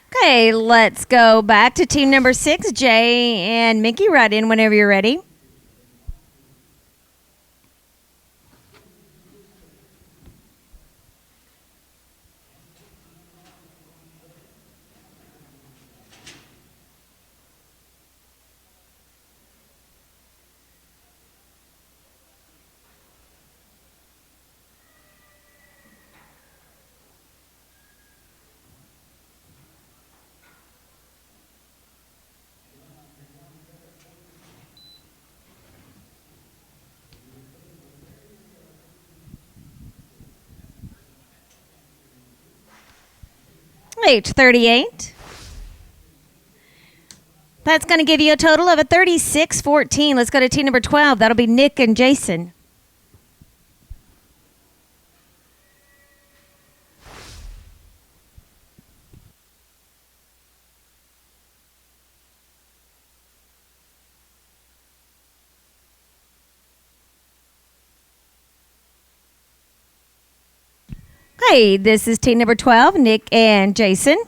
S3: Okay, let's go back to team number 6, Jay and Mickey. Right in whenever you're ready. $8.38. That's going to give you a total of a 36-14. Let's go to team number 12. That'll be Nick and Jason. Okay, this is team number 12, Nick and Jason.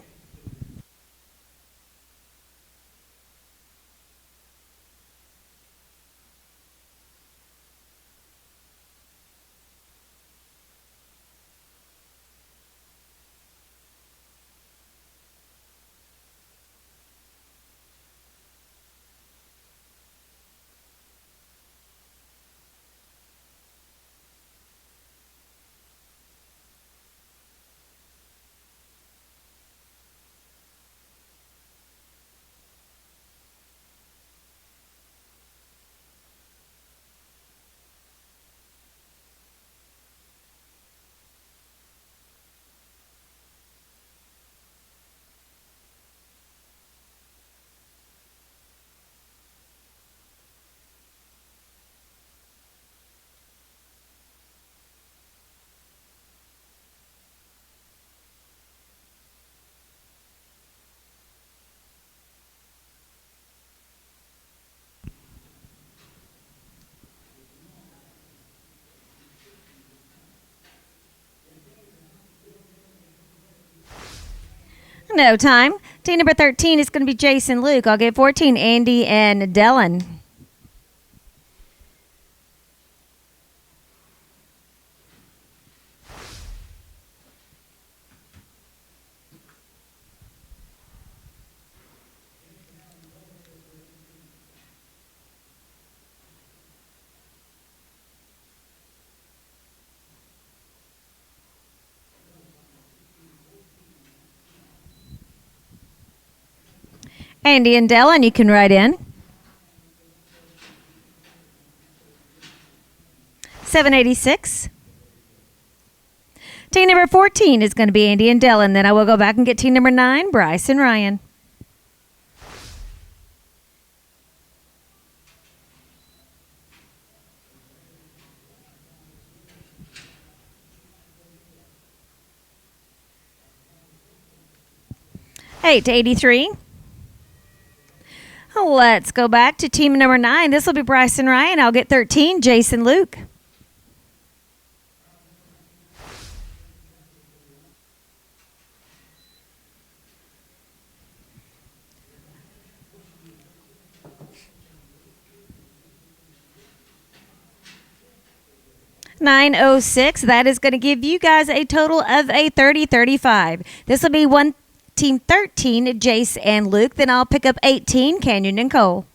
S3: No time. Team number 13 is going to be Jason Luke. I'll get 14, Andy and Dylan. Andy and Dellen, you can write in. 786. Team number 14 is going to be Andy and Dellen. Then I will go back and get team number 9, Bryce and Ryan. Eight to 83. Let's go back to team number 9. This will be Bryce and Ryan. I'll get 13, Jason Luke. $9.06. That is going to give you guys a total of a 30-35. This will be one team 13, Jace and Luke. Then I'll pick up 18, Canyon and Cole.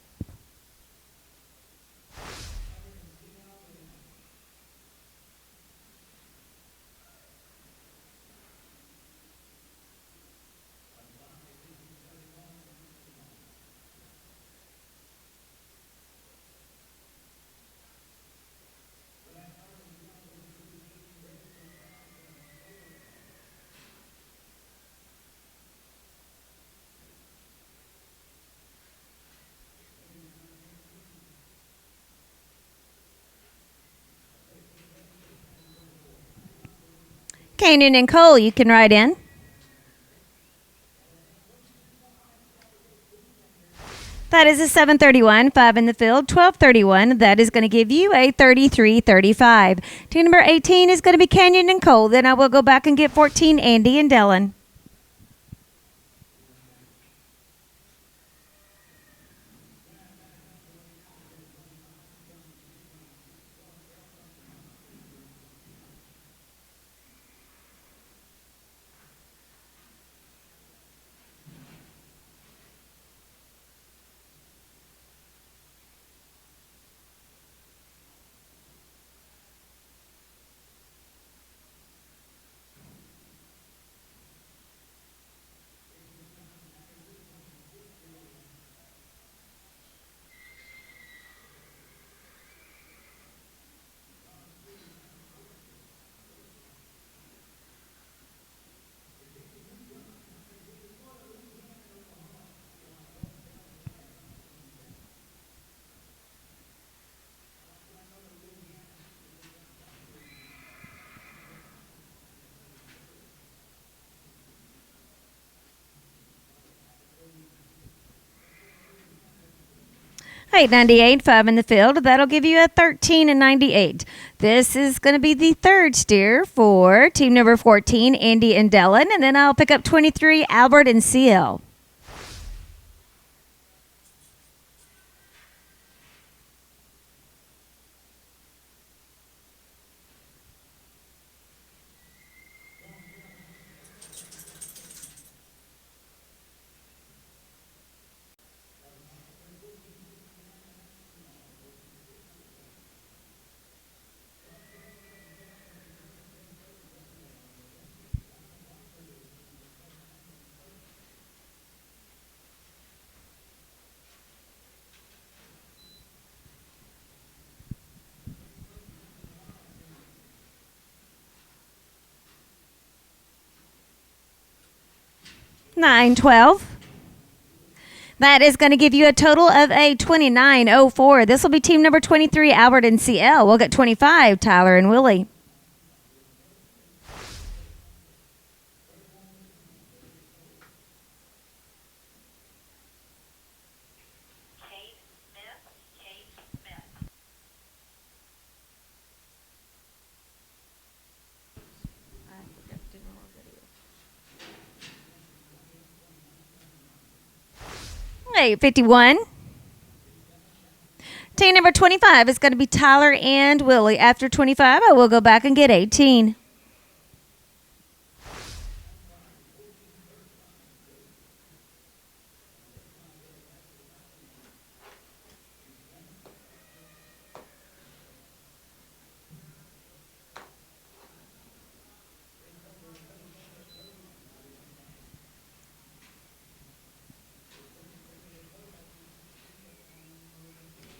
S3: Canyon and Cole, you can write in. That is a 731, 5 in the field, 1231. That is going to give you a 33-35. Team number 18 is going to be Canyon and Cole. Then I will go back and get 14, Andy and Dellen. $8.98, 5 in the field. That'll give you a 13-98. This is going to be the third steer for team number 14, Andy and Dellen. And then I'll pick up 23, Albert and CL. $9.12. That is going to give you a total of a 29.04. This will be team number 23, Albert and CL. We'll get 25, Tyler and Willie. $8.51. Team number 25 is going to be Tyler and Willie. After 25, I will go back and get 18.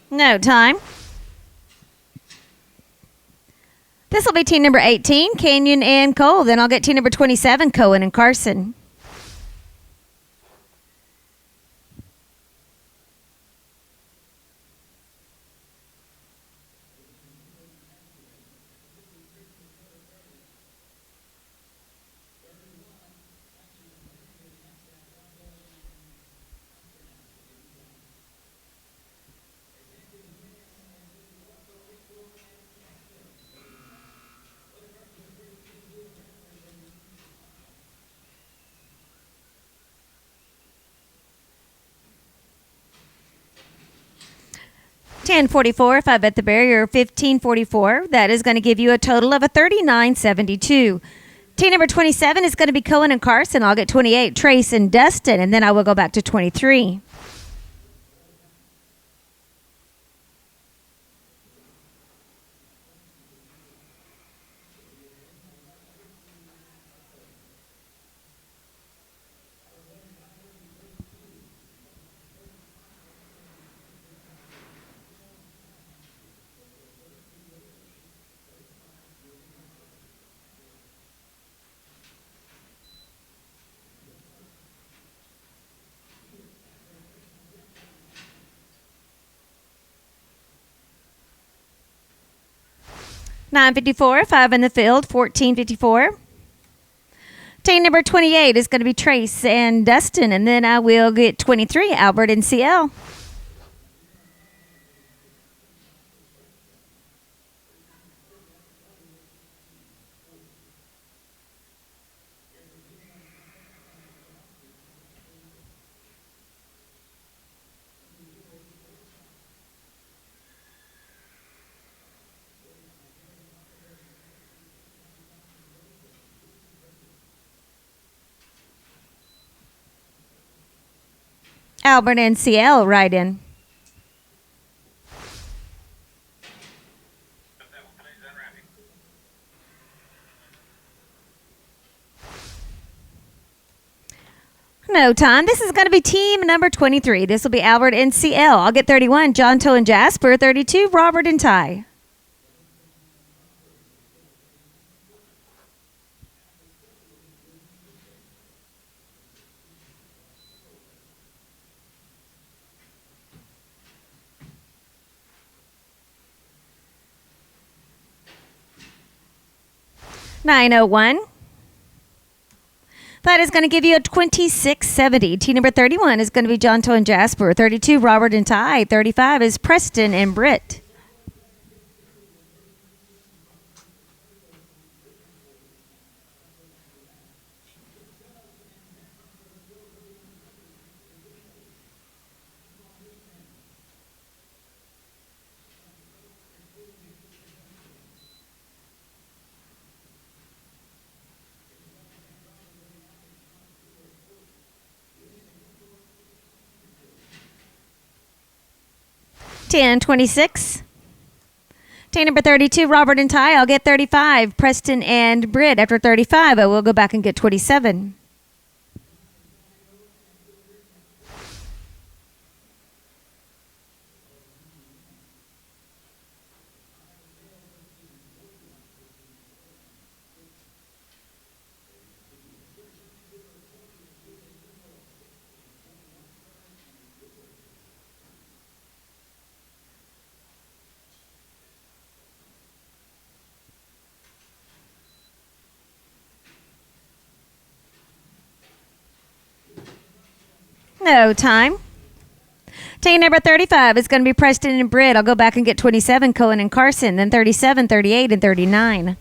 S3: No time. This will be team number 18, Canyon and Cole. Then I'll get team number 27, Cohen and Carson. $10.44 if I bet the barrier, $15.44. That is going to give you a total of a $39.72. Team number 27 is going to be Cohen and Carson. I'll get 28, Trace and Dustin, and then I will go back to 23. $9.54, 5 in the field, $14.54. Team number 28 is going to be Trace and Dustin, and then I will get 23, Albert and CL. Albert and CL right in. No time. This is going to be team number 23. This will be Albert and CL. I'll get 31, John Toe and Jasper. 32, Robert and Ty. $9.01. That is going to give you a $26.70. Team number 31 is going to be John Toe and Jasper. 32, Robert and Ty. 35 is Preston and Britt. $10.26. Team number 32, Robert and Ty. I'll get 35, Preston and Britt. After 35, I will go back and get 27. No time. Team number 35 is going to be Preston and Britt. I'll go back and get 27, Cohen and Carson. Then 37, 38, and 39.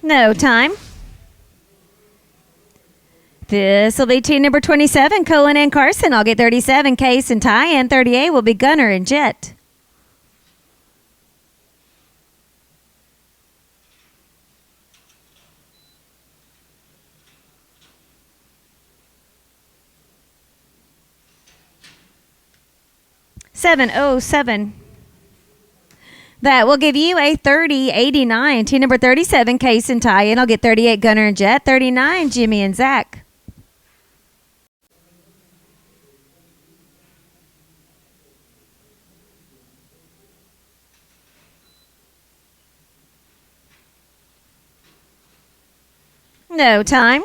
S3: No time. This will be team number 27, Cohen and Carson. I'll get 37, Case and Ty, and 38 will be Gunner and Jet. $707. That will give you a 3089. Team number 37, Case and Ty, and I'll get 38, Gunner and Jet. 39, Jimmy and Zach. No time.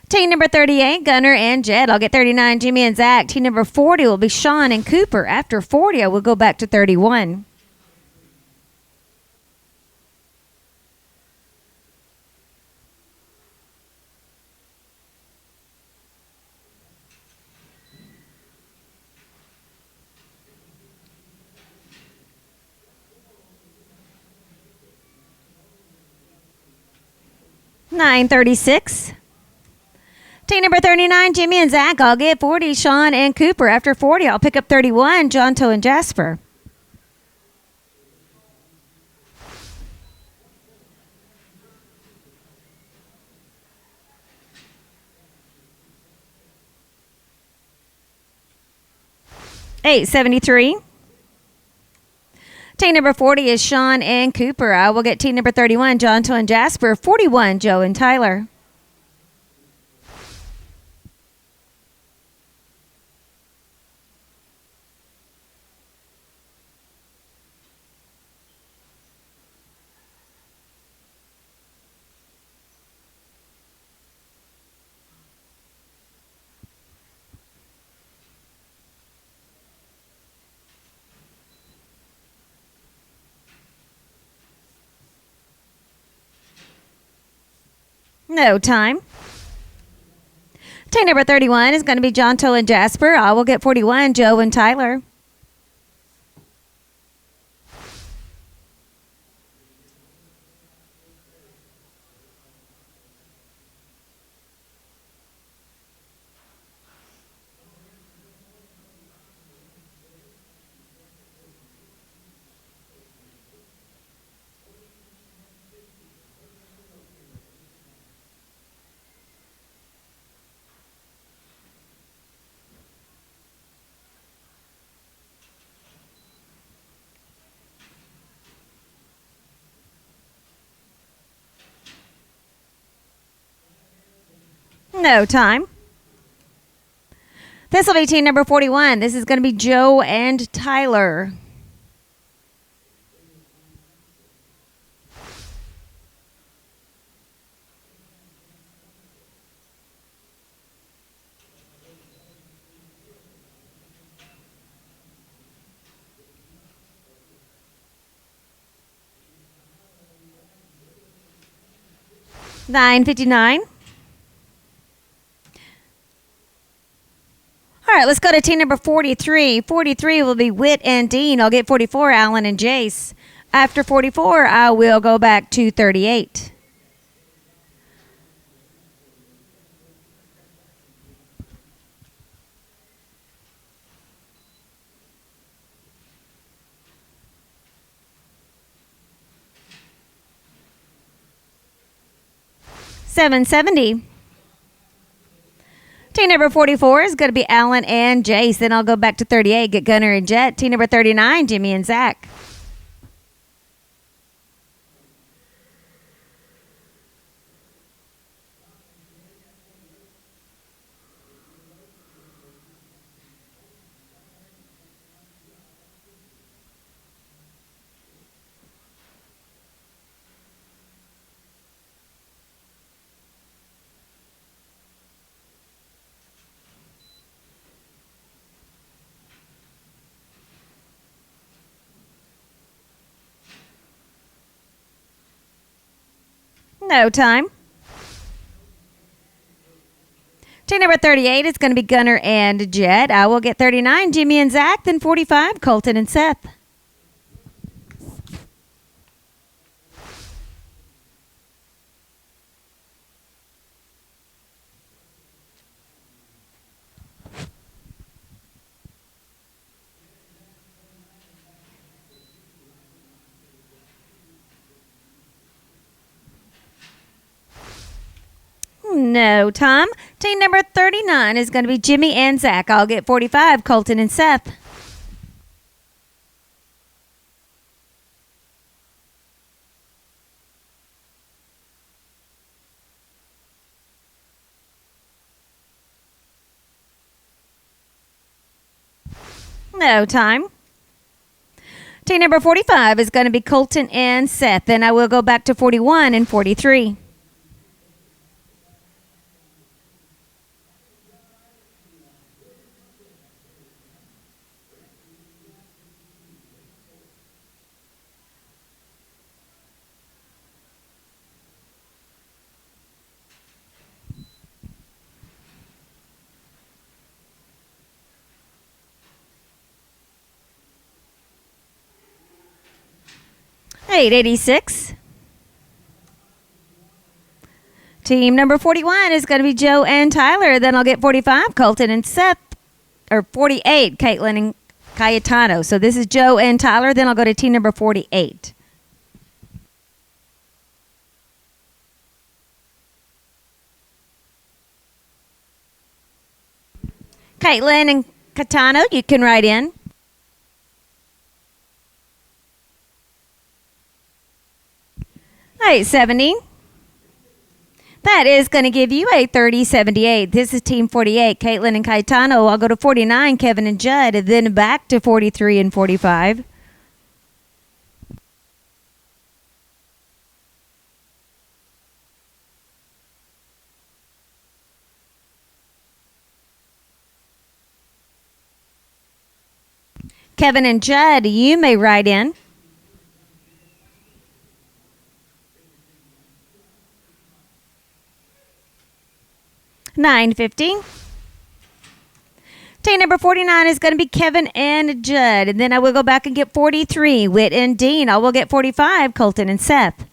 S3: Team number 38, Gunner and Jet. I'll get 39, Jimmy and Zach. Team number 40 will be Sean and Cooper. After 40, I will go back to 31. $936. Team number 39, Jimmy and Zach. I'll get 40, Sean and Cooper. After 40, I'll pick up 31, Jonto and Jasper. $873. Team number 40 is Sean and Cooper. I will get team number 31, Jonto and Jasper. 41, Joe and Tyler. No time. Team number 31 is going to be Jonto and Jasper. I will get 41, Joe and Tyler. No time. This will be team number 41. This is going to be Joe and Tyler. $959. All right, let's go to team number 43. 43 will be Whit and Dean. I'll get 44, Alan and Jace. After 44, I will go back to 38. $770. Team number 44 is going to be Alan and Jace. Then I'll go back to 38, get Gunner and Jet. Team number 39, Jimmy and Zach. No time. Team number 38 is going to be Gunner and Jet. I will get 39, Jimmy and Zach. Then 45, Colton and Seth. No, Tom. Team number 39 is going to be Jimmy and Zach. I'll get 45, Colton and Seth. No time. Team number 45 is going to be Colton and Seth. Then I will go back to 41 and 43. $8.86. Team number 41 is going to be Joe and Tyler. Then I'll get 45, Colton and Seth. Or 48, Caitlin and Cayetano. So this is Joe and Tyler. Then I'll go to team number 48. Caitlin and Catano, you can write in. $8.70. That is going to give you a 30.78. This is team 48, Caitlin and Cayetano. I'll go to 49, Kevin and Judd, and then back to 43 and 45. Kevin and Judd, you may write in. $9.50. Team number 49 is going to be Kevin and Judd. And then I will go back and get 43, Whit and Dean. I will get 45, Colton and Seth.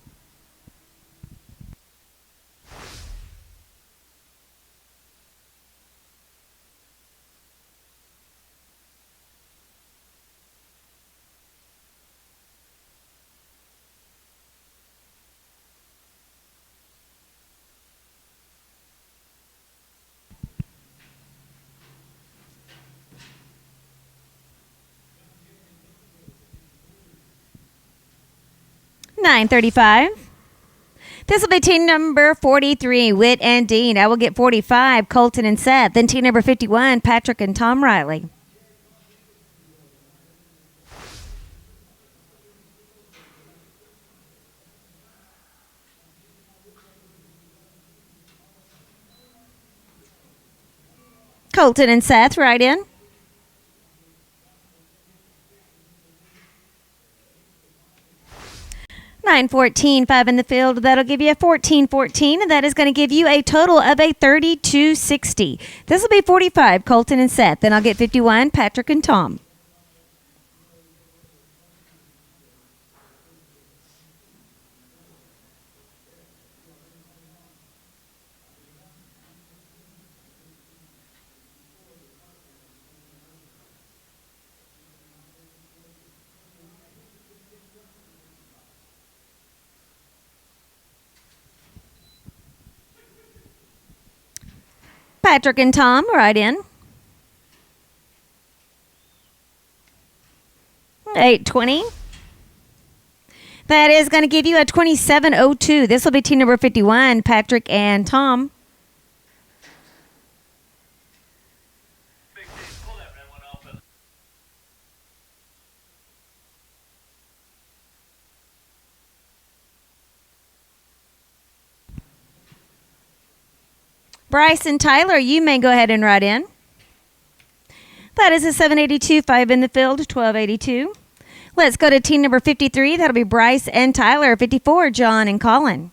S3: $9.35. This will be team number 43, Whit and Dean. I will get 45, Colton and Seth. Then team number 51, Patrick and Tom Riley. Colton and Seth, write in. $9.14, 5 in the field. That'll give you a 14.14, and that is going to give you a total of a 32.60. This will be 45, Colton and Seth. Then I'll get 51, Patrick and Tom. Patrick and Tom, right in. $8.20. That is going to give you a 27.02. This will be team number 51, Patrick and Tom. Bryce and Tyler, you may go ahead and write in. That is a 782, 5 in the field, 1282. Let's go to team number 53. That'll be Bryce and Tyler. 54, John and Colin.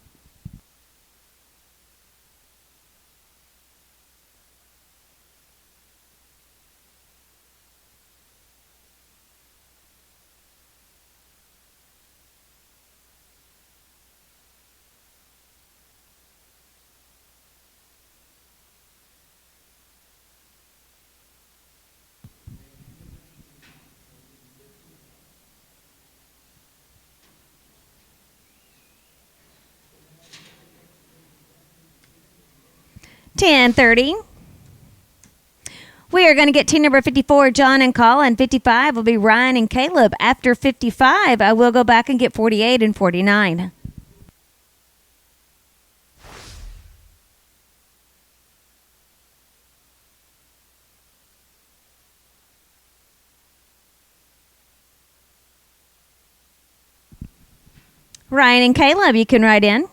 S3: 10:30. We are going to get team number 54, John and Colin. 55 will be Ryan and Caleb. After 55, I will go back and get 48 and 49. Ryan and Caleb, you can write in.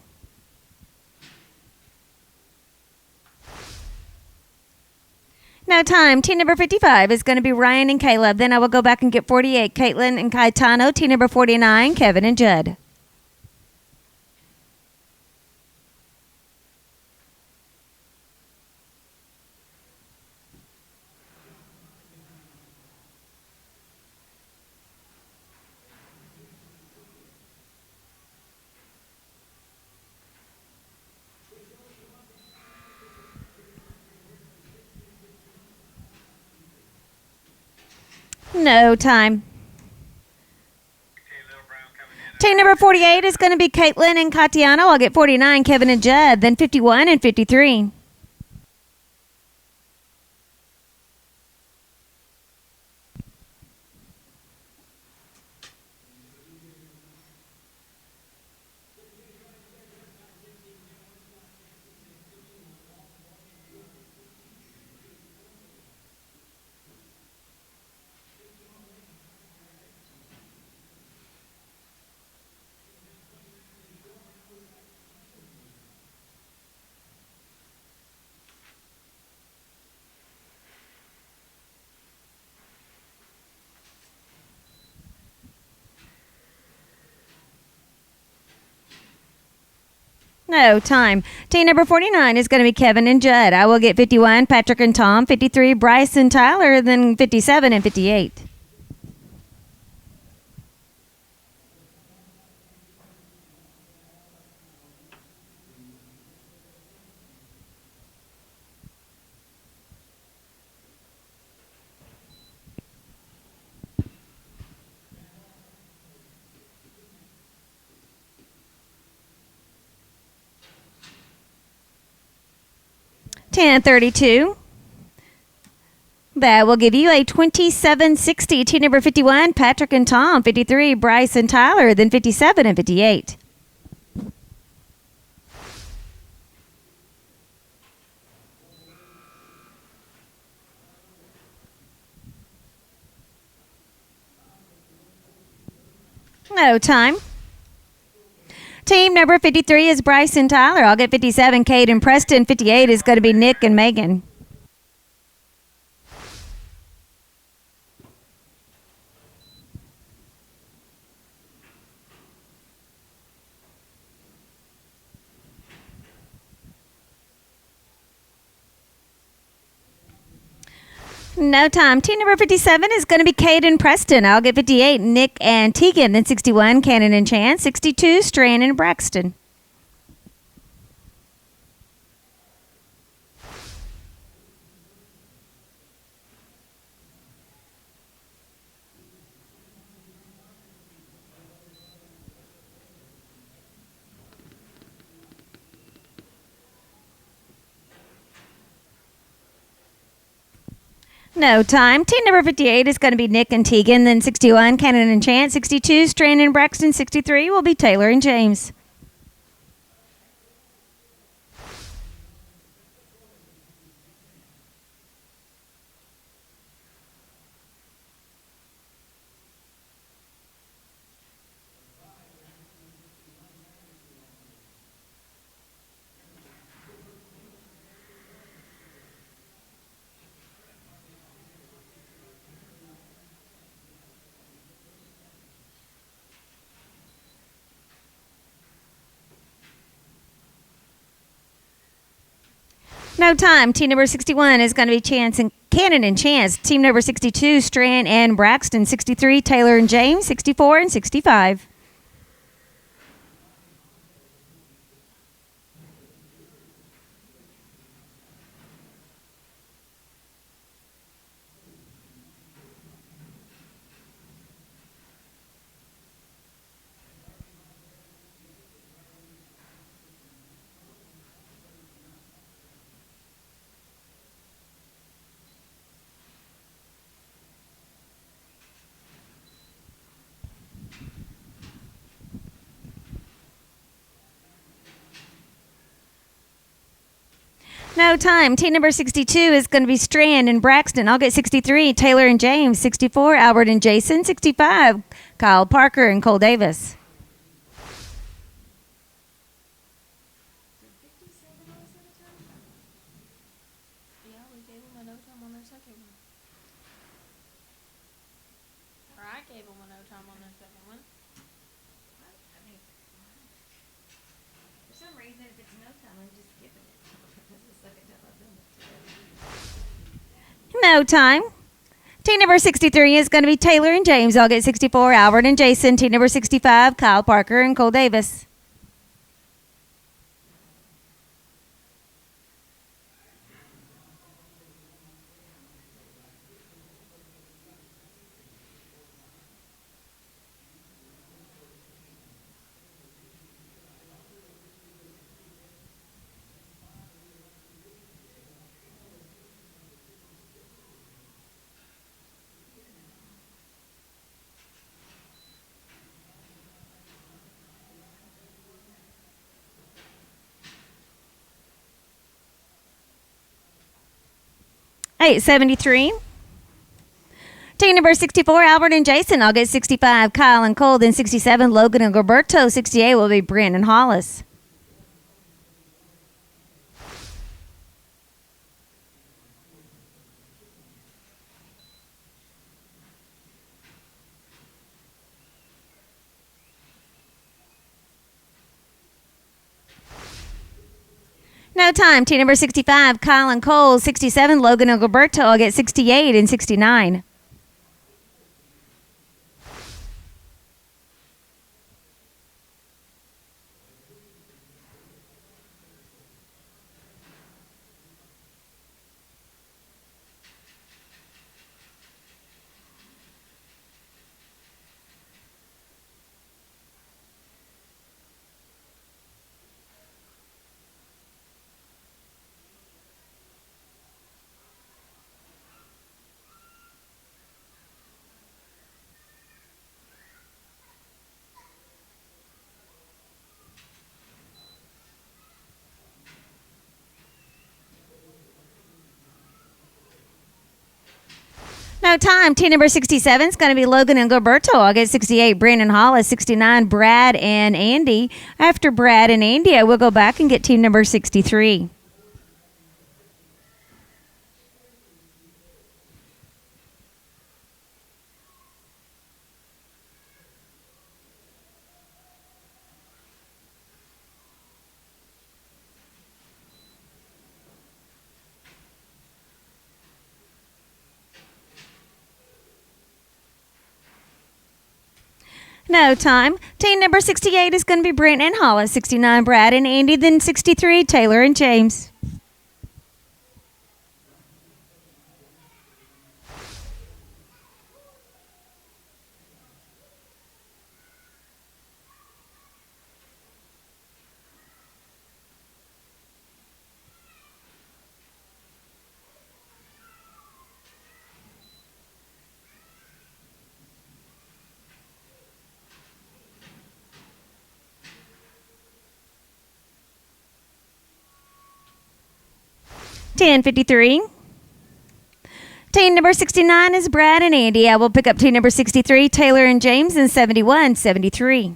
S3: No time. Team number 55 is going to be Ryan and Caleb. Then I will go back and get 48, Caitlin and Caetano. Team number 49, Kevin and Judd. No time. Team number 48 is going to be Caitlin and Catiano. I'll get 49, Kevin and Judd. Then 51 and 53. No time. Team number 49 is going to be Kevin and Judd. I will get 51, Patrick and Tom. 53, Bryce and Tyler. Then 57 and 58. $10.32. That will give you a 27.60. Team number 51, Patrick and Tom. 53, Bryce and Tyler. Then 57 and 58. No time. Team number 53 is Bryce and Tyler. I'll get 57, Kate and Preston. 58 is going to be Nick and Megan. No time. Team number 57 is going to be Kate and Preston. I'll get 58, Nick and Tegan. Then 61, Cannon and Chance. 62, Strand and Braxton. No time. Team number 58 is going to be Nick and Tegan. Then 61, Cannon and Chance. 62, Strand and Braxton. 63 will be Taylor and James. No time. Team number 61 is going to be Chance and Cannon and Chance. Team number 62, Strand and Braxton. 63, Taylor and James. 64 and 65. No time. Team number 62 is going to be Strand and Braxton. I'll get 63. Taylor and James. 64. Albert and Jason. 65. Kyle Parker and Cole Davis.
S4: Yeah, we gave them a no time on their second one. Or I gave them a no time on their second one.
S3: For some reason, if it's no time, I'm just skipping it. That's the second time I've done it. No time. Team number 63 is going to be Taylor and James. I'll get 64. Albert and Jason. Team number 65. Kyle Parker and Cole Davis. Hey, 73. Team number 64, Albert and Jason. I'll get 65. Kyle and Cole. Then 67, Logan and Gilberto. 68 will be Brandon Hollis. No time. Team number 65, Kyle and Cole. 67, Logan and Gilberto. I'll get 68 and 69. No time. Team number 67 is going to be Logan and Gilberto. I'll get 68, Brandon Hollis. 69, Brad and Andy. After Brad and Andy, I will go back and get team number 63. No time. Team number 68 is going to be Brent and Hollis. 69, Brad and Andy. Then 63, Taylor and James. $10.53. Team number 69 is Brad and Andy. I will pick up team number 63, Taylor and James, in 71-73.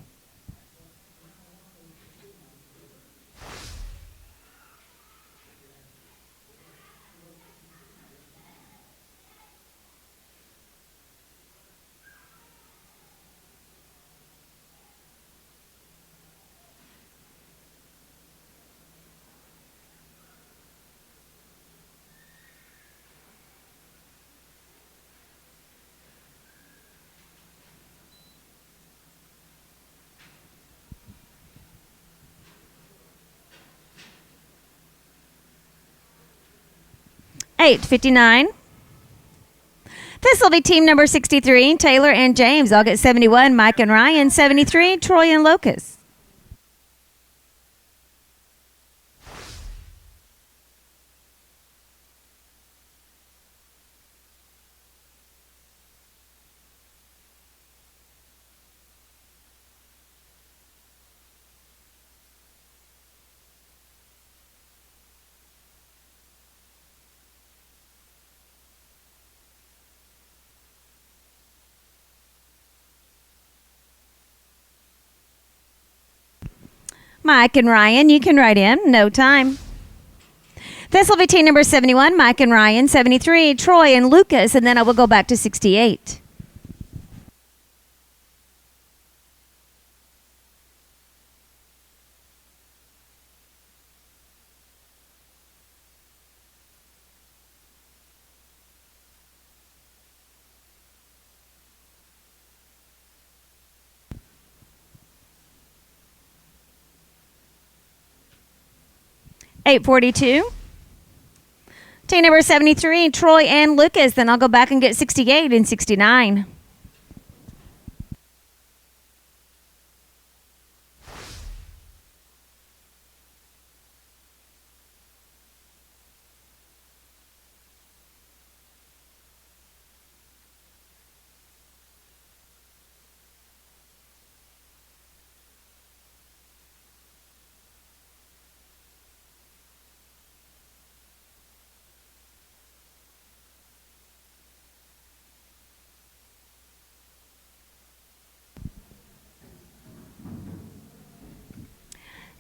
S3: $8.59. This will be team number 63, Taylor and James. I'll get 71, Mike and Ryan. 73, Troy and Locust. Mike and Ryan, you can write in. No time. This will be team number 71, Mike and Ryan. 73, Troy and Lucas. And then I will go back to 68. $842. Team number 73, Troy and Lucas. Then I'll go back and get 68 and 69.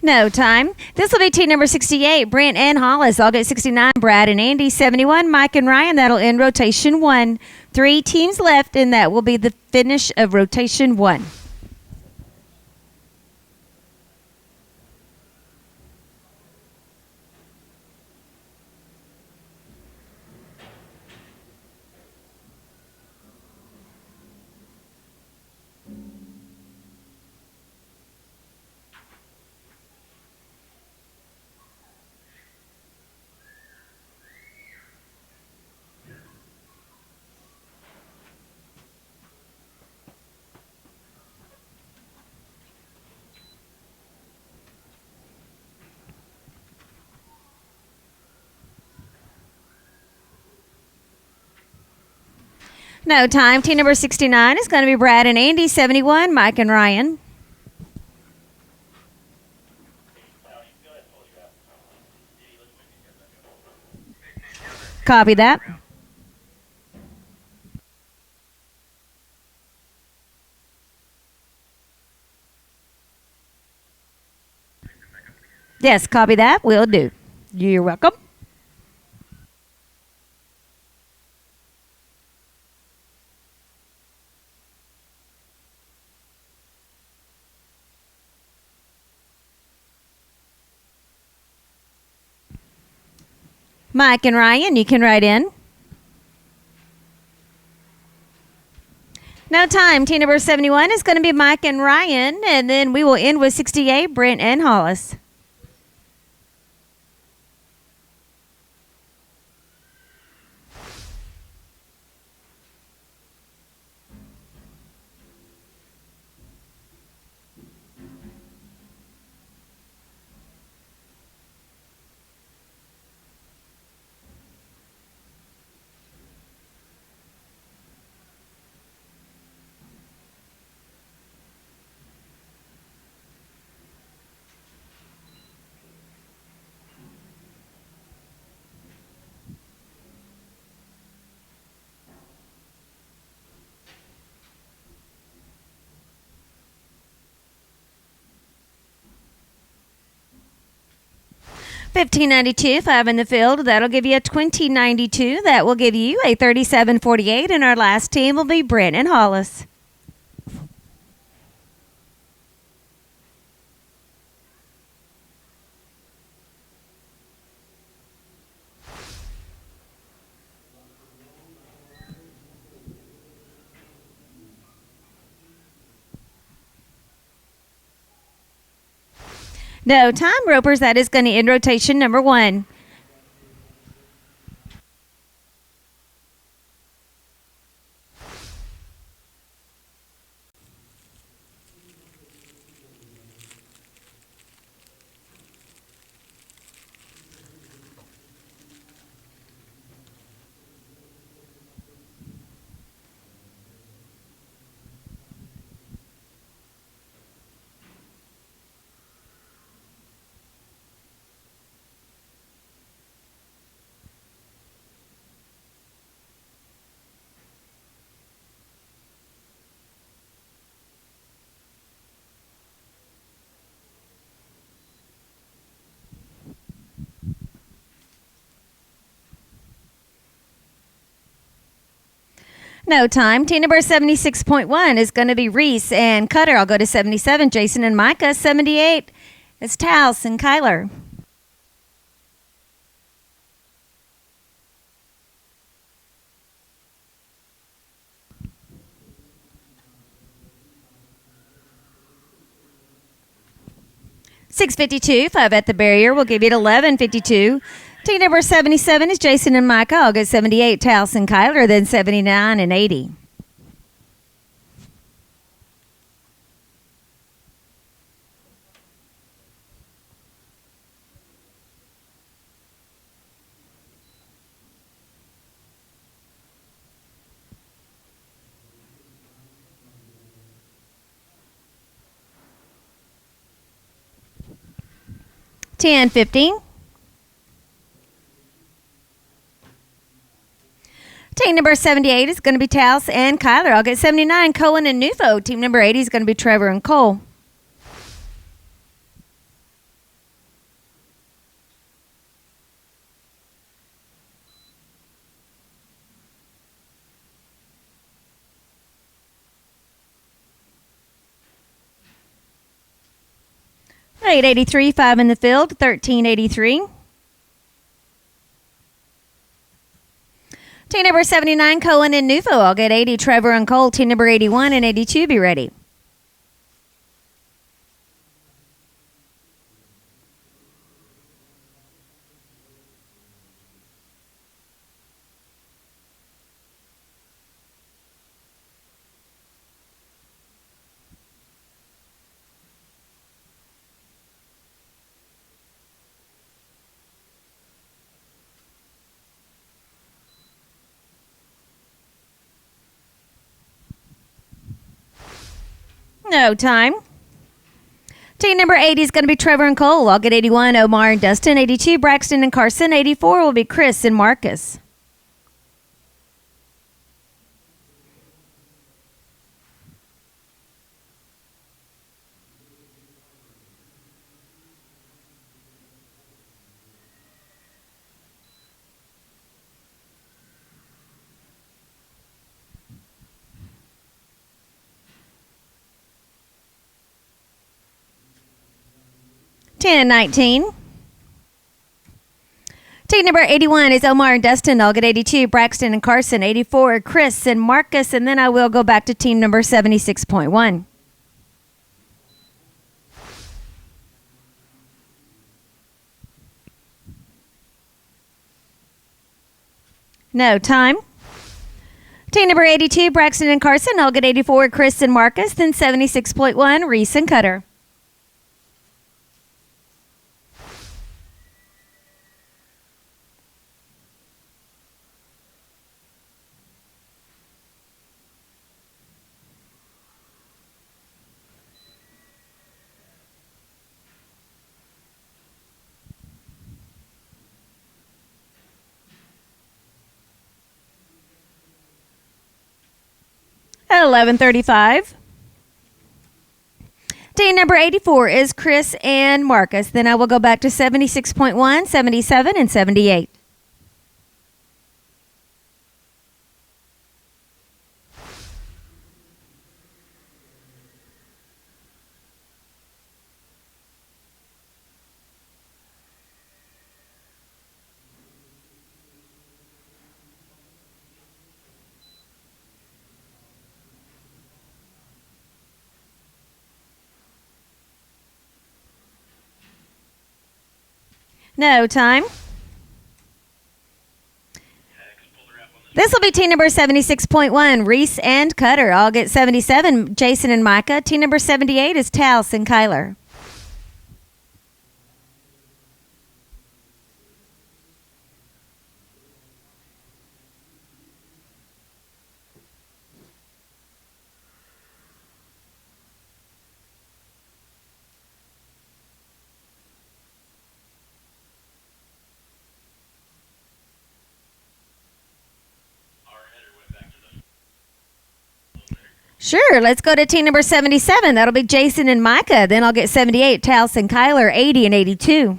S3: No time. This will be team number 68, Brent and Hollis. I'll get 69, Brad and Andy. 71, Mike and Ryan. That'll end rotation 1. 3 teams left, and that will be the finish of rotation 1. No time. Team number 69 is going to be Brad and Andy. 71, Mike and Ryan. Copy that. Yes, copy that. Will do. You're welcome. Mike and Ryan, you can write in. No time. Team number 71 is going to be Mike and Ryan, and then we will end with 68, Brent and Hollis. $15.92, 5 in the field. That'll give you a $20.92. That will give you a $37.48. And our last team will be Brent and Hollis. No time, ropers. That is going to end rotation number 1. No time. Team number 76.1 is going to be Reese and Cutter. I'll go to 77. Jason and Micah. 78 is Taos and Kyler. $6.52. 5 at the barrier. We'll give you it $11.52. Team number 77 is Jason and Micah. I'll get 78. Taos and Kyler. Then 79 and 80. $10.15. Team number 78 is going to be Taos and Kyler. I'll get 79. Cohen and Nufo. Team number 80 is going to be Trevor and Cole. $8.83. 5 in the field. $13.83. Team number 79, Cohen and Nufo. I'll get 80. Trevor and Cole. Team number 81 and 82. Be ready. No time. Team number 80 is going to be Trevor and Cole. I'll get 81, Omar and Dustin. 82, Braxton and Carson. 84 will be Chris and Marcus. $10.19. Team number 81 is Omar and Dustin. I'll get 82, Braxton and Carson. 84, Chris and Marcus. And then I will go back to team number 76.1. No time. Team number 82, Braxton and Carson. I'll get 84, Chris and Marcus. Then 76.1, Reese and Cutter. At 11:35. Team number 84 is Chris and Marcus. Then I will go back to 76.1, 77, and 78. No time. This will be team number 76.1, Reese and Cutter. I'll get 77, Jason and Micah. Team number 78 is Taos and Kyler. Sure, let's go to team number 77. That'll be Jason and Micah. Then I'll get 78, Taos and Kyler, 80 and 82.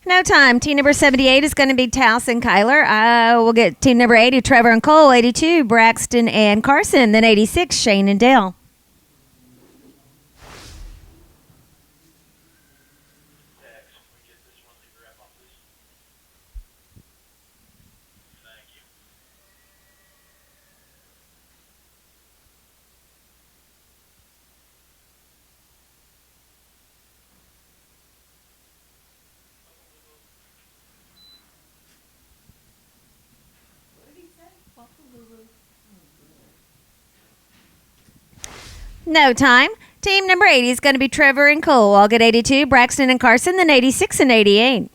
S3: No time. Team number 78 is going to be Taos and Kyler. We'll get team number 80, Trevor and Cole. 82, Braxton and Carson. Then 86, Shane and Dale. No time. Team number 80 is going to be Trevor and Cole. I'll get 82, Braxton and Carson. Then 86 and 88.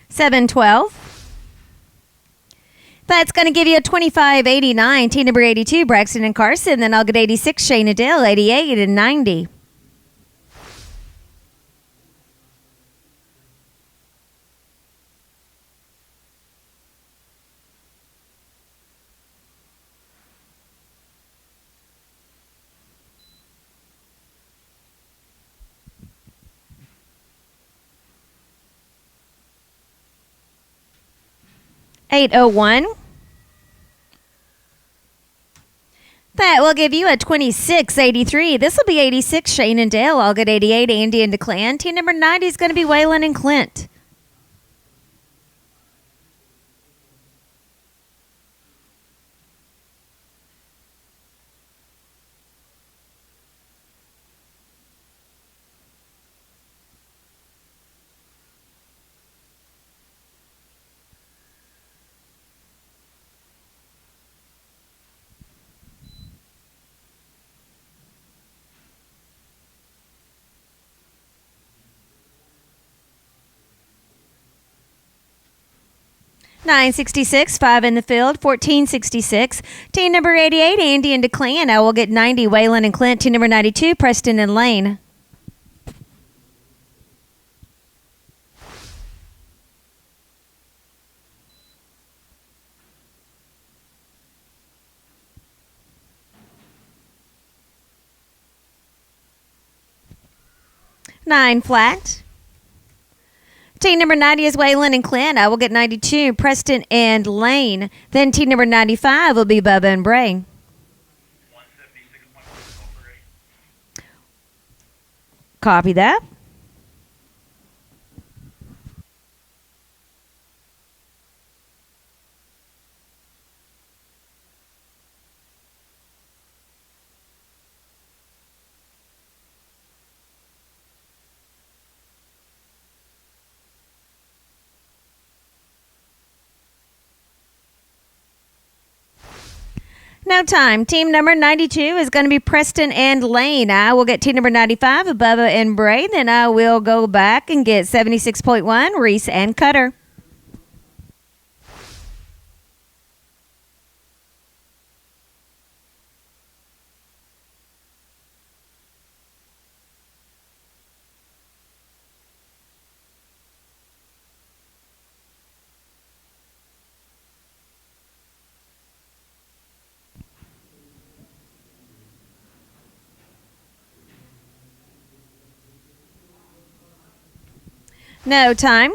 S3: $7.12. That's going to give you a 25.89. Team number 82, Braxton and Carson. Then I'll get 86, Shane and Dale. 88 and 90. $8.01. That will give you a 26.83. This will be 86, Shane and Dale. I'll get 88, Andy and DeClan. Team number 90 is going to be Waylon and Clint. $9.66, 5 in the field, $14.66. Team number 88, Andy and DeClan. I will get 90, Waylon and Clint. Team number 92, Preston and Lane. $9 flat. Team number 90 is Waylon and Clint. I will get 92, Preston and Lane. Then team number 95 will be Bubba and Bray. Copy that. No time. Team number 92 is going to be Preston and Lane. I will get team number 95, Bubba and Bray. Then I will go back and get 76.1, Reese and Cutter. No time.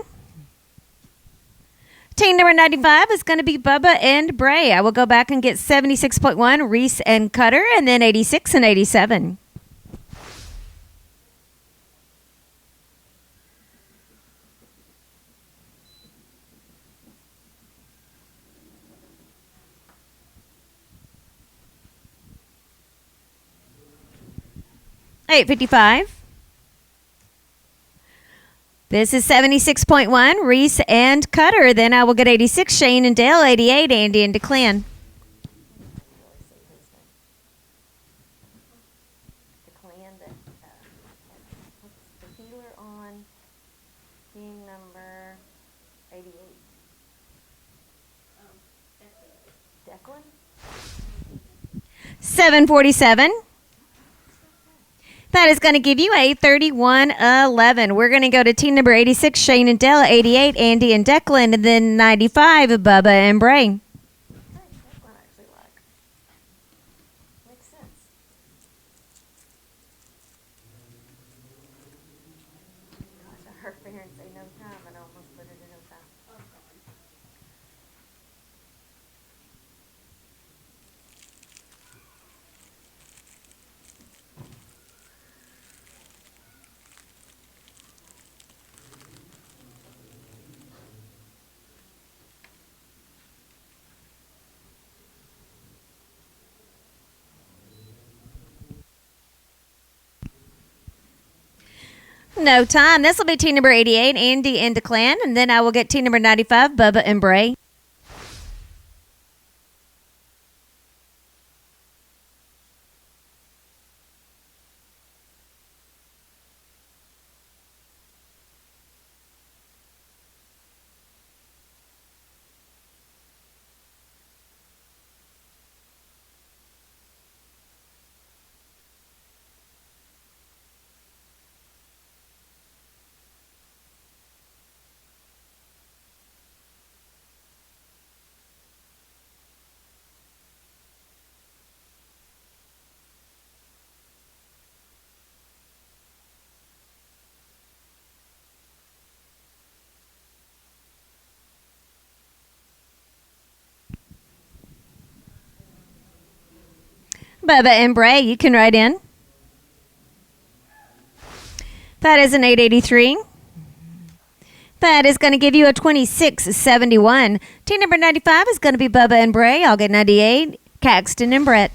S3: Team number 95 is going to be Bubba and Bray. I will go back and get 76.1, Reese and Cutter, and then 86 and 87. $8.55. This is 76.1, Reese and Cutter. Then I will get 86, Shane and Dale. 88, Andy and DeClan. DeClan, the healer on team number 88. Declan? 747. That is going to give you a 3111. We're going to go to team number 86, Shane and Dell, 88, Andy and Declan, and then 95, Bubba and Bray. No time. This will be team number 88, Andy and Declan, and then I will get team number 95, Bubba and Bray. Bubba and Bray, you can write in. That is an 883. That is going to give you a 2671. Team number 95 is going to be Bubba and Bray. I'll get 98, Caxton and Brett.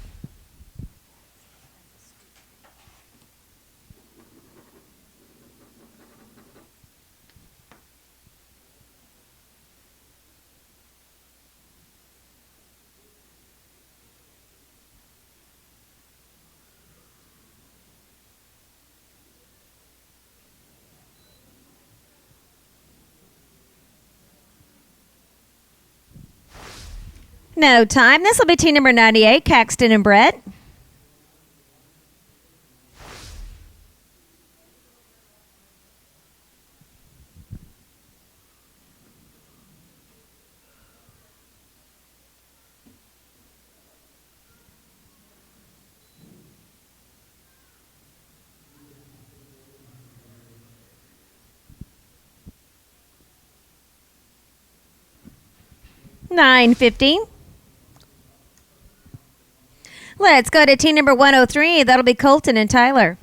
S3: No time. This will be team number 98, Caxton and Brett. $9.50. Let's go to team number 103. That'll be Colton and Tyler.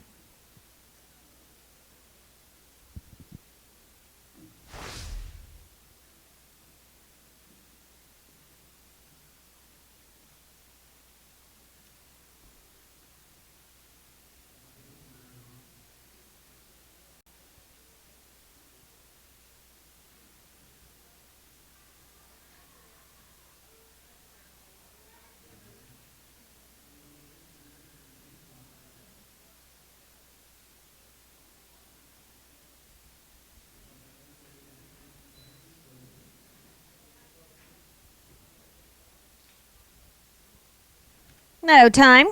S3: No time.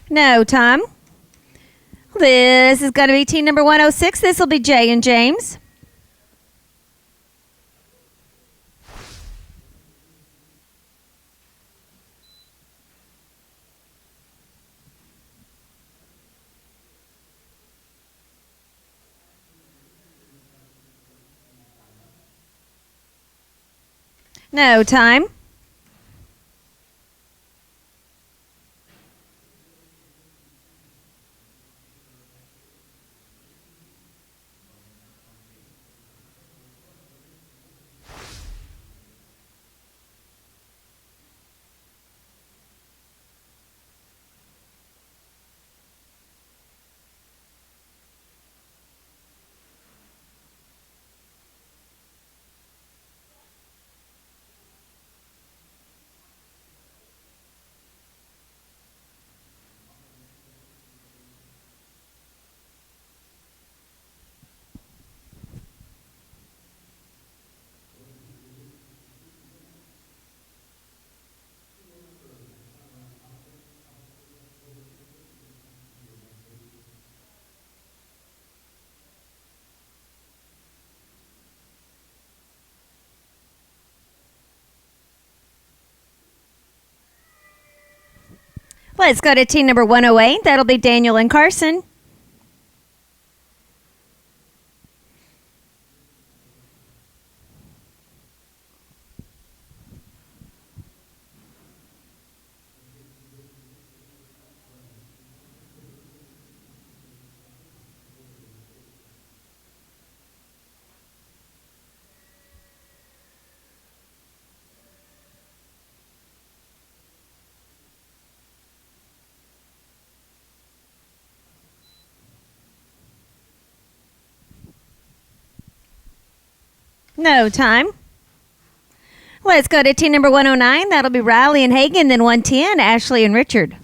S3: No time. This is going to be team number 106. This will be Jay and James. No time. Let's go to team number 108. That'll be Daniel and Carson. No time. Let's go to team number 109. That'll be Riley and Hagan. Then 110, Ashley and Richard.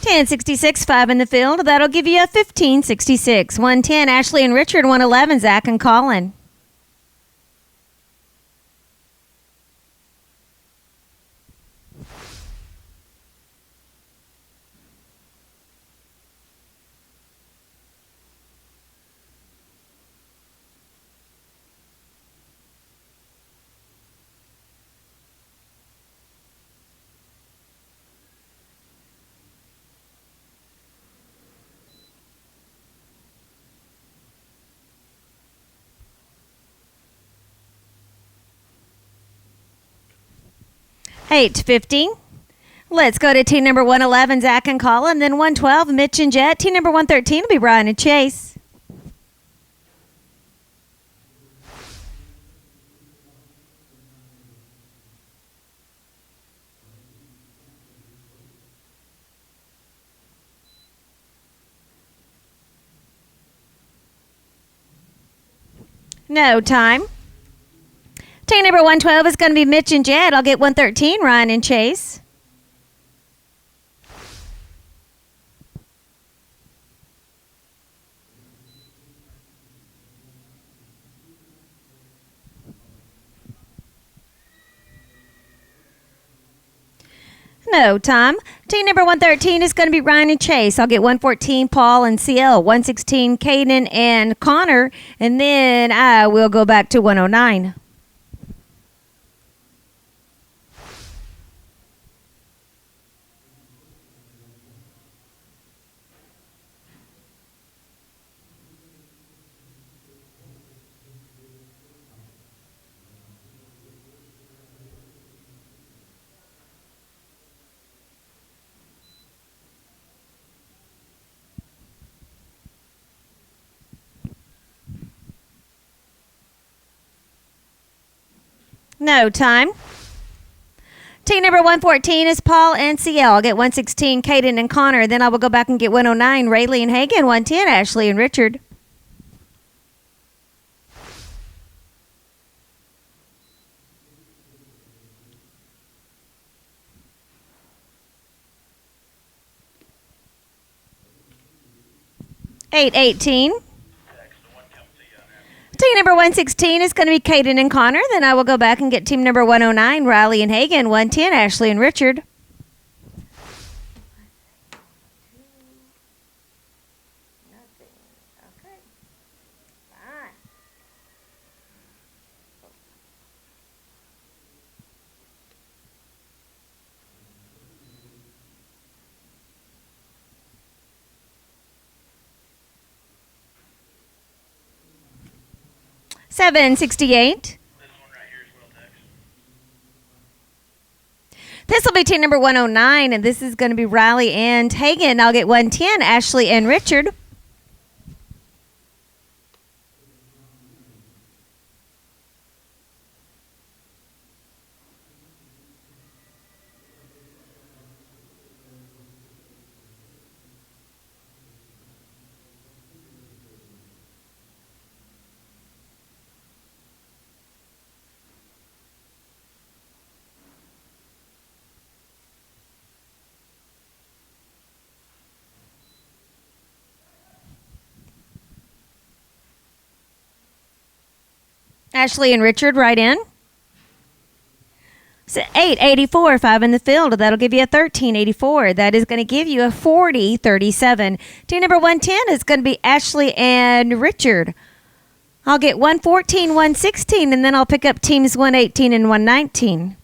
S3: $10.66, 5 in the field. That'll give you a $15.66. 110, Ashley and Richard. 111, Zach and Colin. $8.50. Let's go to team number 111, Zach and Colin. Then 112, Mitch and Jet. Team number 113 will be Brian and Chase. No time. Team number 112 is going to be Mitch and Jed. I'll get 113, Ryan and Chase. No time. Team number 113 is going to be Ryan and Chase. I'll get 114, Paul and CL. 116, Caden and Connor. And then I will go back to 109. No time. Team number 114 is Paul and CL. I'll get 116, Caden and Connor. Then I will go back and get 109, Rayleigh and Hagan. 110, Ashley and Richard. $8.18. Team number 116 is going to be Caden and Connor. Then I will go back and get team number 109, Riley and Hagan. 110, Ashley and Richard. $7.68. This will be team number 109, and this is going to be Riley and Hagan. I'll get 110, Ashley and Richard. Ashley and Richard, right in. 884, 5 in the field. That'll give you a 1384. That is going to give you a 4037. Team number 110 is going to be Ashley and Richard. I'll get 114, 116, and then I'll pick up teams 118 and 119.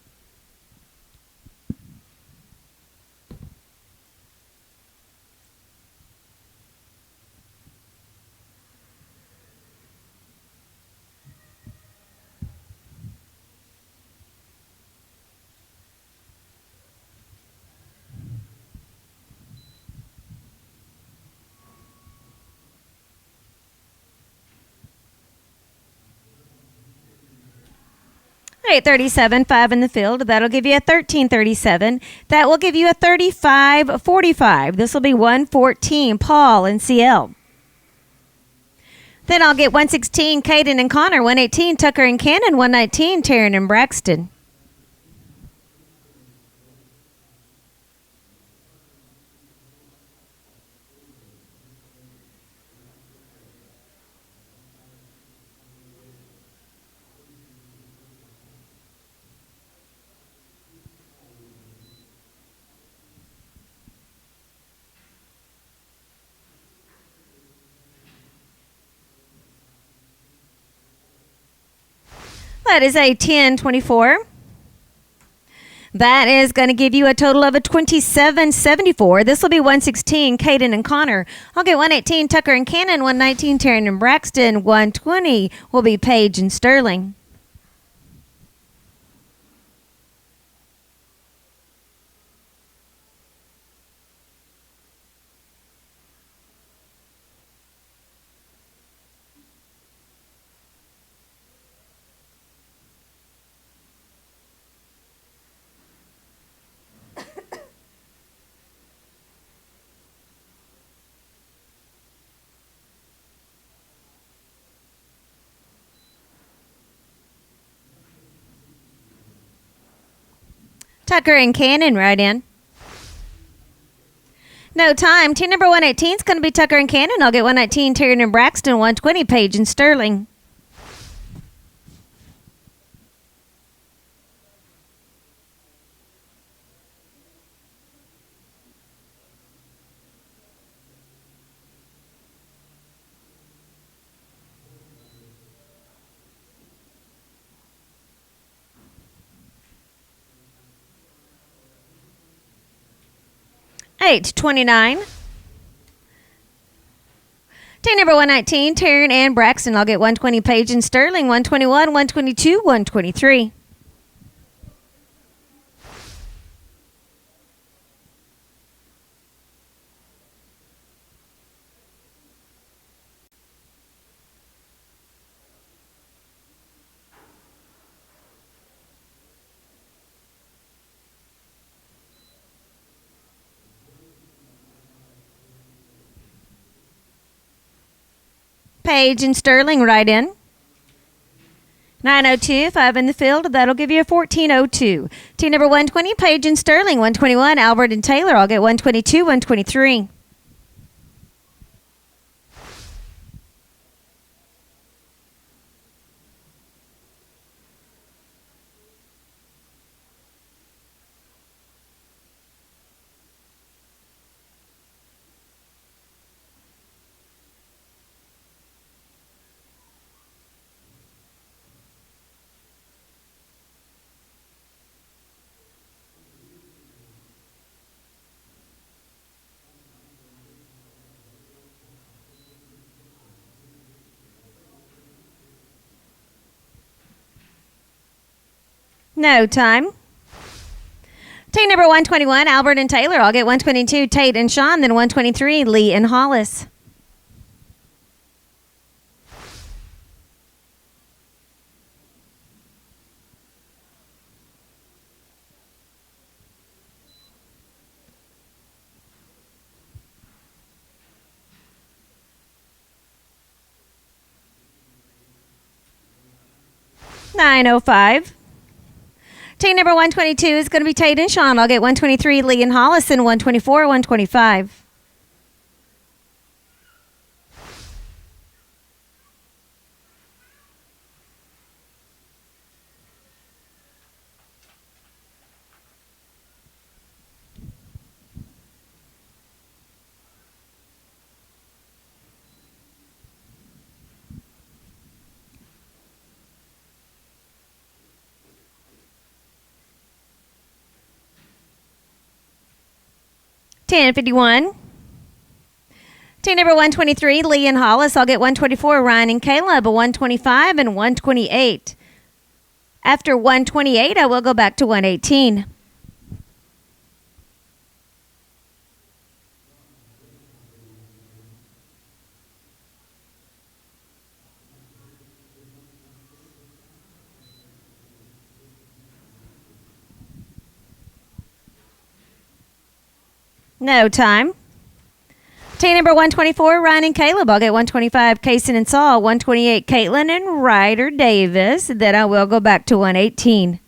S3: All right, 37, 5 in the field. That'll give you a 1337. That will give you a 3545. This will be 114, Paul and CL. Then I'll get 116, Caden and Connor. 118, Tucker and Cannon. 119, Taryn and Braxton. That is a 1024. That is going to give you a total of a 2774. This will be 116, Caden and Connor. I'll get 118, Tucker and Cannon. 119, Taryn and Braxton. 120 will be Paige and Sterling. Tucker and Cannon right in. No time. Team number 118 is going to be Tucker and Cannon. I'll get 119, Taryn and Braxton. 120, Paige and Sterling. 829. Team number 119, Taryn and Braxton. I'll get 120, Paige and Sterling. 121, 122, 123. Paige and Sterling right in. 902, 5 in the field. That'll give you a 1402. Team number 120, Paige and Sterling. 121, Albert and Taylor. I'll get 122, 123. No time. Team number 121, Albert and Taylor. I'll get 122, Tate and Sean. Then 123, Lee and Hollis. $905. Team number 122 is going to be Tate and Sean. I'll get 123, Lee and Hollis, and 124, 125. 1051. Team number 123, Lee and Hollis. I'll get 124, Ryan and Caleb, a 125 and 128. After 128, I will go back to 118. No time. Team number 124, Ryan and Caleb. I'll get 125, Kaysen and Saul. 128, Caitlin and Ryder Davis. Then I will go back to 118.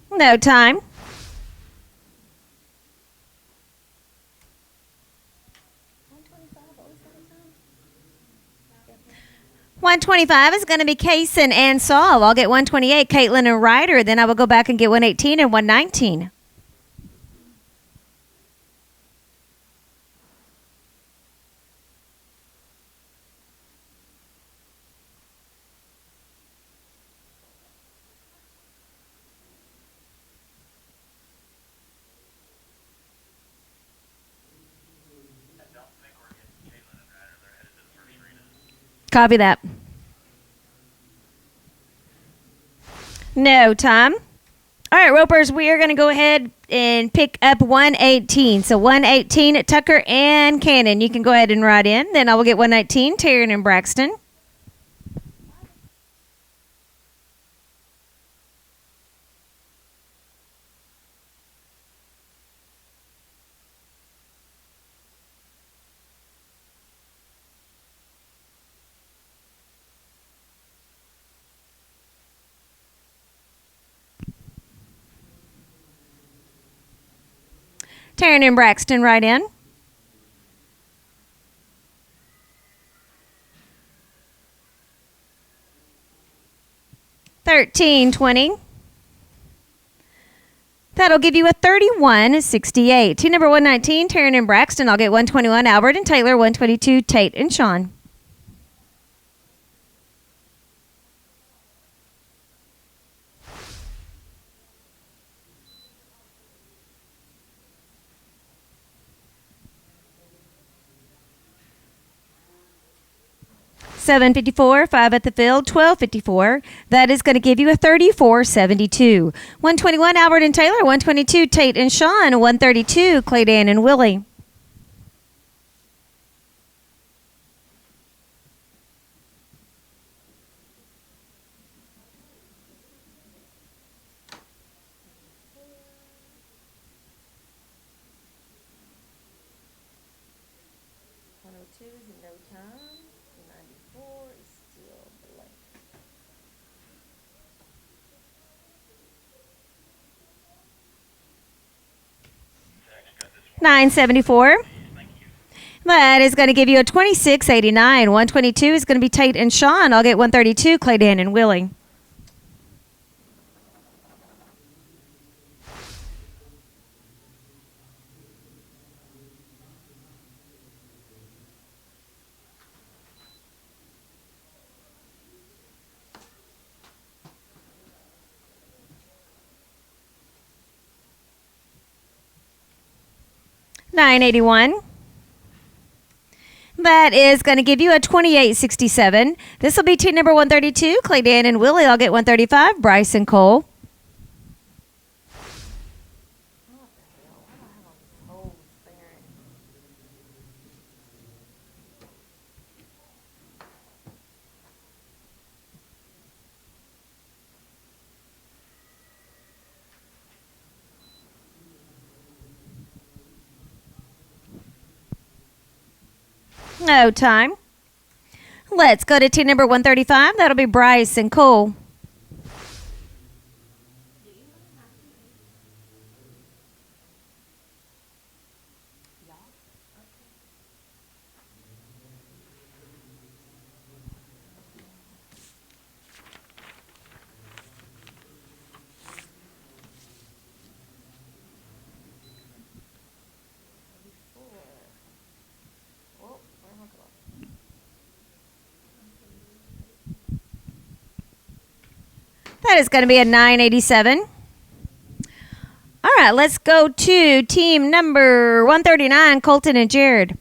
S3: No time. $125 is going to be Kaysen and Saul. I'll get 128, Caitlin and Ryder. Then I will go back and get 118 and 119. Copy that. No time. All right, Ropers, we are going to go ahead and pick up 118. So 118 at Tucker and Cannon. You can go ahead and write in. Then I will get 119, Taryn and Braxton. Taryn and Braxton, right in. $13.20. That'll give you a 31.68. Team number 119, Taryn and Braxton. I'll get 121, Albert and Taylor. 122, Tate and Sean. $7.54, 5 at the field, $12.54. That is going to give you a 34.72. 121, Albert and Taylor. 122, Tate and Sean. 132, Claydan and Willie. $9.74. That is going to give you a 26.89. 122 is going to be Tate and Sean. I'll get 132, Claydan and Willie. $9.81. That is going to give you a 28.67. This will be team number 132, Claydan and Willie. I'll get 135, Bryce and Cole. No time. Let's go to team number 135. That'll be Bryce and Cole. That is going to be a 987. All right, let's go to team number 139, Colton and Jared.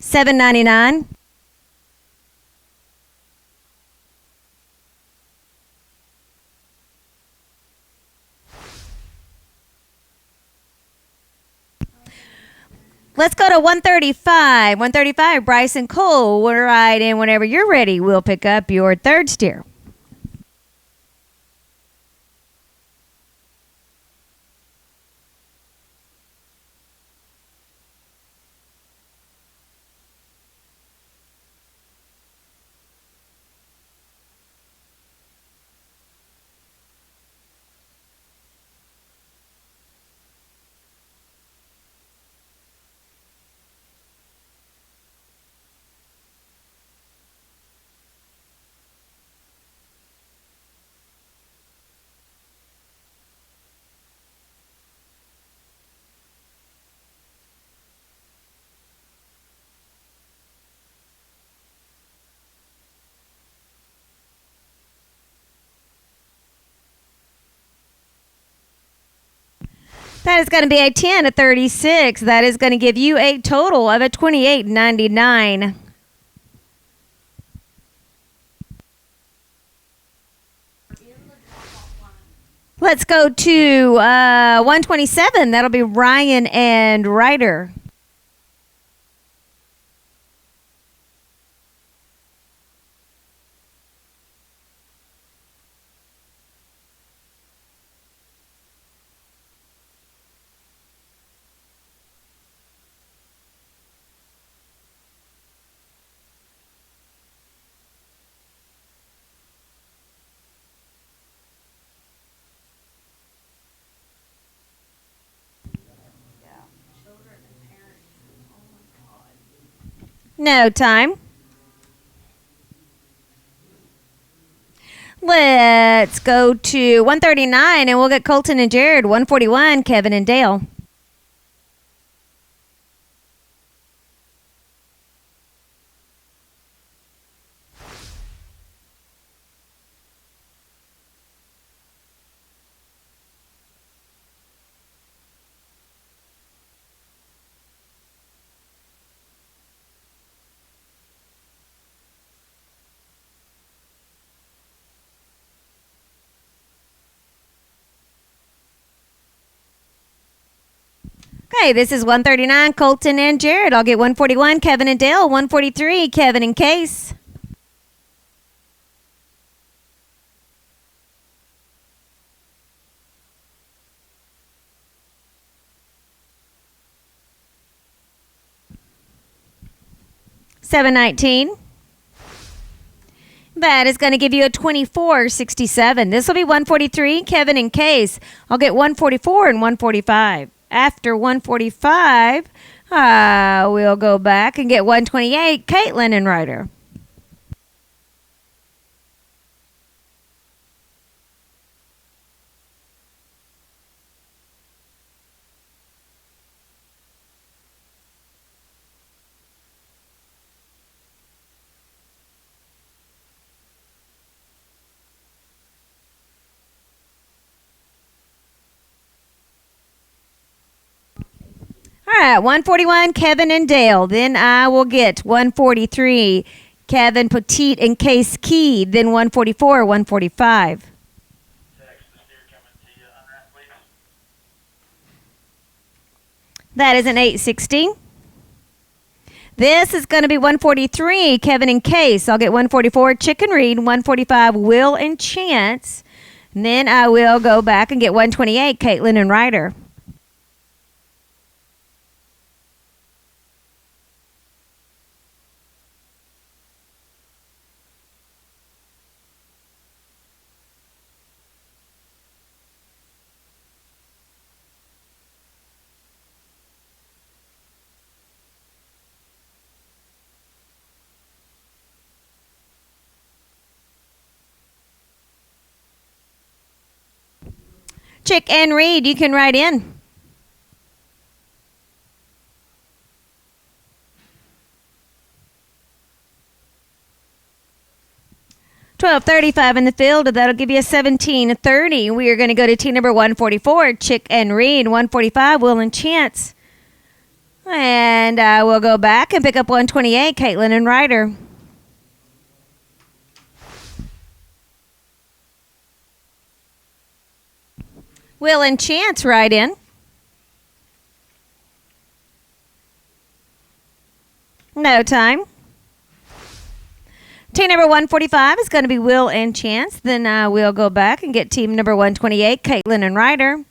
S3: $7.99. Let's go to 135. 135, Bryson Cole. We're right in whenever you're ready. We'll pick up your third steer. That is going to be a 10, a 36. That is going to give you a total of a 28.99. Let's go to 127. That'll be Ryan and Ryder. No time. Let's go to 139 and we'll get Colton and Jared. 141, Kevin and Dale. Okay, this is 139, Colton and Jared. I'll get 141, Kevin and Dale. 143, Kevin and Case. $7.19. That is going to give you a 24.67. This will be 143, Kevin and Case. I'll get 144 and 145. After 145, we'll go back and get 128, Caitlin and Ryder. All right, 141, Kevin and Dale. Then I will get 143, Kevin Petit and Case Key. Then 144, 145. That is an 860. This is going to be 143, Kevin and Case. I'll get 144, Chicken Reed. 145, Will and Chance. And then I will go back and get 128, Caitlin and Ryder. Chick and Reed, you can write in. $12.35 in the field. That'll give you a $17.30. We are going to go to team number 144, Chick and Reed. 145, Will and Chance. And we'll go back and pick up 128, Caitlin and Ryder. Will and Chance right in. No time. Team number 145 is going to be Will and Chance. Then we'll go back and get team number 128, Caitlin and Ryder.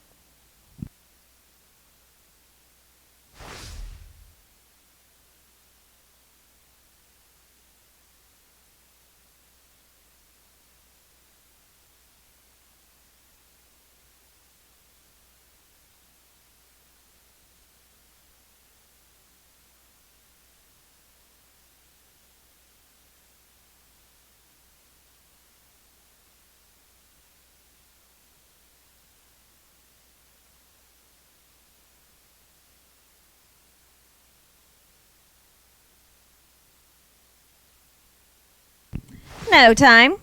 S3: No time.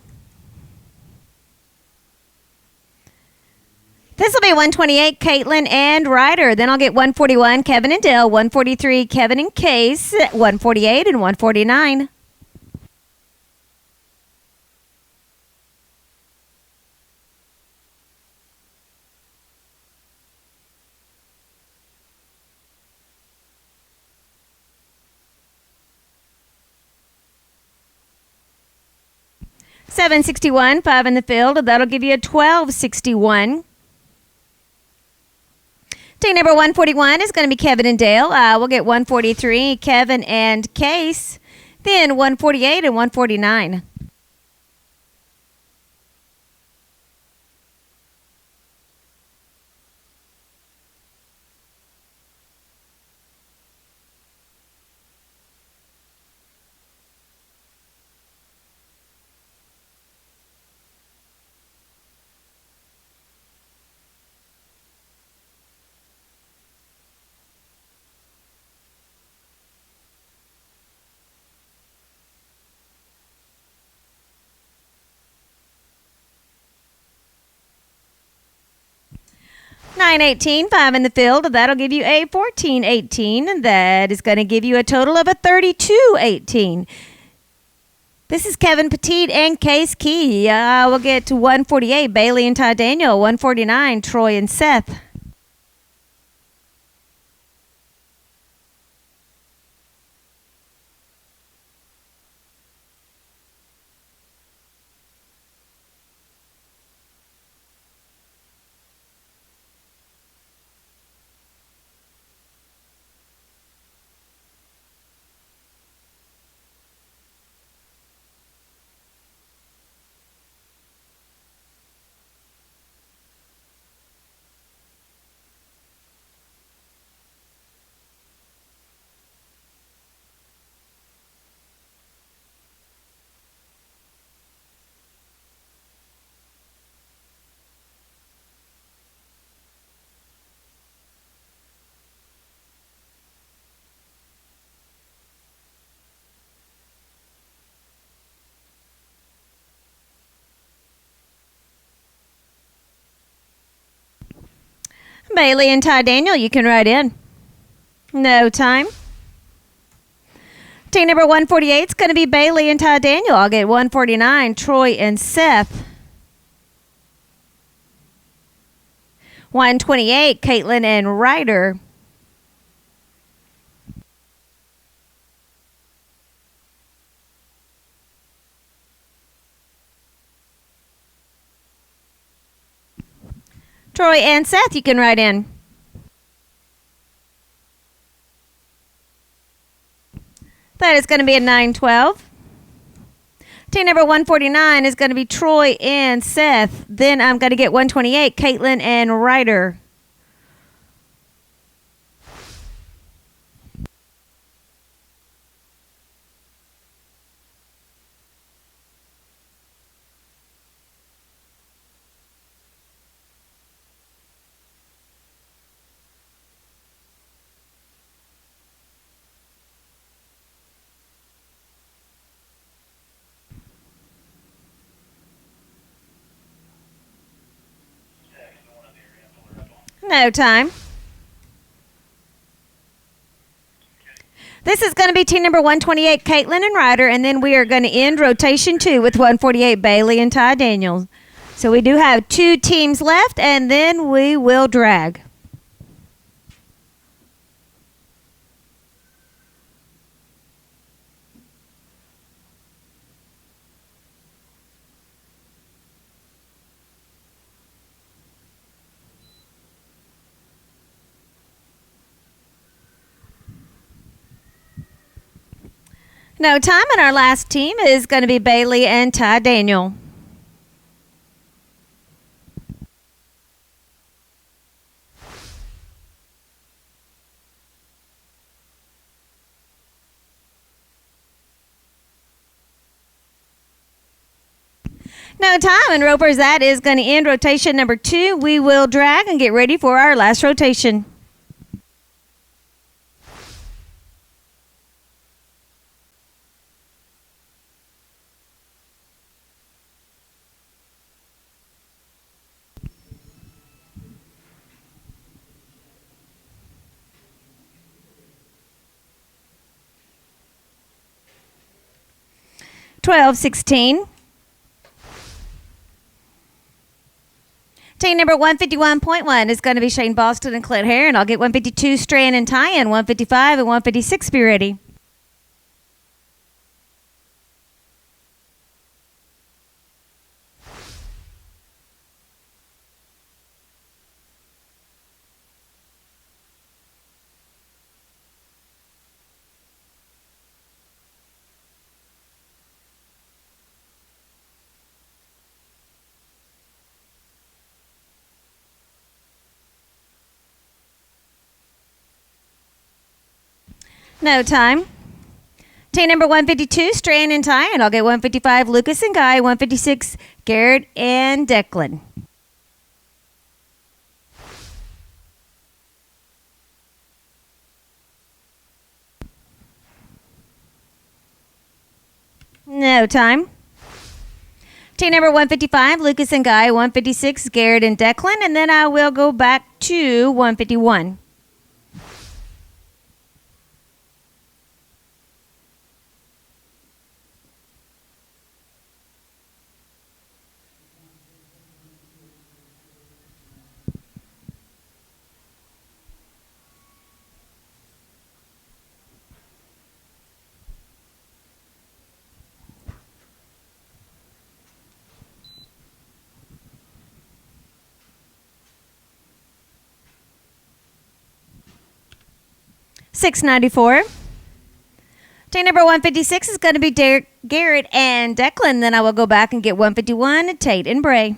S3: This will be 128, Caitlin and Ryder. Then I'll get 141, Kevin and Dale. 143, Kevin and Case. 148 and 149. $7.61, 5 in the field. That'll give you a $12.61. Team number 141 is going to be Kevin and Dale. We'll get 143, Kevin and Case. Then 148 and 149. $9.18, 5 in the field. That'll give you a $14.18. That is going to give you a total of a $32.18. This is Kevin Petit and Case Key. We'll get to 148, Bailey and Ty Daniel. 149, Troy and Seth. Bailey and Ty Daniel, you can write in. No time. Team number 148 is going to be Bailey and Ty Daniel. I'll get 149, Troy and Seth. 128, Caitlin and Ryder. Troy and Seth, you can write in. That is going to be a 912. Team number 149 is going to be Troy and Seth. Then I'm going to get 128, Caitlin and Ryder. No time. This is going to be team number 128, Caitlin and Ryder, and then we are going to end rotation 2 with 148, Bailey and Ty Daniels. So we do have 2 teams left, and then we will drag. No time, and our last team is going to be Bailey and Ty Daniel. No time, and Ropers, that is going to end rotation number 2. We will drag and get ready for our last rotation. Twelve, 16. Team number 151.1 is going to be Shane Boston and Clint Hare, and I'll get 152 Strand and Tyan, 155 and 156 be ready. No time. Team number 152, Strand and Ty, and I'll get 155, Lucas and Guy, 156, Garrett and Declan. No time. Team number 155, Lucas and Guy, 156, Garrett and Declan, and then I will go back to 151. $6.94. Team number 156 is going to be Garrett and Declan. Then I will go back and get 151, Tate and Bray.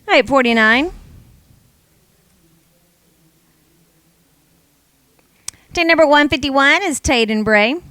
S3: All right, 49. Team number 151 is Tate and Bray.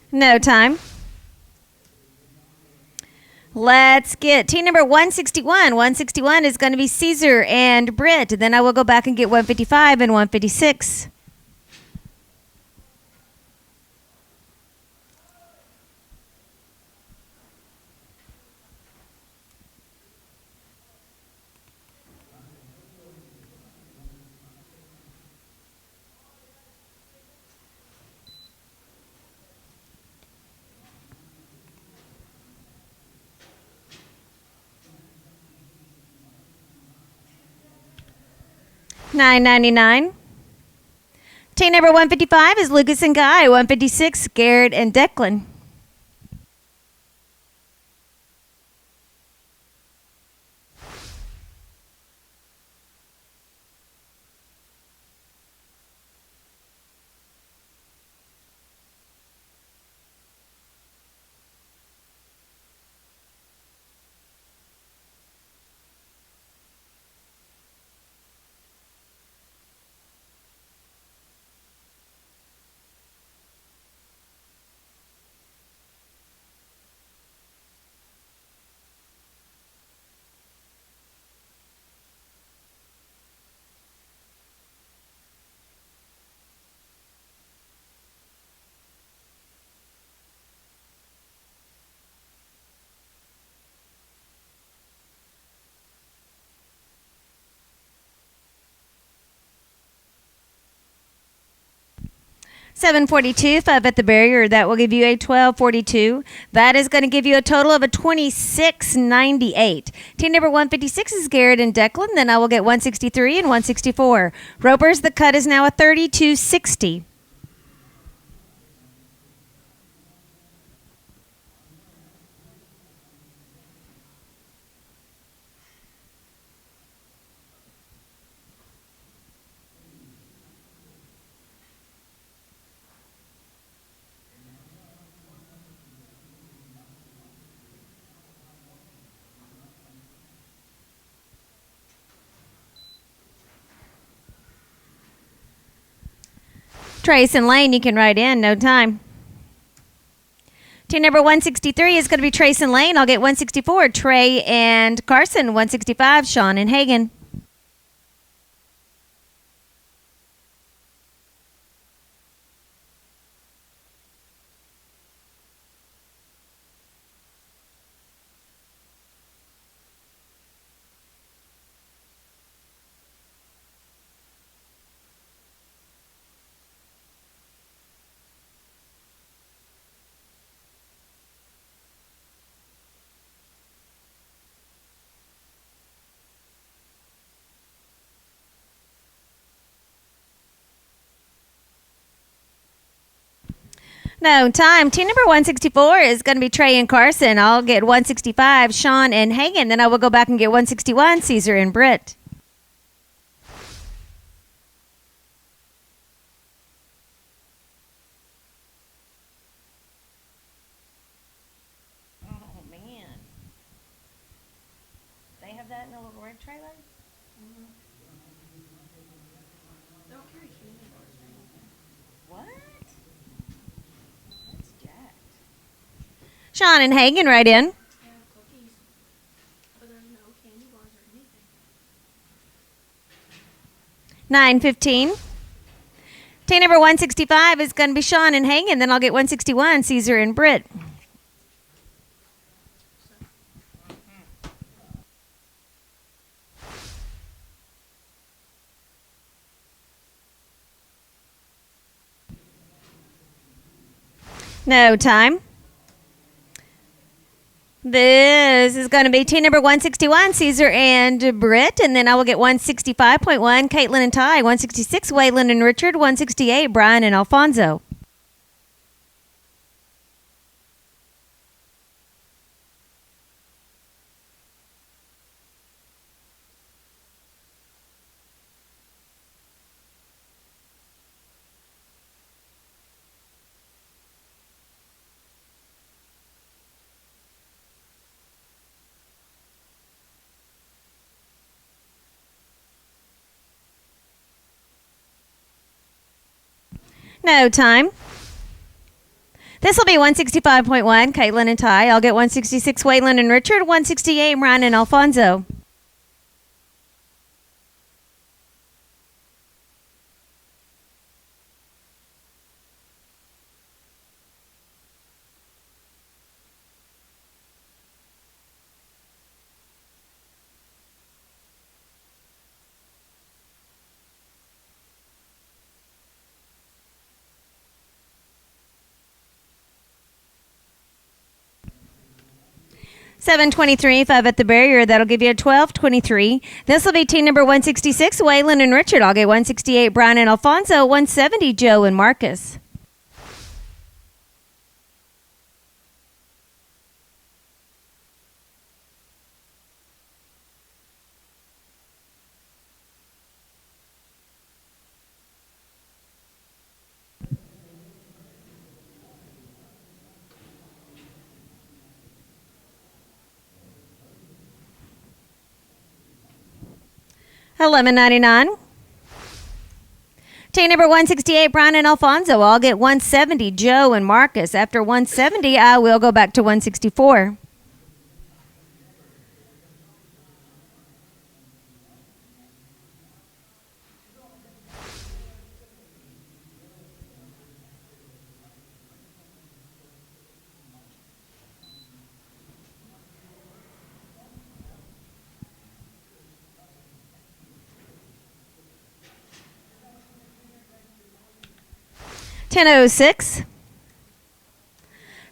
S3: No time. Let's get team number 161. 161 is going to be Caesar and Britt. Then I will go back and get 155 and 156. $9.99. Team number 155 is Lucas and Guy. 156, Garrett and Declan. $7.42, 5 at the barrier. That will give you a $12.42. That is going to give you a total of a $26.98. Team number 156 is Garrett and Declan. Then I will get 163 and 164. Ropers, the cut is now a $32.60. Trace and Lane, you can write in, no time. Team number 163 is going to be Trace and Lane. I'll get 164. Trey and Carson. 165, Sean and Hagan. No time. Team number 164 is going to be Trey and Carson. I'll get 165, Sean and Hagan. Then I will go back and get 161, Caesar and Britt. Oh, man. They have that in a little red trailer?
S4: Don't carry candy bars or anything.
S3: What? That's jacked. Sean and Hagan, right in.
S4: They have cookies, but there's no candy bars or anything.
S3: 9:15. Team number 165 is going to be Sean and Hagan. Then I'll get 161, Caesar and Britt. No time. This is going to be team number 161, Caesar and Britt. And then I will get 165.1, Caitlin and Ty. 166, Waylon and Richard. 168, Brian and Alfonso. No time. This will be 165.1, Caitlin and Ty. I'll get 166, Waylon and Richard. 168, Ryan and Alfonso. 723, 5 at the barrier. That'll give you a 1223. This will be team number 166, Waylon and Richard. I'll get 168, Brian and Alfonso. 170, Joe and Marcus. $11.99. Team number 168, Brian and Alfonso. I'll get 170, Joe and Marcus. After 170, I will go back to 164. $10.06.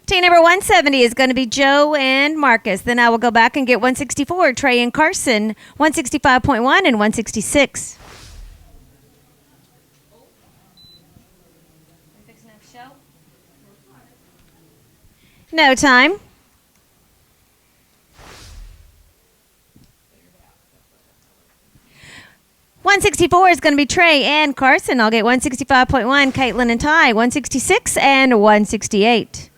S3: Team number 170 is going to be Joe and Marcus. Then I will go back and get 164, Trey and Carson, 165.1 and 166. No time. $164 is going to be Trey and Carson. I'll get 165.1, Caitlin and Ty, 166 and 168.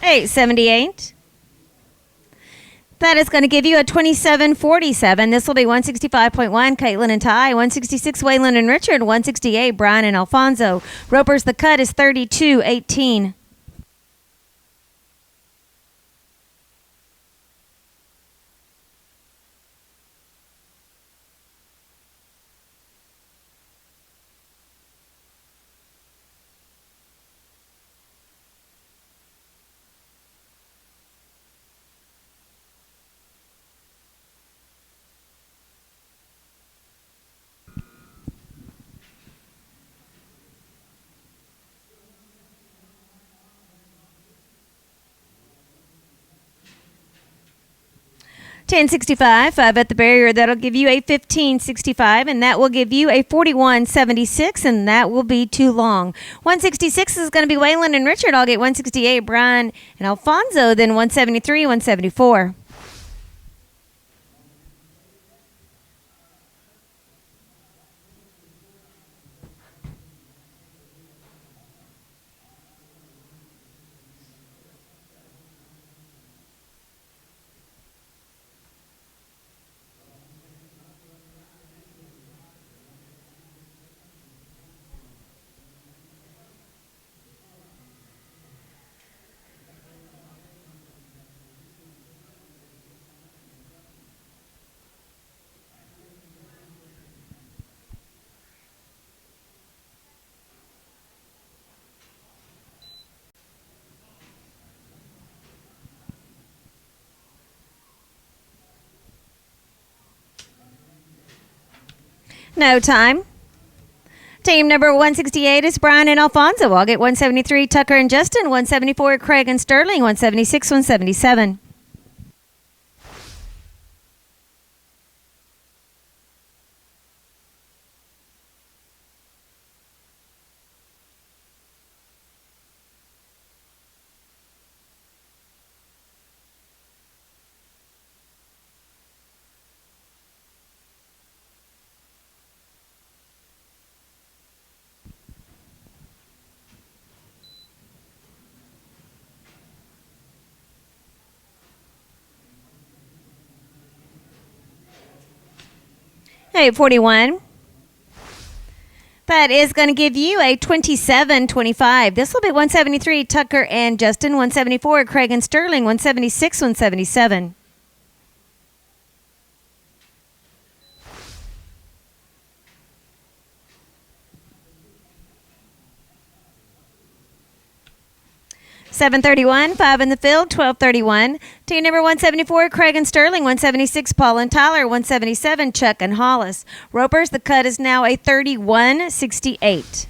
S3: $8.78. That is going to give you a 27.47. This will be 165.1, Caitlin and Ty, 166, Waylon and Richard, 168, Brian and Alfonso. Roper's the cut is 32.18. $10.65, 5 at the barrier. That'll give you a $15.65, and that will give you a $41.76, and that will be too long. 166 is going to be Waylon and Richard. I'll get 168, Brian and Alfonso, then 173, 174. No time. Team number 168 is Brian and Alfonso. I'll get 173, Tucker and Justin, 174, Craig and Sterling, 176, 177. $8.41. That is going to give you a 27-25. This will be 173, Tucker and Justin. 174, Craig and Sterling. 176, 177. $731, 5 in the field, $12.31. Team number 174, Craig and Sterling. 176, Paul and Tyler. 177, Chuck and Hollis. Ropers, the cut is now a 31-68.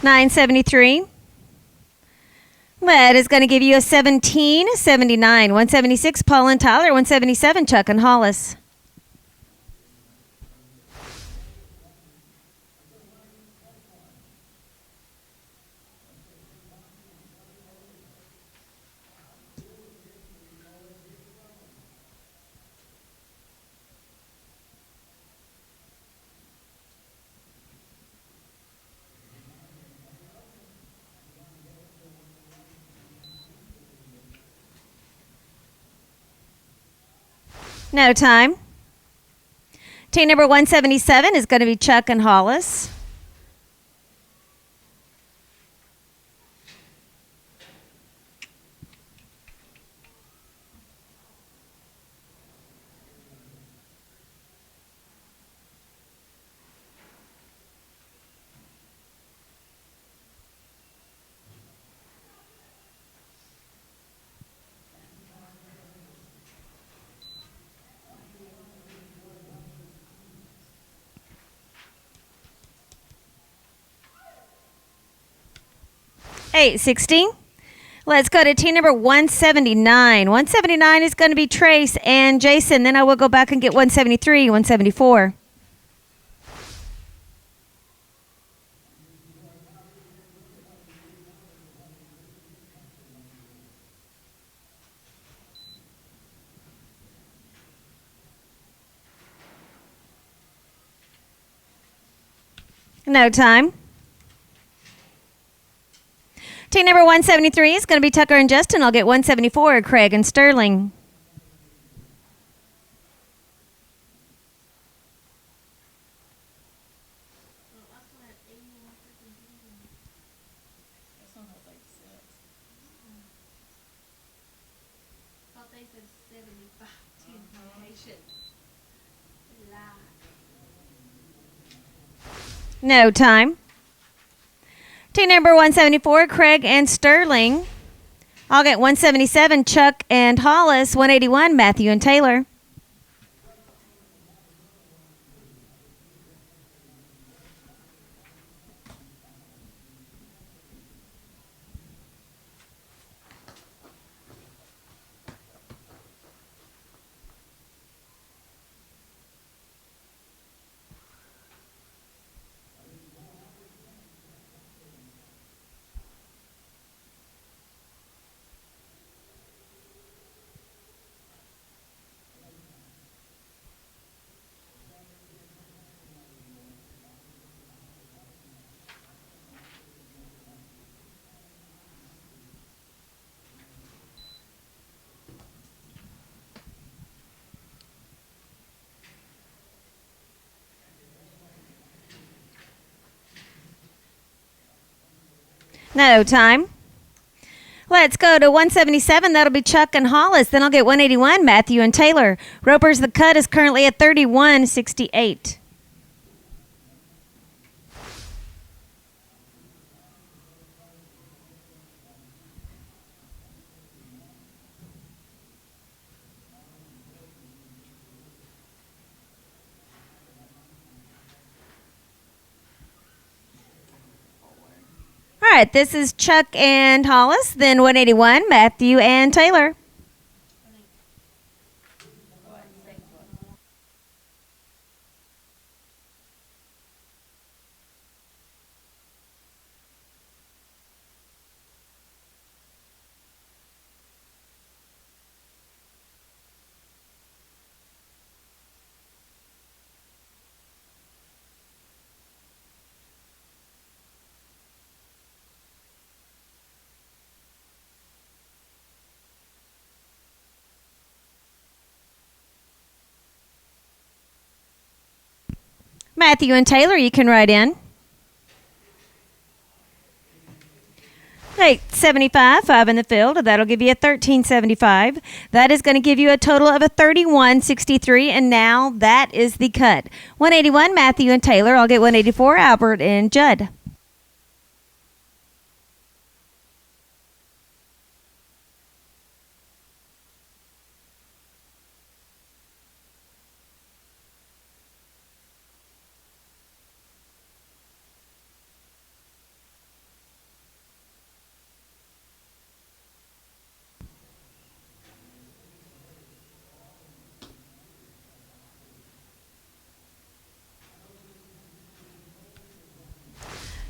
S3: $973. That is going to give you a 17-79. 176, Paul and Tyler. 177, Chuck and Hollis. No time. Team number 177 is going to be Chuck and Hollis. $860. Let's go to team number 179. 179 is going to be Trace and Jason. Then I will go back and get 173, 174. No time. Team number 173 is going to be Tucker and Justin. I'll get 174, Craig and Sterling. No time. Team number 174, Craig and Sterling. I'll get 177, Chuck and Hollis. 181, Matthew and Taylor. No time. Let's go to 177. That'll be Chuck and Hollis. Then I'll get 181, Matthew and Taylor. Ropers, the cut is currently at 31.68. All right, this is Chuck and Hollis, then 181, Matthew and Taylor. Matthew and Taylor, you can write in. 875, 5 in the field. That'll give you a 1375. That is going to give you a total of a 3163, and now that is the cut. 181, Matthew and Taylor. I'll get 184, Albert and Judd.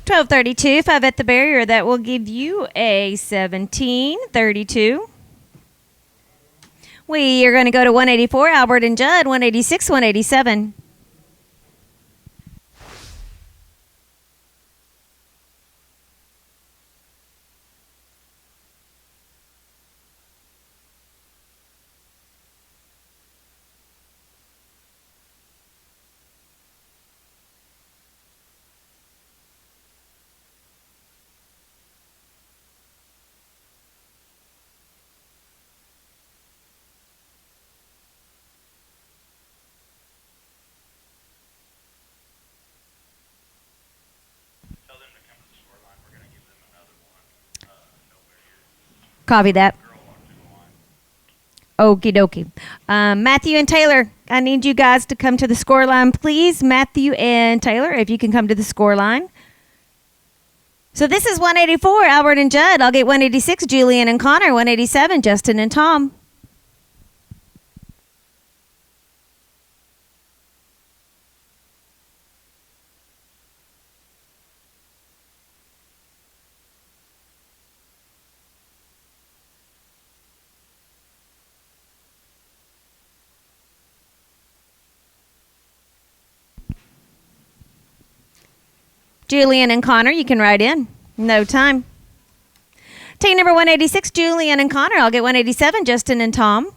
S3: $12.32, 5 at the barrier. That will give you a $17.32. We are going to go to 184, Albert and Judd. 186, 187. Copy that. Okie dokie. Matthew and Taylor, I need you guys to come to the score line, please. Matthew and Taylor, if you can come to the score line. So this is 184, Albert and Judd. I'll get 186, Julian and Connor. 187, Justin and Tom. Julian and Connor, you can write in. No time. Team number 186, Julian and Connor. I'll get 187, Justin and Tom.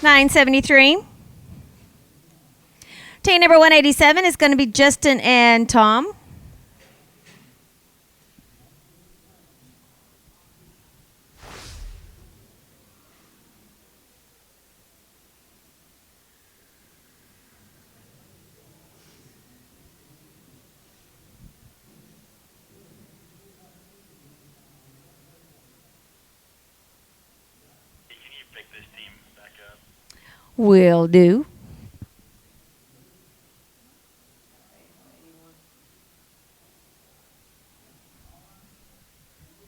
S3: $9.73. Team number 187 is going to be Justin and Tom. Will do.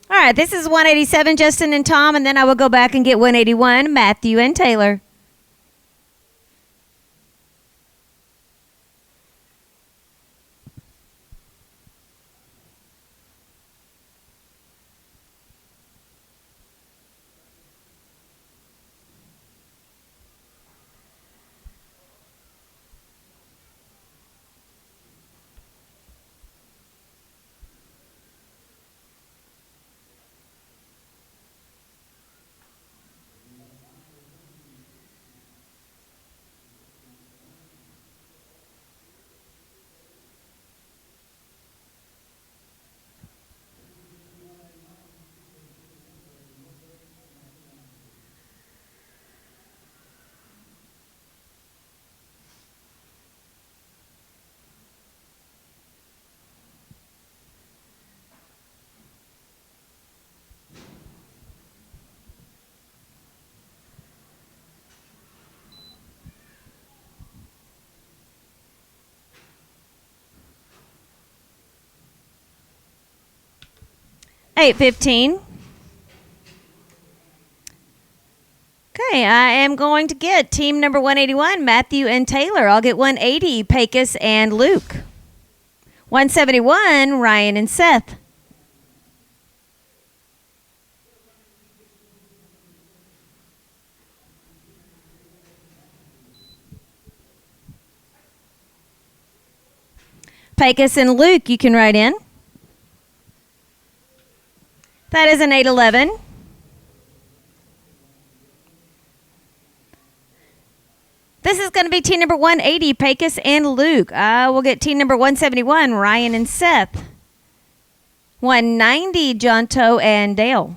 S3: All right, this is 187, Justin and Tom, and then I will go back and get 181, Matthew and Taylor. $8.15. Okay, I am going to get team number 181, Matthew and Taylor. I'll get 180, Pecos and Luke. 171, Ryan and Seth. Pecos and Luke, you can write in. That is an 811. This is going to be team number 180, Pecos and Luke. We'll get team number 171, Ryan and Seth. 190, John Toe and Dale.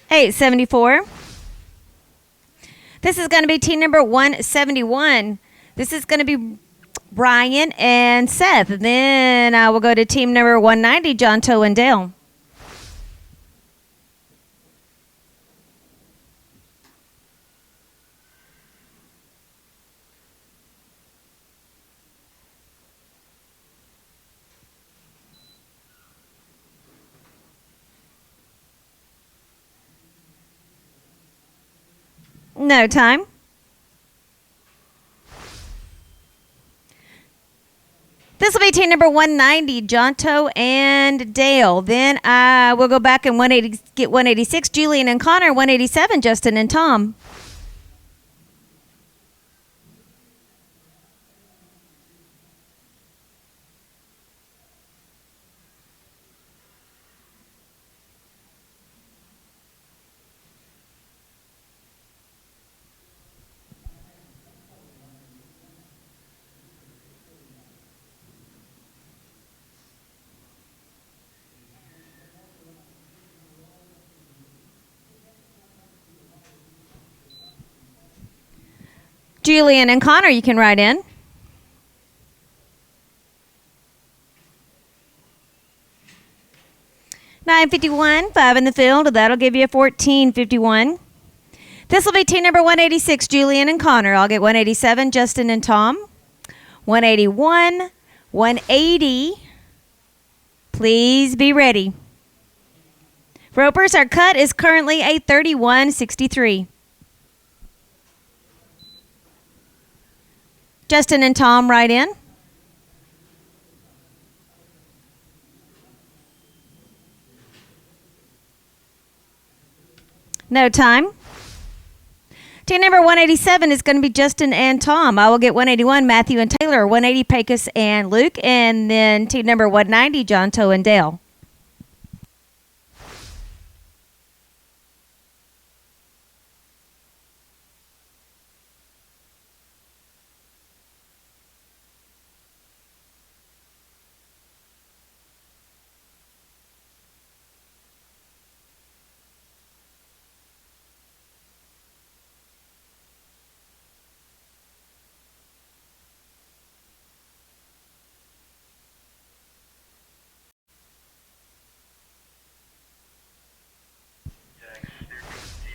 S3: Hey, 74. This is going to be team number 171. This is going to be Ryan and Seth. Then I will go to team number 190, John Toe and Dale. No time. This will be team number 190, John Toe and Dale. Then I will go back and get 186, Julian and Connor. 187, Justin and Tom. Julian and Connor, you can write in. $9.51, 5 in the field. That'll give you a $14.51. This will be team number 186, Julian and Connor. I'll get 187, Justin and Tom. 181, 180. Please be ready. Ropers, our cut is currently a 31.63. Justin and Tom, write in. No time. Team number 187 is going to be Justin and Tom. I will get 181, Matthew and Taylor. 180, Pecos and Luke. And then team number 190, John Toe and Dale.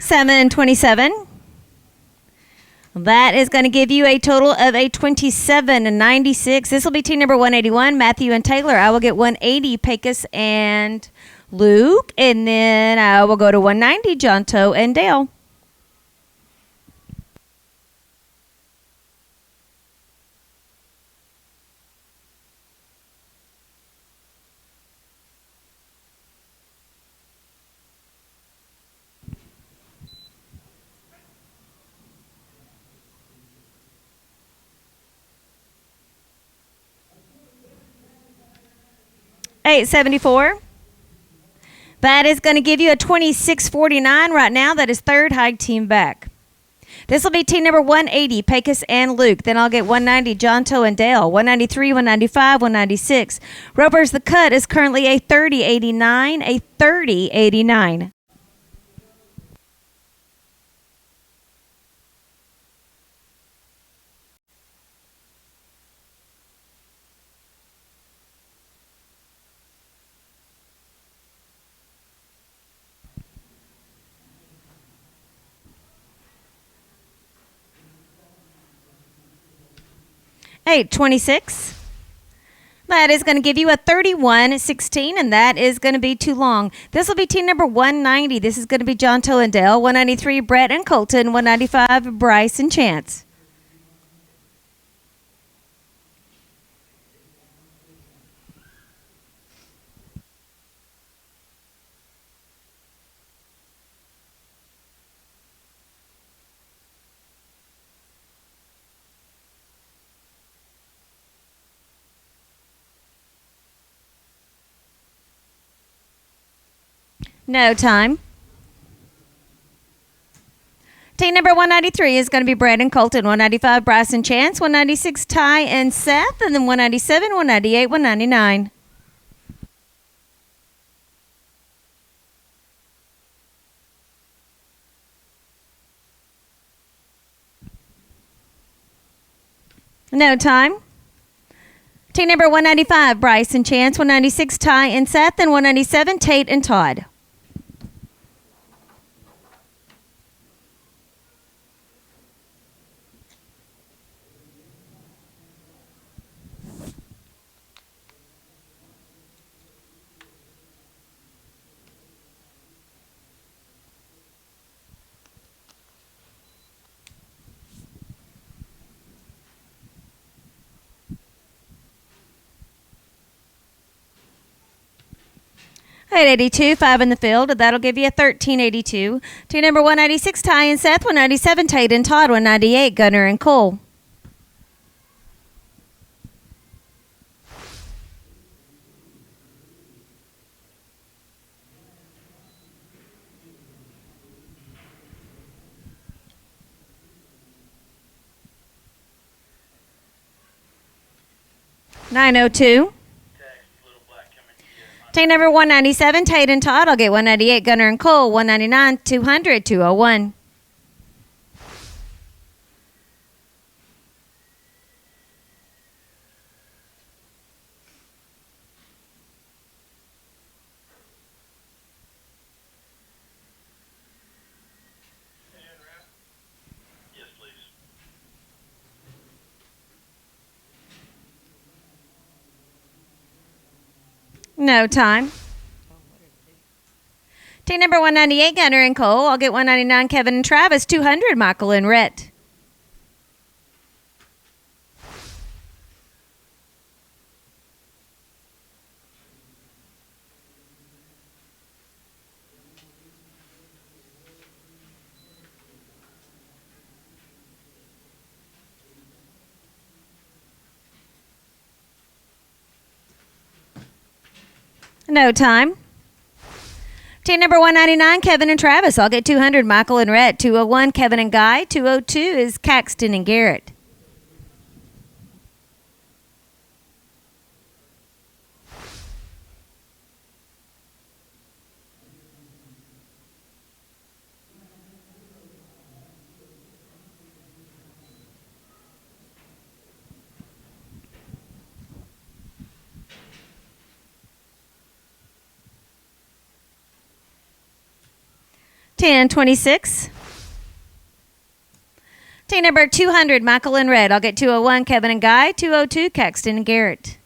S3: $7.27. That is going to give you a total of a $27.96. This will be team number 181, Matthew and Taylor. I will get 180, Pecos and Luke. And then I will go to 190, John Toe and Dale. $8.74. That is going to give you a $26.49 right now. That is third high team back. This will be team number 180, Pecos and Luke. Then I'll get 190, John Toe and Dale. 193, 195, 196. Ropers, the cut is currently a 30.89, a 30.89. Hey, 26. That is going to give you a 31.16, and that is going to be too long. This will be team number 190. This is going to be John Toe and Dale. 193, Brett and Colton. 195, Bryce and Chance. No time. Team number 193 is going to be Brad and Colton. 195, Bryce and Chance. 196, Ty and Seth. And then 197, 198, 199. No time. Team number 195, Bryce and Chance. 196, Ty and Seth. And 197, Tate and Todd. At 82, 5 in the field. That'll give you a 13.82. Team number 196, Ty and Seth. 197, Tate and Todd. 198, Gunner and Cole. $9.02. Team number 197, Tate and Todd. I'll get 198, Gunner and Cole. 199, 200, 201.
S5: Yes, please.
S3: No time. Team number 198, Gunner and Cole. I'll get 199, Kevin and Travis. 200, Michael and Rhett. No time. Team number 199, Kevin and Travis. I'll get 200, Michael and Rhett. 201, Kevin and Guy. 202 is Caxton and Garrett. Ten 26. Team number 200, Michael and Red. I'll get 201, Kevin and Guy. 202, Caxton and Garrett.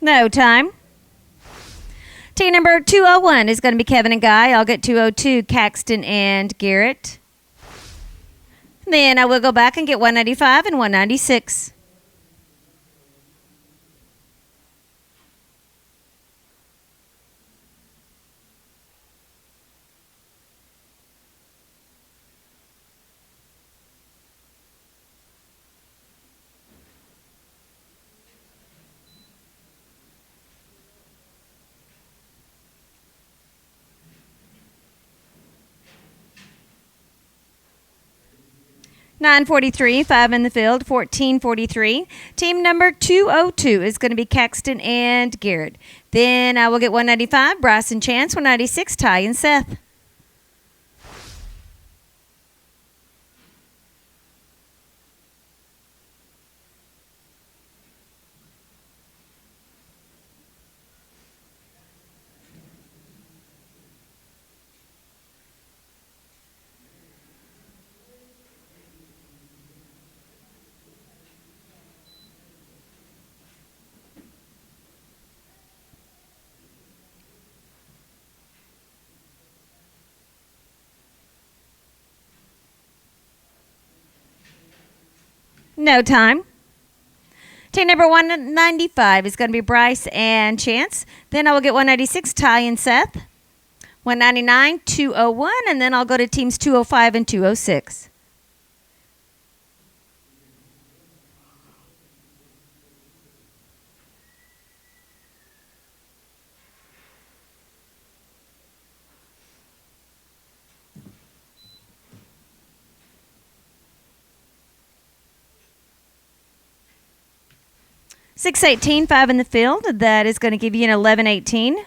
S3: No time. Team number 201 is going to be Kevin and Guy. I'll get 202, Caxton and Garrett. Then I will go back and get 195 and 196. 943, 5 in the field, 1443. Team number 202 is going to be Caxton and Garrett. Then I will get 195, Bryce and Chance, 196, Ty and Seth. No time. Team number 195 is going to be Bryce and Chance. Then I will get 196, Ty and Seth. 199, 201, and then I'll go to teams 205 and 206. $618, 5 in the field. That is going to give you an $11.18.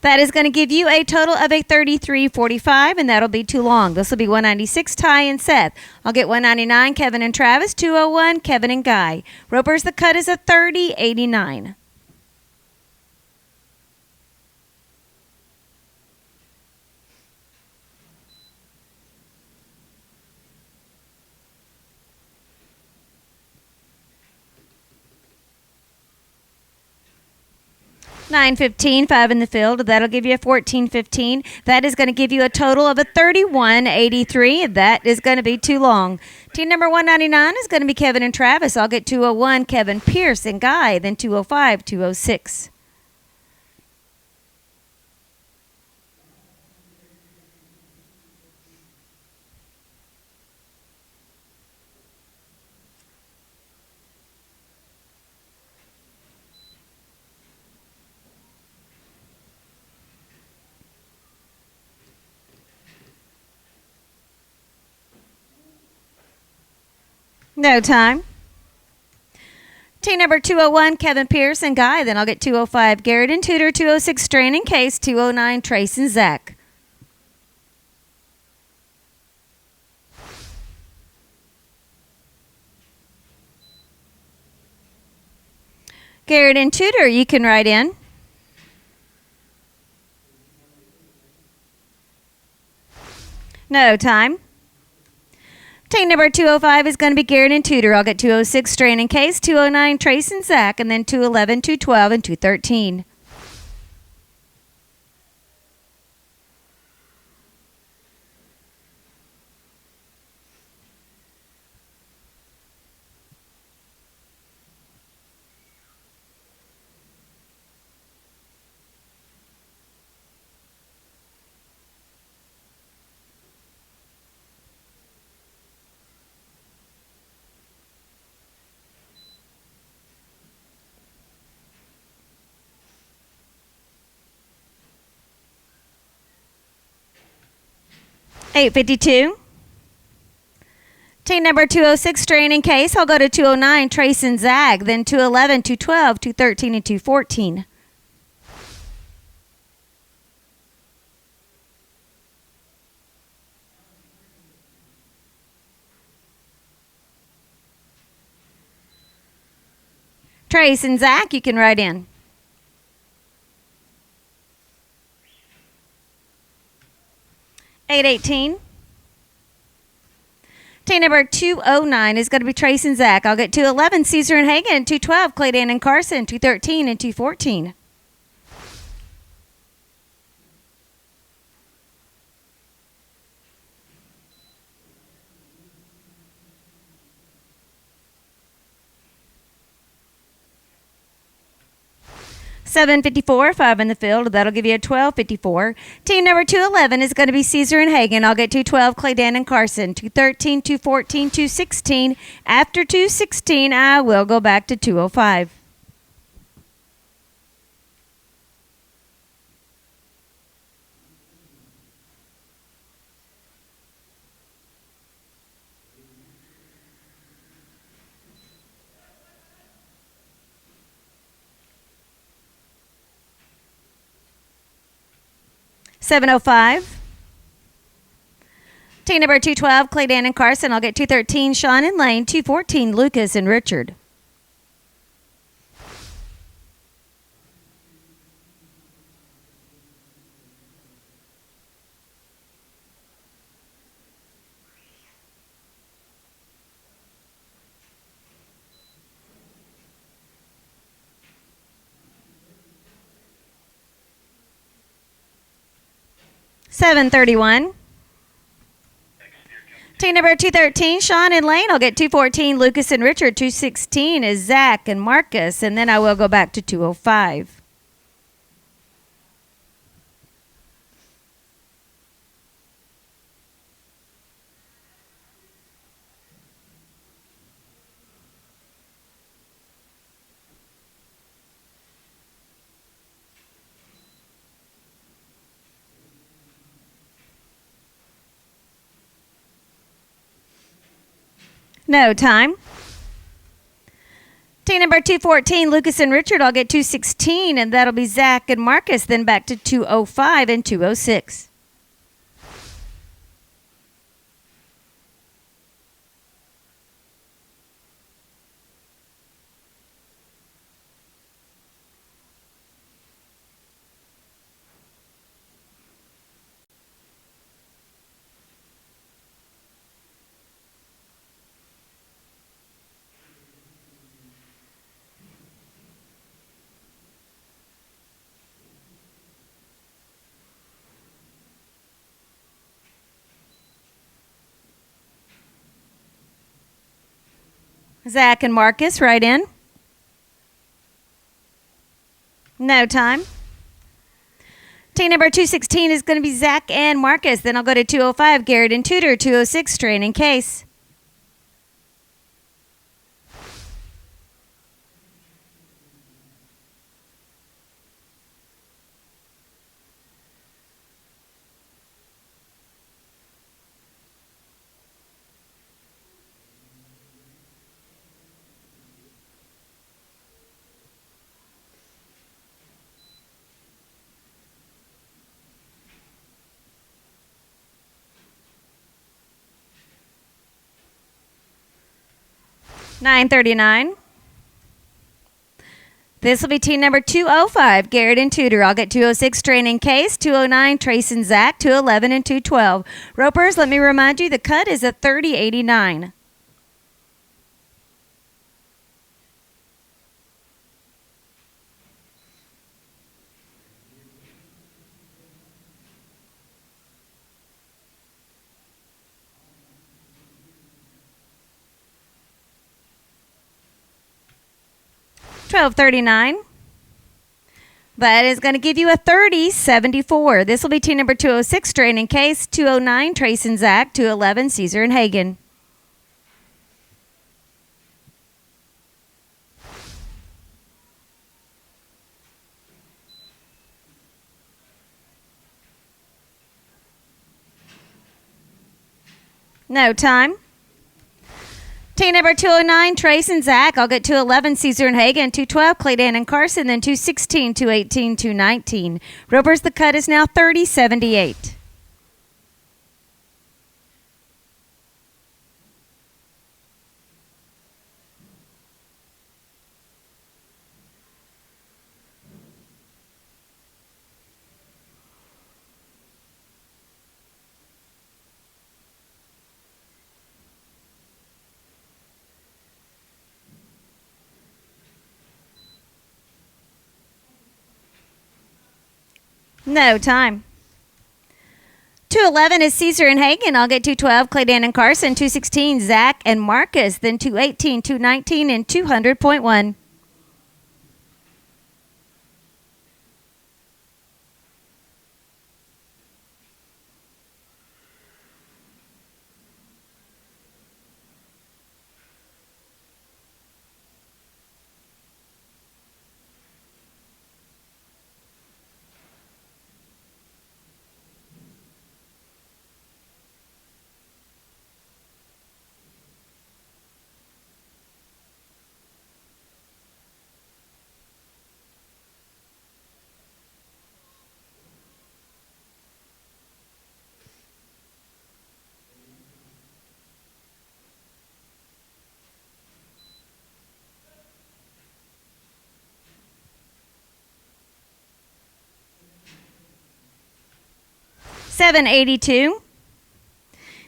S3: That is going to give you a total of a $33.45, and that'll be too long. This will be 196, Ty and Seth. I'll get 199, Kevin and Travis. 201, Kevin and Guy. Ropers, the cut is a $30.89. $9.15, 5 in the field. That'll give you a $14.15. That is going to give you a total of a $31.83. That is going to be too long. Team number 199 is going to be Kevin and Travis. I'll get 201, Kevin, Pierce, and Guy. Then 205, 206. No time. Team number 201, Kevin Pierce and Guy. Then I'll get 205, Garrett and Tudor. 206, Strain and Case. 209, Trace and Zach. Garrett and Tudor, you can write in. No time. Team number 205 is going to be Garrett and Tudor. I'll get 206, Strain and Case. 209, Trace and Zach. And then 211, 212, and 213. $8.52. Team number 206, Strain and Case. I'll go to 209, Trace and Zag. Then 211, 212, 213, and 214. Trace and Zach, you can write in. $8.18. Team number 209 is going to be Trace and Zach. I'll get 211, Caesar and Hagen. 212, Claydan and Carson. 213 and 214. $7.54, 5 in the field. That'll give you a $12.54. Team number 211 is going to be Caesar and Hagen. I'll get 212, Claydan and Carson. 213, 214, 216. After 216, I will go back to 205. 705. Team number 212, Clay, Dan, and Carson. I'll get 213, Sean and Lane. 214, Lucas and Richard. $731. Team number 213, Sean and Lane. I'll get 214, Lucas and Richard. 216 is Zach and Marcus. And then I will go back to 205. No time. Team number 214, Lucas and Richard. I'll get 216, and that'll be Zach and Marcus. Then back to 205 and 206. Zach and Marcus, right in. No time. Team number 216 is going to be Zach and Marcus. Then I'll go to 205, Garrett and Tudor. 206, Strain and Case. $939. This will be team number 205, Garrett and Tudor. I'll get 206, Strain and Case. 209, Trace and Zach. 211 and 212. Ropers, let me remind you, the cut is a 30.89. $12.39. That is going to give you a 30.74. This will be team number 206, Strain and Case. 209, Trace and Zach. 211, Caesar and Hagen. No time. Team number 209, Trace and Zach. I'll get 211, Caesar and Hagen. 212, Clay, Dan, and Carson. Then 216, 218, 219. Ropers, the cut is now 30.78. No time. 211 is Caesar and Hagen. I'll get 212, Clay, Dan, and Carson. 216, Zach and Marcus. Then 218, 219, and 200.1. 782.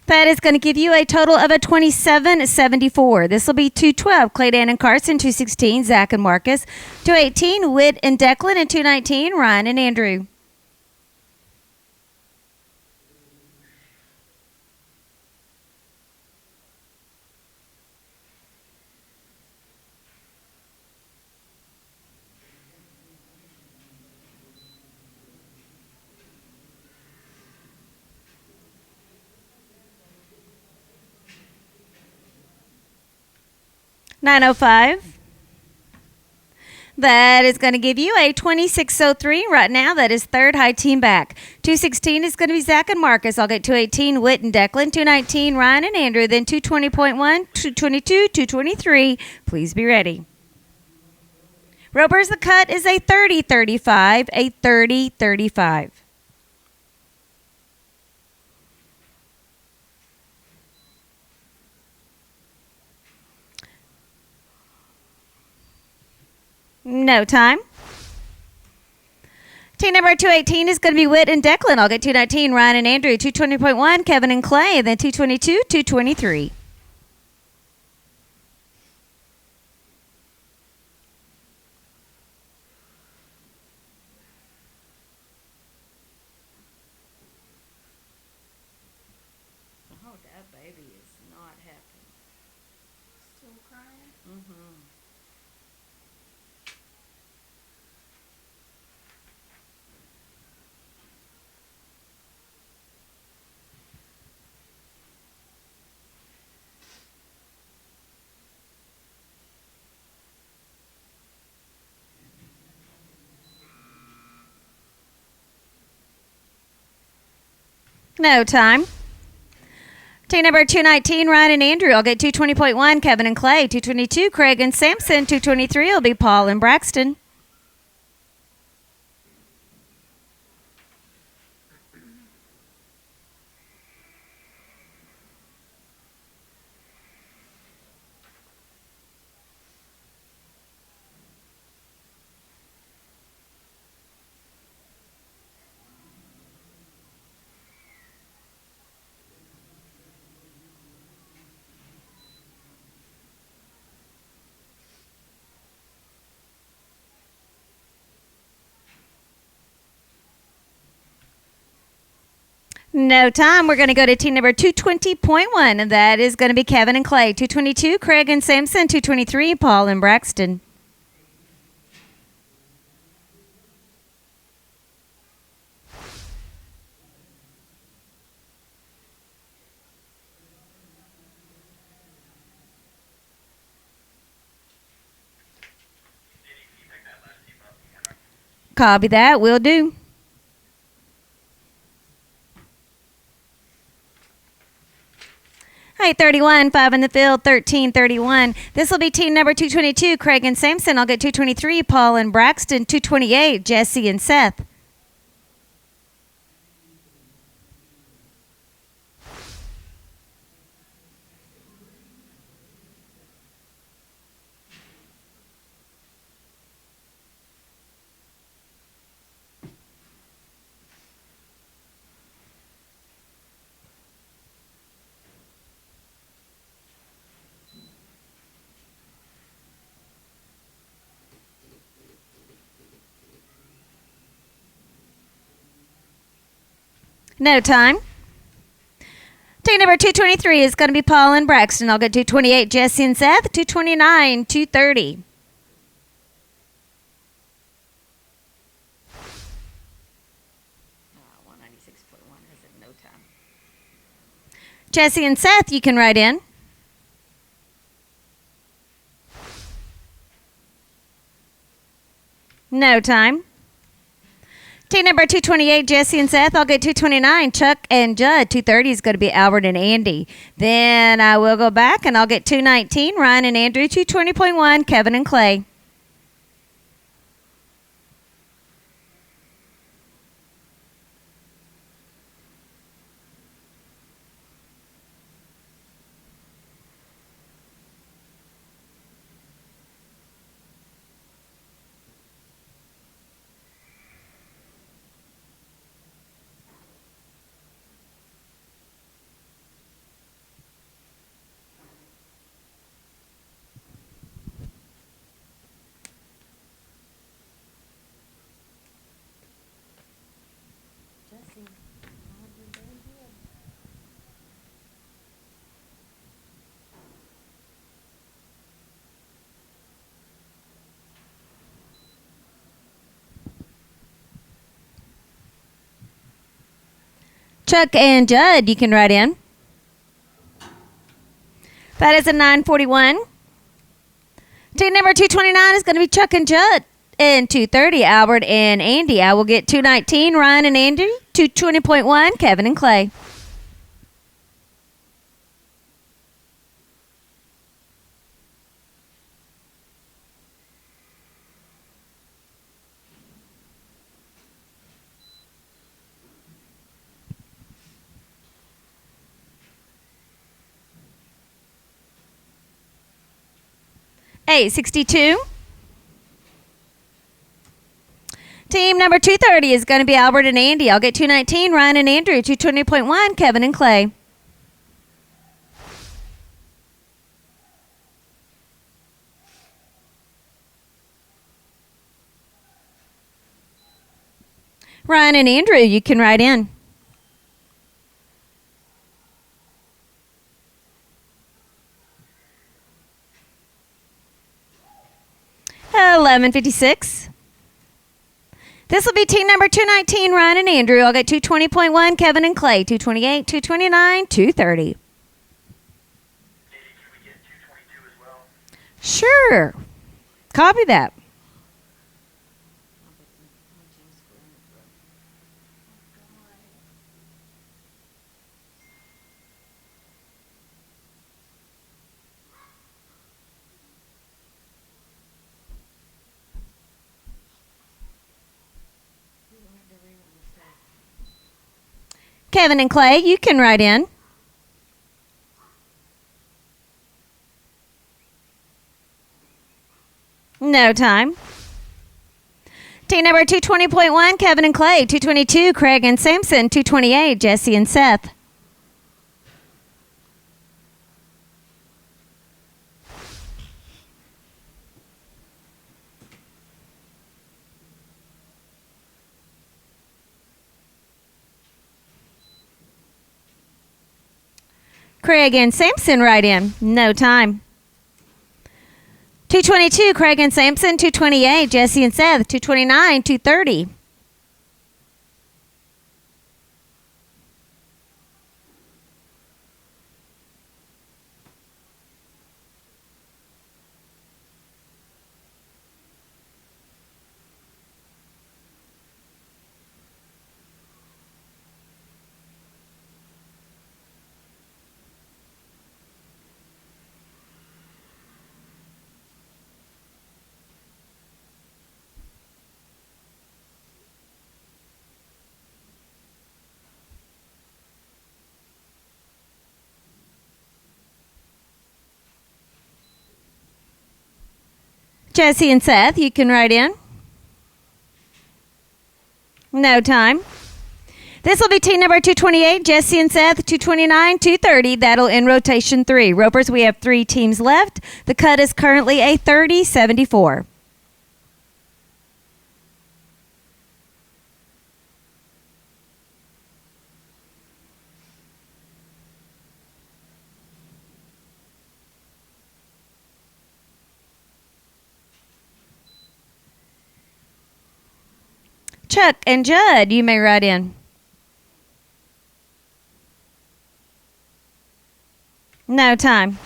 S3: That is going to give you a total of a 2774. This will be 212, Claydan and Carson, 216, Zach and Marcus, 218, Whit and Declan, and 219, Ryan and Andrew. $905. That is going to give you a 2603 right now. That is third high team back. 216 is going to be Zach and Marcus. I'll get 218, Whit and Declan. 219, Ryan and Andrew. Then 220.1, 222, 223. Please be ready. Ropers, the cut is a 30-35, a 30-35. No time. Team number 218 is going to be Whit and Declan. I'll get 219, Ryan and Andrew. 220.1, Kevin and Clay. Then 222, 223. Oh, that baby is not happy.
S4: Still crying.
S3: Mm-hmm. No time. Team number 219, Ryan and Andrew. I'll get 220.1, Kevin and Clay. 222, Craig and Sampson. 223 will be Paul and Braxton. No time. We're going to go to team number 220.1, and that is going to be Kevin and Clay. 222, Craig and Sampson. 223, Paul and Braxton. Copy that. Will do. Hey, 31, 5 in the field, 13-31. This will be team number 222, Craig and Sampson. I'll get 223, Paul and Braxton. 228, Jesse and Seth. No time. Team number 223 is going to be Paul and Braxton. I'll get 228, Jesse and Seth. 229, 230. Oh, 196.1 has it no time. Jesse and Seth, you can write in. No time. Team number 228, Jesse and Seth. I'll get 229, Chuck and Judd. 230 is going to be Albert and Andy. Then I will go back and I'll get 219, Ryan and Andrew. 220.1, Kevin and Clay. Chuck and Judd, you can write in. That is a 941. Team number 229 is going to be Chuck and Judd. And 230, Albert and Andy. I will get 219, Ryan and Andy. 220.1, Kevin and Clay. Hey, 62. Team number 230 is going to be Albert and Andy. I'll get 219, Ryan and Andrew. 220.1, Kevin and Clay. Ryan and Andrew, you can write in. $11.56. This will be team number 219, Ryan and Andrew. I'll get 220.1, Kevin and Clay. 228, 229, 230.
S5: Can we get 222 as well?
S3: Sure. Copy that. Kevin and Clay, you can write in. No time. Team number 220.1, Kevin and Clay. 222, Craig and Sampson. 228, Jesse and Seth. Craig and Sampson write in. No time. 222, Craig and Sampson. 228, Jesse and Seth. 229, 230. Jesse and Seth, you can write in. No time. This will be team number 228, Jesse and Seth. 229, 230. That'll end rotation 3. Ropers, we have 3 teams left. The cut is currently a 30-74. Chuck and Judd, you may write in. No time.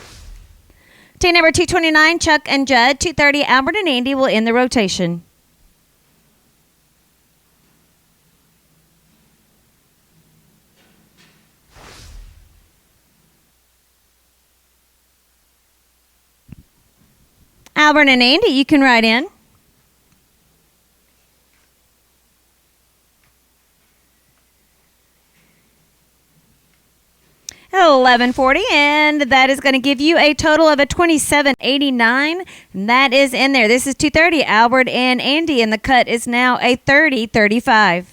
S3: Team number 229, Chuck and Judd. 230, Albert and Andy will end the rotation. Albert and Andy, you can write in. $11.40, and that is going to give you a total of a $27.89, and that is in there. This is 230, Albert and Andy, and the cut is now a 30-35.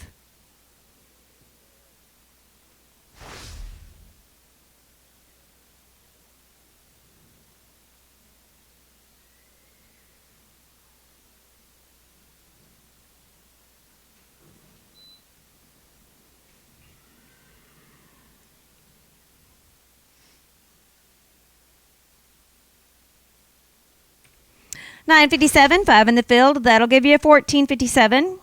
S3: $9.57, 5 in the field. That'll give you a $14.57.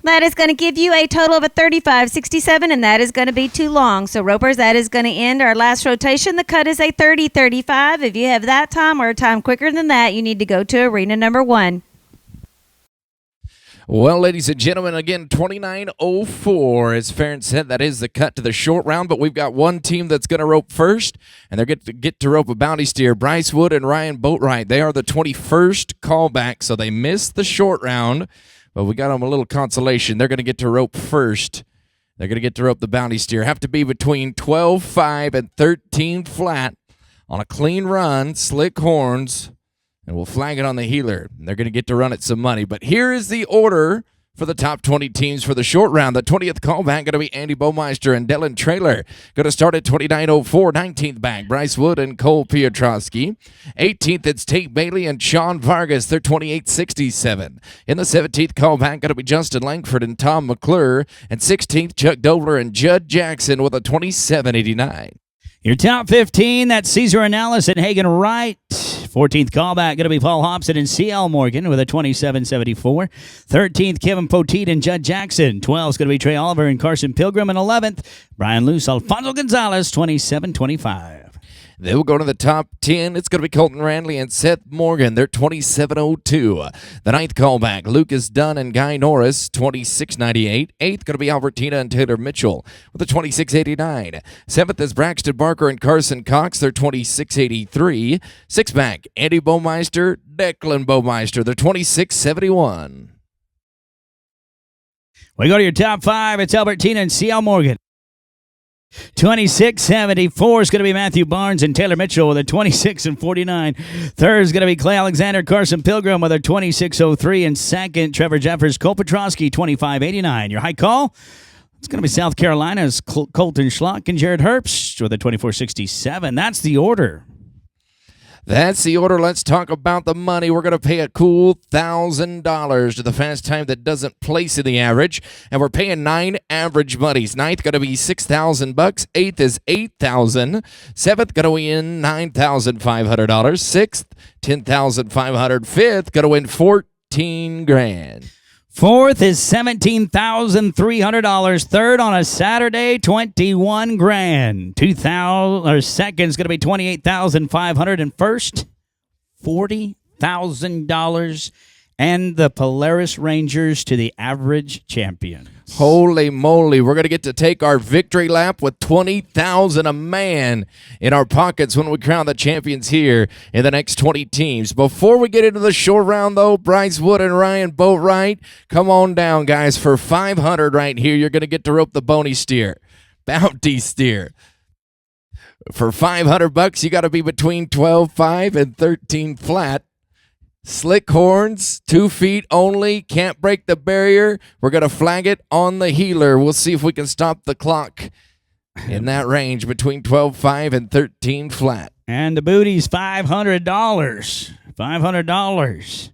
S3: That is going to give you a total of a 35.67, and that is going to be too long. So, ropers, that is going to end our last rotation. The cut is a 30.35. If you have that time or a time quicker than that, you need to go to arena number 1.
S2: Well, ladies and gentlemen, again, 29.04 is fair and said. That is the cut to the short round, but we've got one team that's going to rope first, and they're going to get to rope a bounty steer. Bryce Wood and Ryan Boatwright. They are the 21st callback, so they missed the short round, but we got them a little consolation. They're going to get to rope first. They're going to get to rope the bounty steer. Have to be between 12.5 and 13 flat on a clean run, slick horns, and we'll flag it on the heeler. They're going to get to run it some money. But here is the order for the top 20 teams for the short round. The 20th callback going to be Andy Baumeister and Dylan Traylor. Going to start at 29.04. 19th back, Bryce Wood and Cole Piotrowski. 18th, it's Tate Bailey and Sean Vargas. They're 28.67. In the 17th callback, going to be Justin Langford and Tom McClure. And 16th, Chuck Dobler and Judd Jackson with a 27.89.
S1: Your top 15, that's Caesar Analis and Hagen Wright. 14th callback going to be Paul Hobson and C.L. Morgan with a 27.74. 13th, Kevin Poteet and Judd Jackson. 12th is going to be Trey Oliver and Carson Pilgrim. And 11th, Brian Luce, Alfonso Gonzalez, 27.25.
S2: Then we'll go to the top 10. It's going to be Colton Randley and Seth Morgan. They're 27.02. The 9th callback, Lucas Dunn and Guy Norris, 26.98. 8th going to be Albertina and Taylor Mitchell with a 26.89. 7th is Braxton Barker and Carson Cox. They're 26.83. 6th back, Andy Baumeister, Declan Baumeister. They're 26.71.
S1: We go to your top 5. It's Albertina and C.L. Morgan. 26.74 is going to be Matthew Barnes and Taylor Mitchell with a 26.49. Third is going to be Clay Alexander, Carson Pilgrim with a 26.03. And second, Trevor Jeffers, Cole Petrosky, 25.89. Your high call, it's going to be South Carolina's Colton Schlock and Jared Herbst with a 24.67. That's the order.
S2: That's the order. Let's talk about the money. We're going to pay a cool $1,000 to the fast time that doesn't place in the average, and we're paying 9 average monies. 9th going to be $6,000. 8th is $8,000. 7th going to win $9,500. 6th, $10,500. 5th going to win $14,000.
S1: Fourth is $17,300. Third on a Saturday, $21,000. 2,000 or second's going to be $28,500, and first $40,000. And the Polaris Rangers to the average champion.
S2: Holy moly, we're going to get to take our victory lap with $20,000 a man in our pockets when we crown the champions here in the next 20 teams. Before we get into the short round, though, Bryce Wood and Ryan Boatwright, come on down, guys. For $500 right here, you're going to get to rope the bounty steer. For $500, you got to be between 12.5 and 13 flat. Slick horns, 2 feet only, can't break the barrier. We're going to flag it on the heeler. We'll see if we can stop the clock in that range between 12.5 and 13 flat.
S1: And the booty's $500. $500.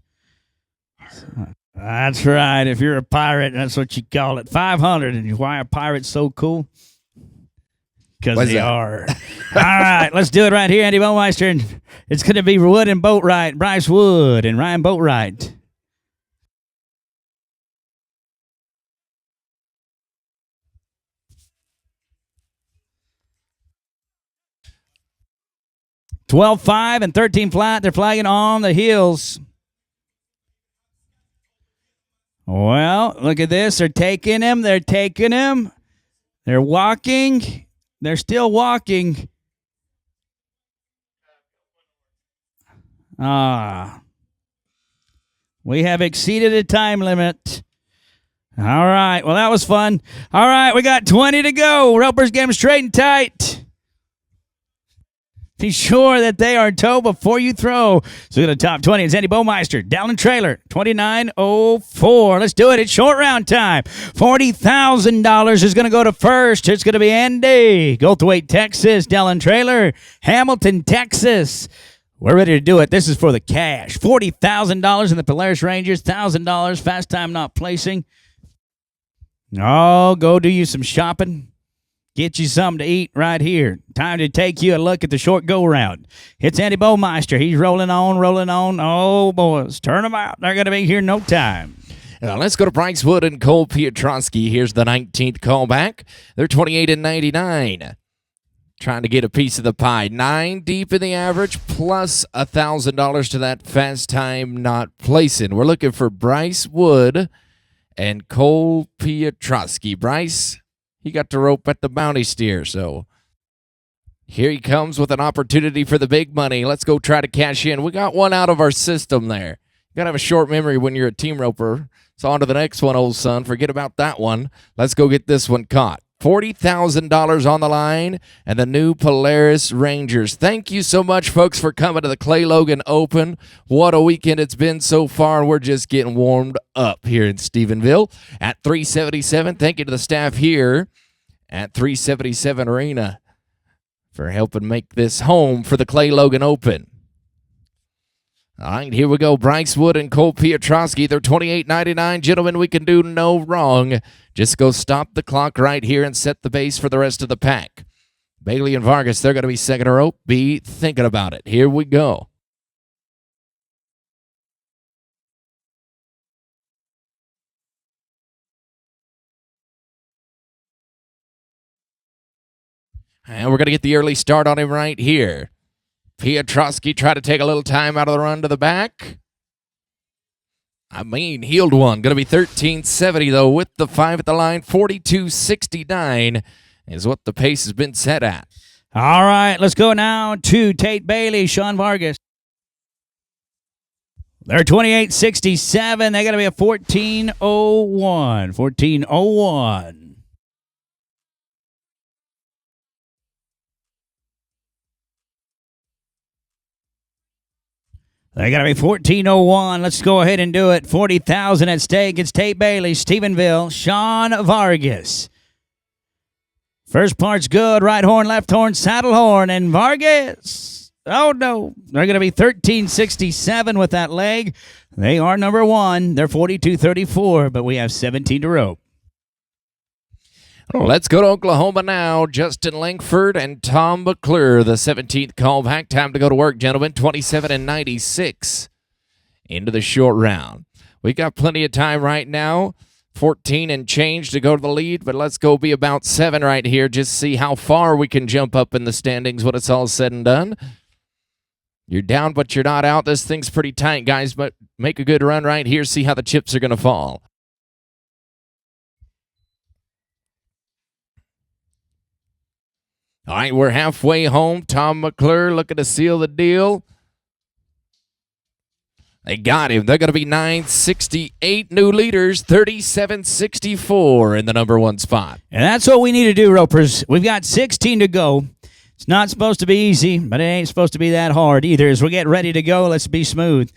S1: That's right. If you're a pirate, that's what you call it. 500. And why are pirates so cool? Because they are. All right, let's do it right here, Andy Baumeister. And it's going to be Wood and Boatwright, Bryce Wood and Ryan Boatwright. $12.5 and 13 flat. They're flagging on the heels. Well, look at this. They're taking him. They're taking him. They're walking. They're still walking. We have exceeded a time limit. All right. Well, that was fun. All right. We got 20 to go. Ropers, get them straight and tight. Be sure that they are toe before you throw. So we got a top 20. It's Andy Baumeister, Dallin Trailer, 29.04. Let's do it. It's short round time. $40,000 is going to go to first. It's going to be Andy. Goldthwaite, Texas. Dallin Trailer, Hamilton, Texas. We're ready to do it. This is for the cash. $40,000 in the Polaris Rangers. $1,000. Fast time not placing. Oh, go do you some shopping. Get you something to eat right here. Time to take you a look at the short go-round. It's Andy Baumeister. He's rolling on, rolling on. Oh, boys, turn them out. They're going to be here in no time.
S2: Now let's go to Bryce Wood and Cole Piotrowski. Here's the 19th callback. They're 28 and 99. Trying to get a piece of the pie. 9 deep in the average, plus $1,000 to that fast time not placing. We're looking for Bryce Wood and Cole Piotrowski. Bryce, he got the rope at the bounty steer, so here he comes with an opportunity for the big money. Let's go try to cash in. We got one out of our system there. You got to have a short memory when you're a team roper. So on to the next one, old son. Forget about that one. Let's go get this one caught. $40,000 on the line and the new Polaris Rangers. Thank you so much, folks, for coming to the Clay Logan Open. What a weekend it's been so far, and we're just getting warmed up here in Stephenville at 377. Thank you to the staff here at 377 Arena for helping make this home for the Clay Logan Open. All right, here we go. Bryce Wood and Cole Piotrowski. They're 28.99. Gentlemen, we can do no wrong. Just go stop the clock right here and set the base for the rest of the pack. Bailey and Vargas, they're going to be second rope. Be thinking about it. Here we go. And we're going to get the early start on him right here. Piotrowski tried to take a little time out of the run to the back. Healed one. Going to be 13.70, though, with the 5 at the line. 42.69 is what the pace has been set at.
S1: All right, let's go now to Tate Bailey, Sean Vargas. They're 28.67. They got to be a 14.01. 14.01. They got to be 14.01. Let's go ahead and do it. 40,000 at stake. It's Tate Bailey, Stephenville, Sean Vargas. First part's good. Right horn, left horn, saddle horn, and Vargas. Oh, no. They're going to be 13.67 with that leg. They are number one. They're 42.34, but we have 17 to rope.
S2: Let's go to Oklahoma now. Justin Langford and Tom McClure, the 17th callback. Time to go to work, gentlemen. 27 and 96 into the short round. We got plenty of time right now. 14 and change to go to the lead, but let's go be about 7 right here. Just see how far we can jump up in the standings when it's all said and done. You're down, but you're not out. This thing's pretty tight, guys, but make a good run right here. See how the chips are going to fall. All right, we're halfway home. Tom McClure looking to seal the deal. They got him. They're going to be 968 new leaders, 3764 in the number one spot.
S1: And that's what we need to do, ropers. We've got 16 to go. It's not supposed to be easy, but it ain't supposed to be that hard either. As we get ready to go, let's be smooth.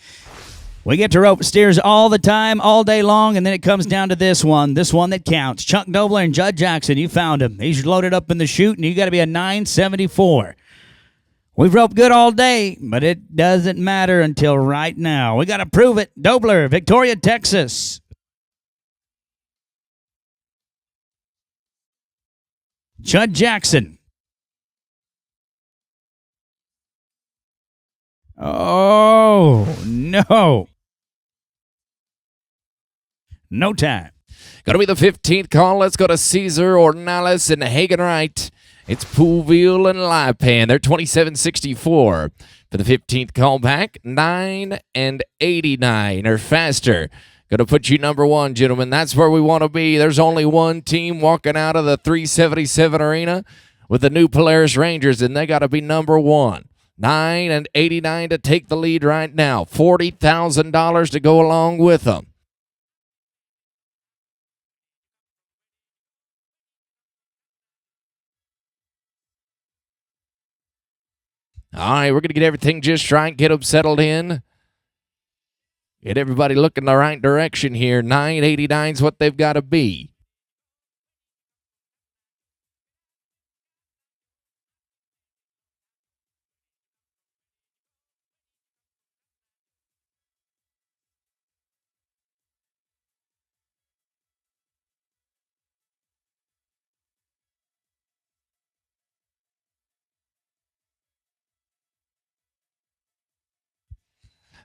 S1: We get to rope steers all the time, all day long, and then it comes down to this one that counts. Chuck Dobler and Judd Jackson, you found him. He's loaded up in the chute, and you got to be a 974. We've roped good all day, but it doesn't matter until right now. We got to prove it. Dobler, Victoria, Texas. Judd Jackson. Oh, no. No time.
S2: Going to be the 15th call. Let's go to Caesar, Ornelas, and Hagen Wright. It's Poolville and Lipan. They're 27.64 for the 15th call back. 9 and 89 or faster. Going to put you number one, gentlemen. That's where we want to be. There's only one team walking out of the 377 arena with the new Polaris Rangers, and they got to be number one. 9 and 89 to take the lead right now. $40,000 to go along with them. All right, we're going to get everything just right, get them settled in. Get everybody looking the right direction here. 989 is what they've got to be.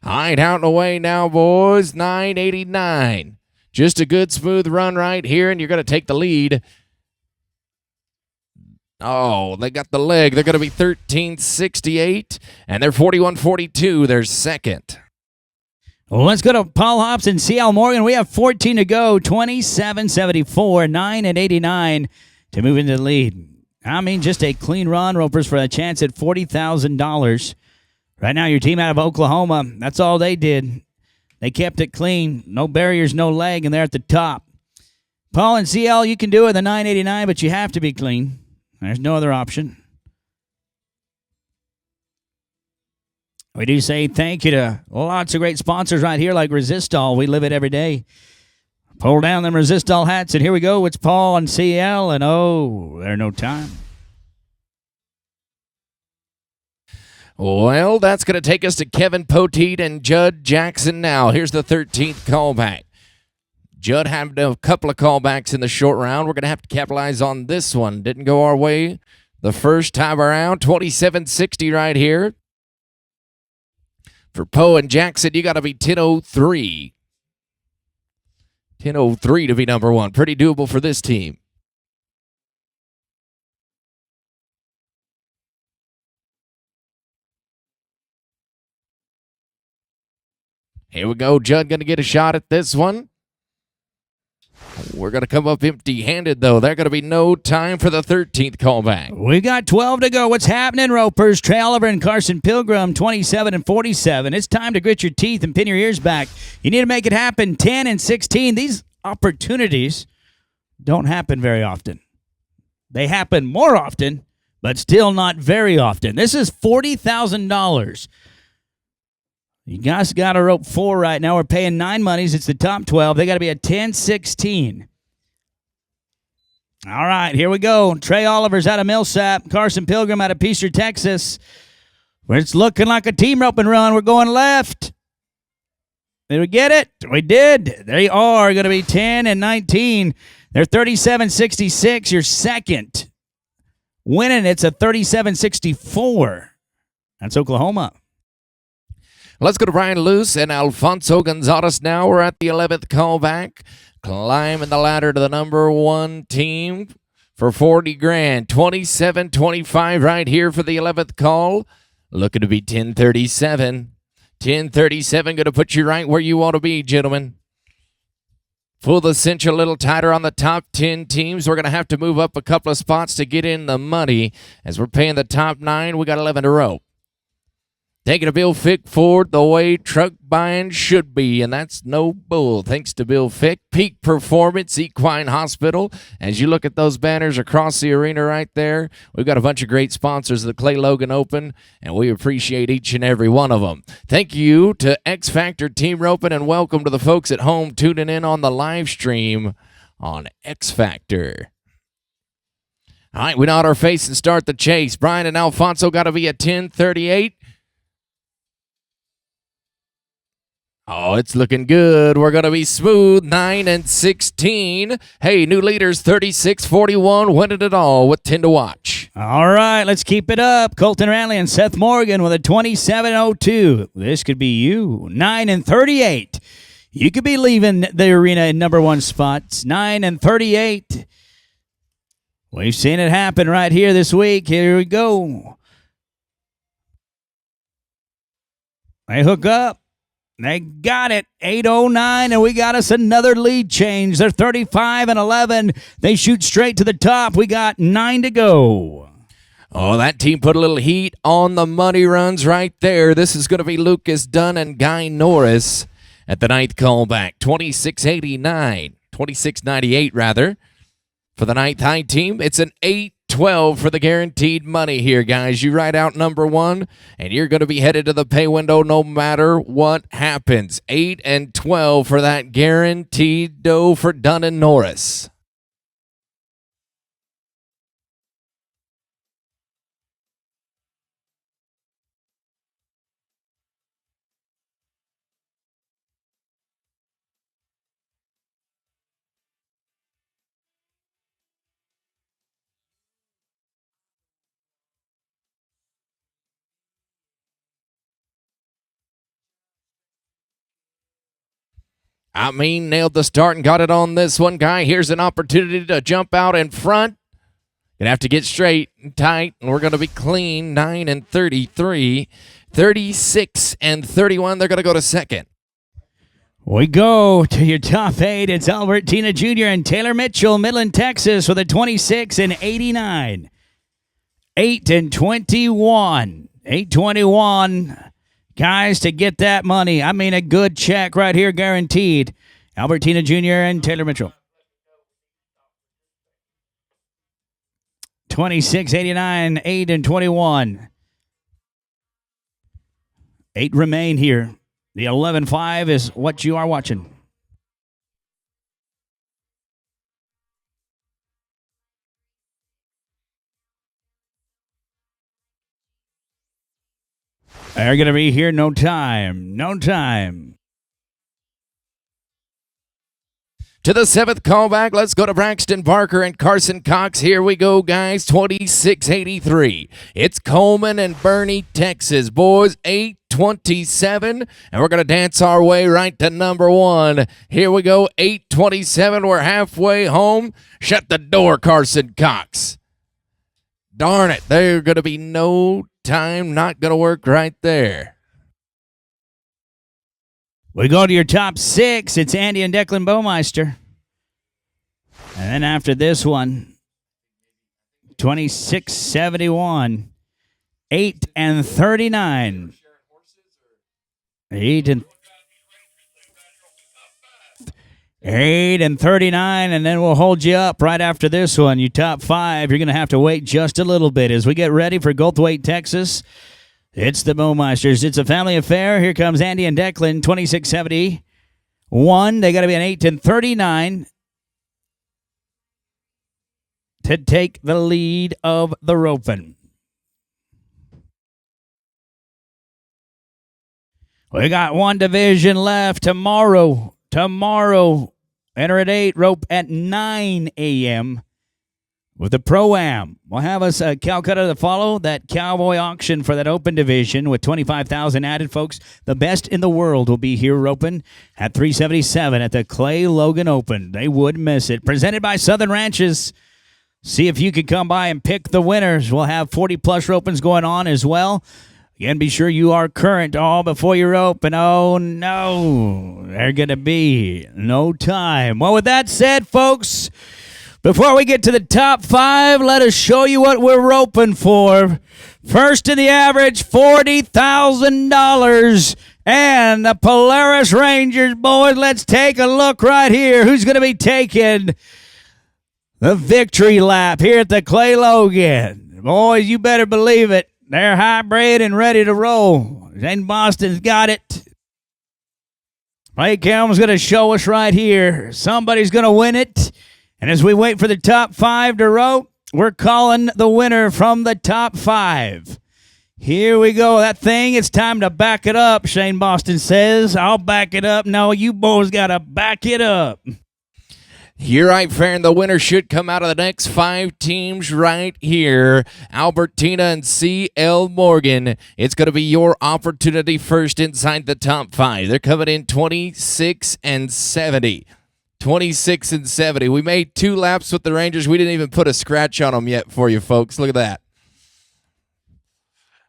S2: All right, out and away now, boys. 989. Just a good, smooth run right here, and you're going to take the lead. Oh, they got the leg. They're going to be 13.68, and they're 41.42. They're second.
S1: Well, let's go to Paul Hops and CL Morgan. We have 14 to go, 27.74, 9 and 89 to move into the lead. I mean, just a clean run, Ropers, for a chance at $40,000. Right now, your team out of Oklahoma, that's all they did. They kept it clean. No barriers, no leg, and they're at the top. Paul and CL, you can do it the 989, but you have to be clean. There's no other option. We do say thank you to lots of great sponsors right here like Resistol. We live it every day. Pull down them Resistol hats, and here we go. It's Paul and CL, and oh, there's no time.
S2: Well, that's going to take us to Kevin Poteet and Judd Jackson now. Here's the 13th callback. Judd had a couple of callbacks in the short round. We're going to have to capitalize on this one. Didn't go our way the first time around. 27.60 right here. For Poe and Jackson, you got to be 10.03. 10.03 to be number one. Pretty doable for this team. Here we go. Judd going to get a shot at this one. We're going to come up empty-handed, though. There's going to be no time for the 13th callback.
S1: We got 12 to go. What's happening, Ropers? Trey Oliver and Carson Pilgrim, 27 and 47. It's time to grit your teeth and pin your ears back. You need to make it happen. 10 and 16. These opportunities don't happen very often. They happen more often, but still not very often. This is $40,000. You guys got a rope 4 right now. We're paying 9 monies. It's the top 12. They got to be a 10-16. All right, here we go. Trey Oliver's out of Millsap. Carson Pilgrim out of Peaster, Texas. It's looking like a team rope and run. We're going left. Did we get it? We did. They are going to be 10 and 19. They're 37-66. You're second. Winning, it's a 37-64. That's Oklahoma.
S2: Let's go to Brian Luce and Alfonso Gonzalez now. We're at the 11th callback. Climbing the ladder to the number one team for 40 grand. 27-25 right here for the 11th call. Looking to be 10-37. 10-37 going to put you right where you want to be, gentlemen. Pull the cinch a little tighter on the top 10 teams. We're going to have to move up a couple of spots to get in the money. As we're paying the top 9, we got 11 to rope. Taking a Bill Fick Ford the way truck buying should be, and that's no bull. Thanks to Bill Fick. Peak Performance Equine Hospital. As you look at those banners across the arena right there, we've got a bunch of great sponsors of the Clay Logan Open, and we appreciate each and every one of them. Thank you to X Factor Team Roping, and welcome to the folks at home tuning in on the live stream on X Factor. All right, we nod our face and start the chase. Brian and Alfonso got to be at 10:38. Oh, it's looking good. We're going to be smooth. 9 and 16. Hey, new leaders 36-41. Winning it all with 10 to watch.
S1: All right, let's keep it up. Colton Ranley and Seth Morgan with a 27-02. This could be you. 9 and 38. You could be leaving the arena in number one spots. 9 and 38. We've seen it happen right here this week. Here we go. They hook up. They got it, 8:09, and we got us another lead change. They're 35 and 11. They shoot straight to the top. We got 9 to go.
S2: Oh, that team put a little heat on the money runs right there. This is going to be Lucas Dunn and Guy Norris at the 9th callback. 26.89, 26.98 rather. For the 9th high team, it's an 8-12 for the guaranteed money here, guys. You ride out number one, and you're going to be headed to the pay window no matter what happens. 8 and 12 for that guaranteed dough for Dunn and Norris. I mean, nailed the start and got it on this one, guy. Here's an opportunity to jump out in front. Gonna have to get straight and tight, and we're gonna be clean. 9 and 33, 36 and 31. They're gonna go to second.
S1: We go to your top 8. It's Albertina Jr. and Taylor Mitchell, Midland, Texas, with a 26 and 89. 8 and 21. 821. Guys, to get that money, I mean a good check right here guaranteed. Albertina Jr. and Taylor Mitchell. 26.89, 8 and 21. 8 remain here. The 11.5 is what you are watching. They're going to be here no time. No time.
S2: To the 7th callback, let's go to Braxton Barker and Carson Cox. Here we go, guys, 26.83. It's Coleman and Bernie, Texas. Boys, 8.27, and we're going to dance our way right to number 1. Here we go, 8.27. We're halfway home. Shut the door, Carson Cox. Darn it, there's going to be no time. Not going to work right there.
S1: We go to your top 6. It's Andy and Declan Baumeister. And then after this one, 26.71. 8 and 39. 8 and 39, and then we'll hold you up right after this one. You top 5, you're going to have to wait just a little bit as we get ready for Goldthwaite, Texas. It's the Bowmeisters. It's a family affair. Here comes Andy and Declan, 26.71. They got to be an 8 and 39 to take the lead of the roping. We got one division left tomorrow. Enter at 8, rope at 9 a.m. with the Pro-Am. We'll have us a Calcutta to follow, that cowboy auction for that open division with 25,000 added, folks. The best in the world will be here roping at 377 at the Clay Logan Open. They would miss it. Presented by Southern Ranches. See if you can come by and pick the winners. We'll have 40-plus ropings going on as well. Again, be sure you are current all before you rope. And oh, no, they're going to be no time. Well, with that said, folks, before we get to the top 5, let us show you what we're roping for. First in the average, $40,000. And the Polaris Rangers, boys, let's take a look right here. Who's going to be taking the victory lap here at the Clay Logan? Boys, you better believe it. They're hybrid and ready to roll. Shane Boston's got it. Ray Kelm's going to show us right here. Somebody's going to win it. And as we wait for the top 5 to rope, we're calling the winner from the top 5. Here we go. That thing, it's time to back it up, Shane Boston says. I'll back it up. No, you boys got to back it up.
S2: You're right, Farron. The winner should come out of the next 5 teams right here. Albertina and C.L. Morgan. It's going to be your opportunity first inside the top 5. They're coming in 26 and 70. 26 and 70. We made 2 laps with the Rangers. We didn't even put a scratch on them yet for you folks. Look at that.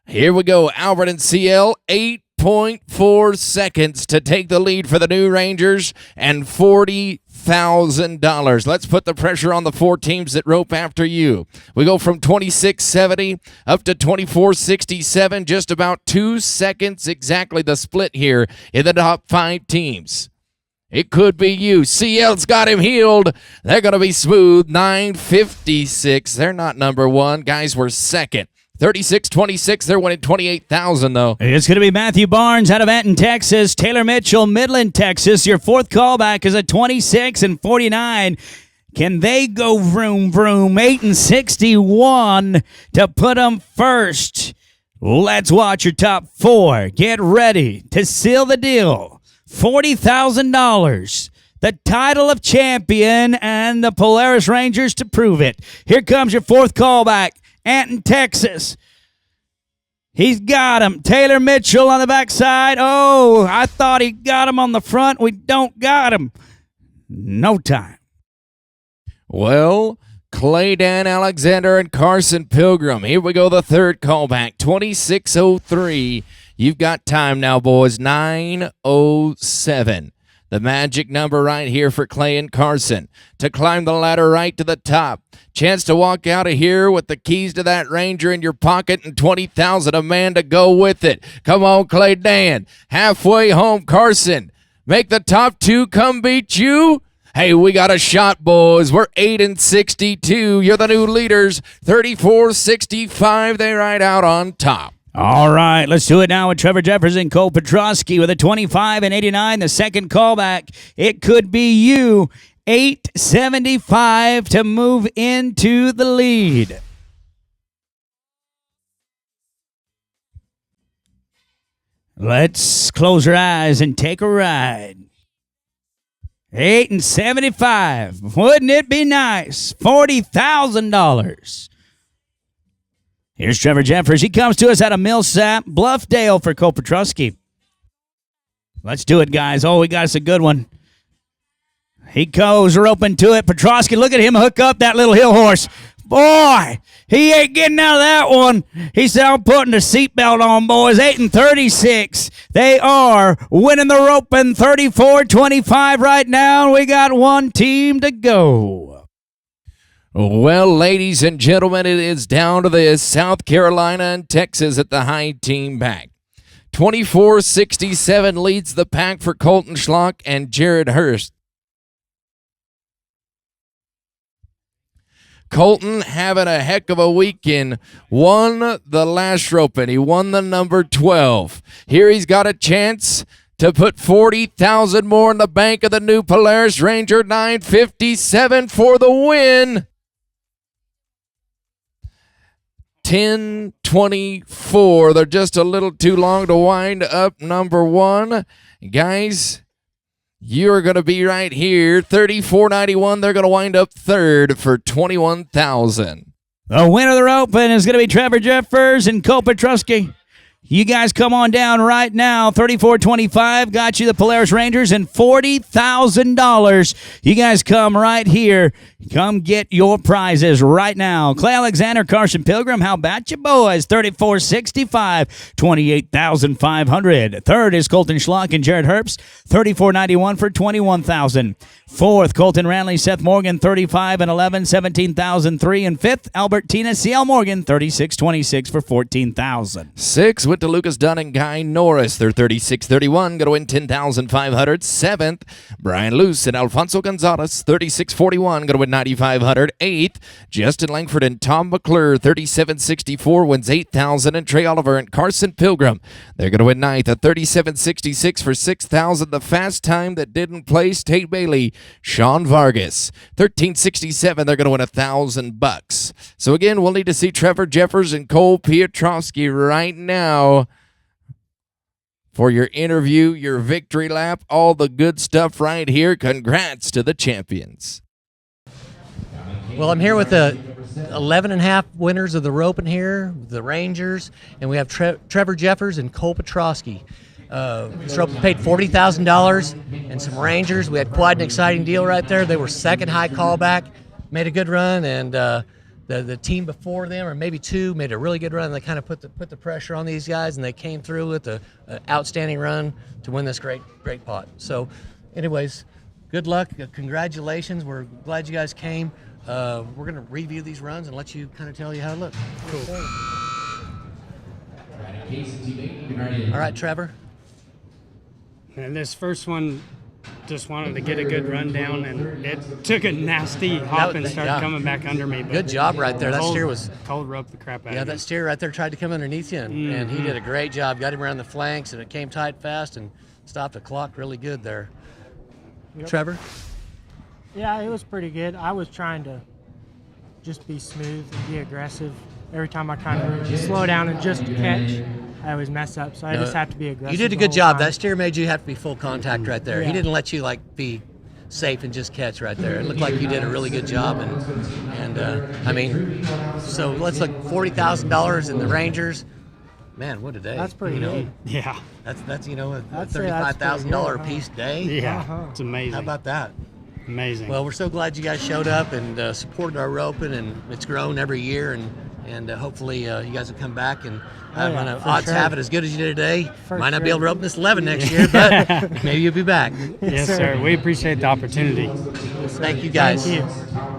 S2: Here we go. Albert and CL, 8.4 seconds to take the lead for the new Rangers and $40,000. Let's put the pressure on the 4 teams that rope after you. We go from 26.70 up to 24.67. Just about 2 seconds exactly the split here in the top 5 teams. It could be you. CL's got him healed. They're going to be smooth. 9.56. They're not number 1. Guys, we're second. 36-26. They're winning $28,000, though.
S1: It's going to be Matthew Barnes out of Anton, Texas. Taylor Mitchell, Midland, Texas. Your 4th callback is a 26 and 49. Can they go vroom, vroom? 8 and 61 to put them first. Let's watch your top 4. Get ready to seal the deal. $40,000. The title of champion and the Polaris Rangers to prove it. Here comes your 4th callback. Anton, Texas. He's got him. Taylor Mitchell on the backside. Oh, I thought he got him on the front. We don't got him. No time.
S2: Well, Clay Dan Alexander and Carson Pilgrim. Here we go, the third callback, 26:03. You've got time now, boys, 9:07. The magic number right here for Clay and Carson to climb the ladder right to the top. Chance to walk out of here with the keys to that Ranger in your pocket and 20,000 a man to go with it. Come on, Clay Dan. Halfway home, Carson. Make the top two come beat you. Hey, we got a shot, boys. We're 8-62. You're the new leaders. 34-65. They ride out on top.
S1: All right, let's do it now with Trevor Jefferson, Cole Petrosky with a 25-89. The second callback. It could be you. 875 to move into the lead. Let's close our eyes and take a ride. 875. Wouldn't it be nice? $40,000. Here's Trevor Jeffers. He comes to us out of Millsap, Bluffdale for Cole Petrosky. Let's do it, guys. Oh, we got us a good one. He goes, we're open to it. Petrosky, look at him hook up that little hill horse. Boy, he ain't getting out of that one. He said, I'm putting the seatbelt on, boys. 8-36. They are winning the rope in 34-25 right now. We got one team to go.
S2: Well, ladies and gentlemen, it is down to this. South Carolina and Texas at the high team back. 24-67 leads the pack for Colton Schlock and Jared Hurst. Colton having a heck of a weekend. Won the last rope and he won the number 12. Here he's got a chance to put 40,000 more in the bank of the new Polaris Ranger. 957 for the win. 10:24. They're just a little too long to wind up number one. Guys, you're going to be right here. 34.91. They're going to wind up third for 21,000.
S1: The winner of the open is going to be Trevor Jeffers and Cole Petrosky. You guys come on down right now. 34-25 got you the Polaris Rangers and $40,000. You guys come right here. Come get your prizes right now. Clay Alexander, Carson Pilgrim, how about you boys? 34-65, $28,500. Third is Colton Schlock and Jared Herbst, 34.91 for $21,000. Fourth, Colton Ranley, Seth Morgan, 35-11, $17,003. And fifth, Albertina C.L. Morgan, 36-26 for $14,000.
S2: Sixth went to Lucas Dunn and Guy Norris. They're 36-31, going to win $10,500. Seventh, Brian Luce and Alfonso Gonzalez, 36-41, going to win $9,500. Eighth, Justin Langford and Tom McClure, 37-64, wins $8,000. And Trey Oliver and Carson Pilgrim, they're going to win ninth at 37-66 for $6,000. The fast time that didn't place, Tate Bailey, Sean Vargas, 1367. They're going to win $1,000. So again, we'll need to see Trevor Jeffers and Cole Pietrowski right now for your interview, your victory lap, all the good stuff right here. Congrats to the champions.
S5: Well, I'm here with the 11.5 winners of the rope in here, the Rangers, and we have Trevor Jeffers and Cole Petrosky. This rope paid $40,000 and some Rangers. We had quite an exciting deal right there. They were second high callback, made a good run, and the team before them, or maybe two, made a really good run. They kind of put the pressure on these guys, and they came through with an outstanding run to win this great pot. So, anyways, good luck. Congratulations. We're glad you guys came. We're going to review these runs and let you kind of tell you how it looked. Cool. All right, Trevor.
S6: And this first one, just wanted to get a good run down, and it took a nasty hop and started coming back under me. But
S5: good job right there. That steer was
S6: cold rope the crap out of me.
S5: Yeah, that steer right there tried to come underneath you, and he did a great job. Got him around the flanks, and it came tight fast and stopped the clock really good there. Yep. Trevor?
S7: Yeah, it was pretty good. I was trying to just be smooth and be aggressive. Every time I kind of slow down and just catch, I always mess up. So I just have to be aggressive.
S5: You did a good job. That steer made you have to be full contact right there. Yeah. He didn't let you be safe and just catch right there. It looked like you did a really good job. And I mean, so let's look, $40,000 in the Rangers. Man, what a day!
S7: That's pretty good.
S6: Yeah.
S5: That's a
S7: I'd say that's
S5: $35,000 a
S7: pretty
S5: piece day.
S6: Yeah.
S7: Uh-huh.
S6: It's amazing.
S5: How about that?
S6: Amazing.
S5: Well, we're so glad you guys showed up and supported our roping, and it's grown every year, and hopefully you guys will come back and
S7: for
S5: odds
S7: sure.
S5: have it as good as you did today.
S7: For
S5: Might not be
S7: sure.
S5: able to rope this 11 next year, but maybe you'll be back.
S6: yes, sir. We appreciate the opportunity.
S5: Thank you guys.
S7: Thank you.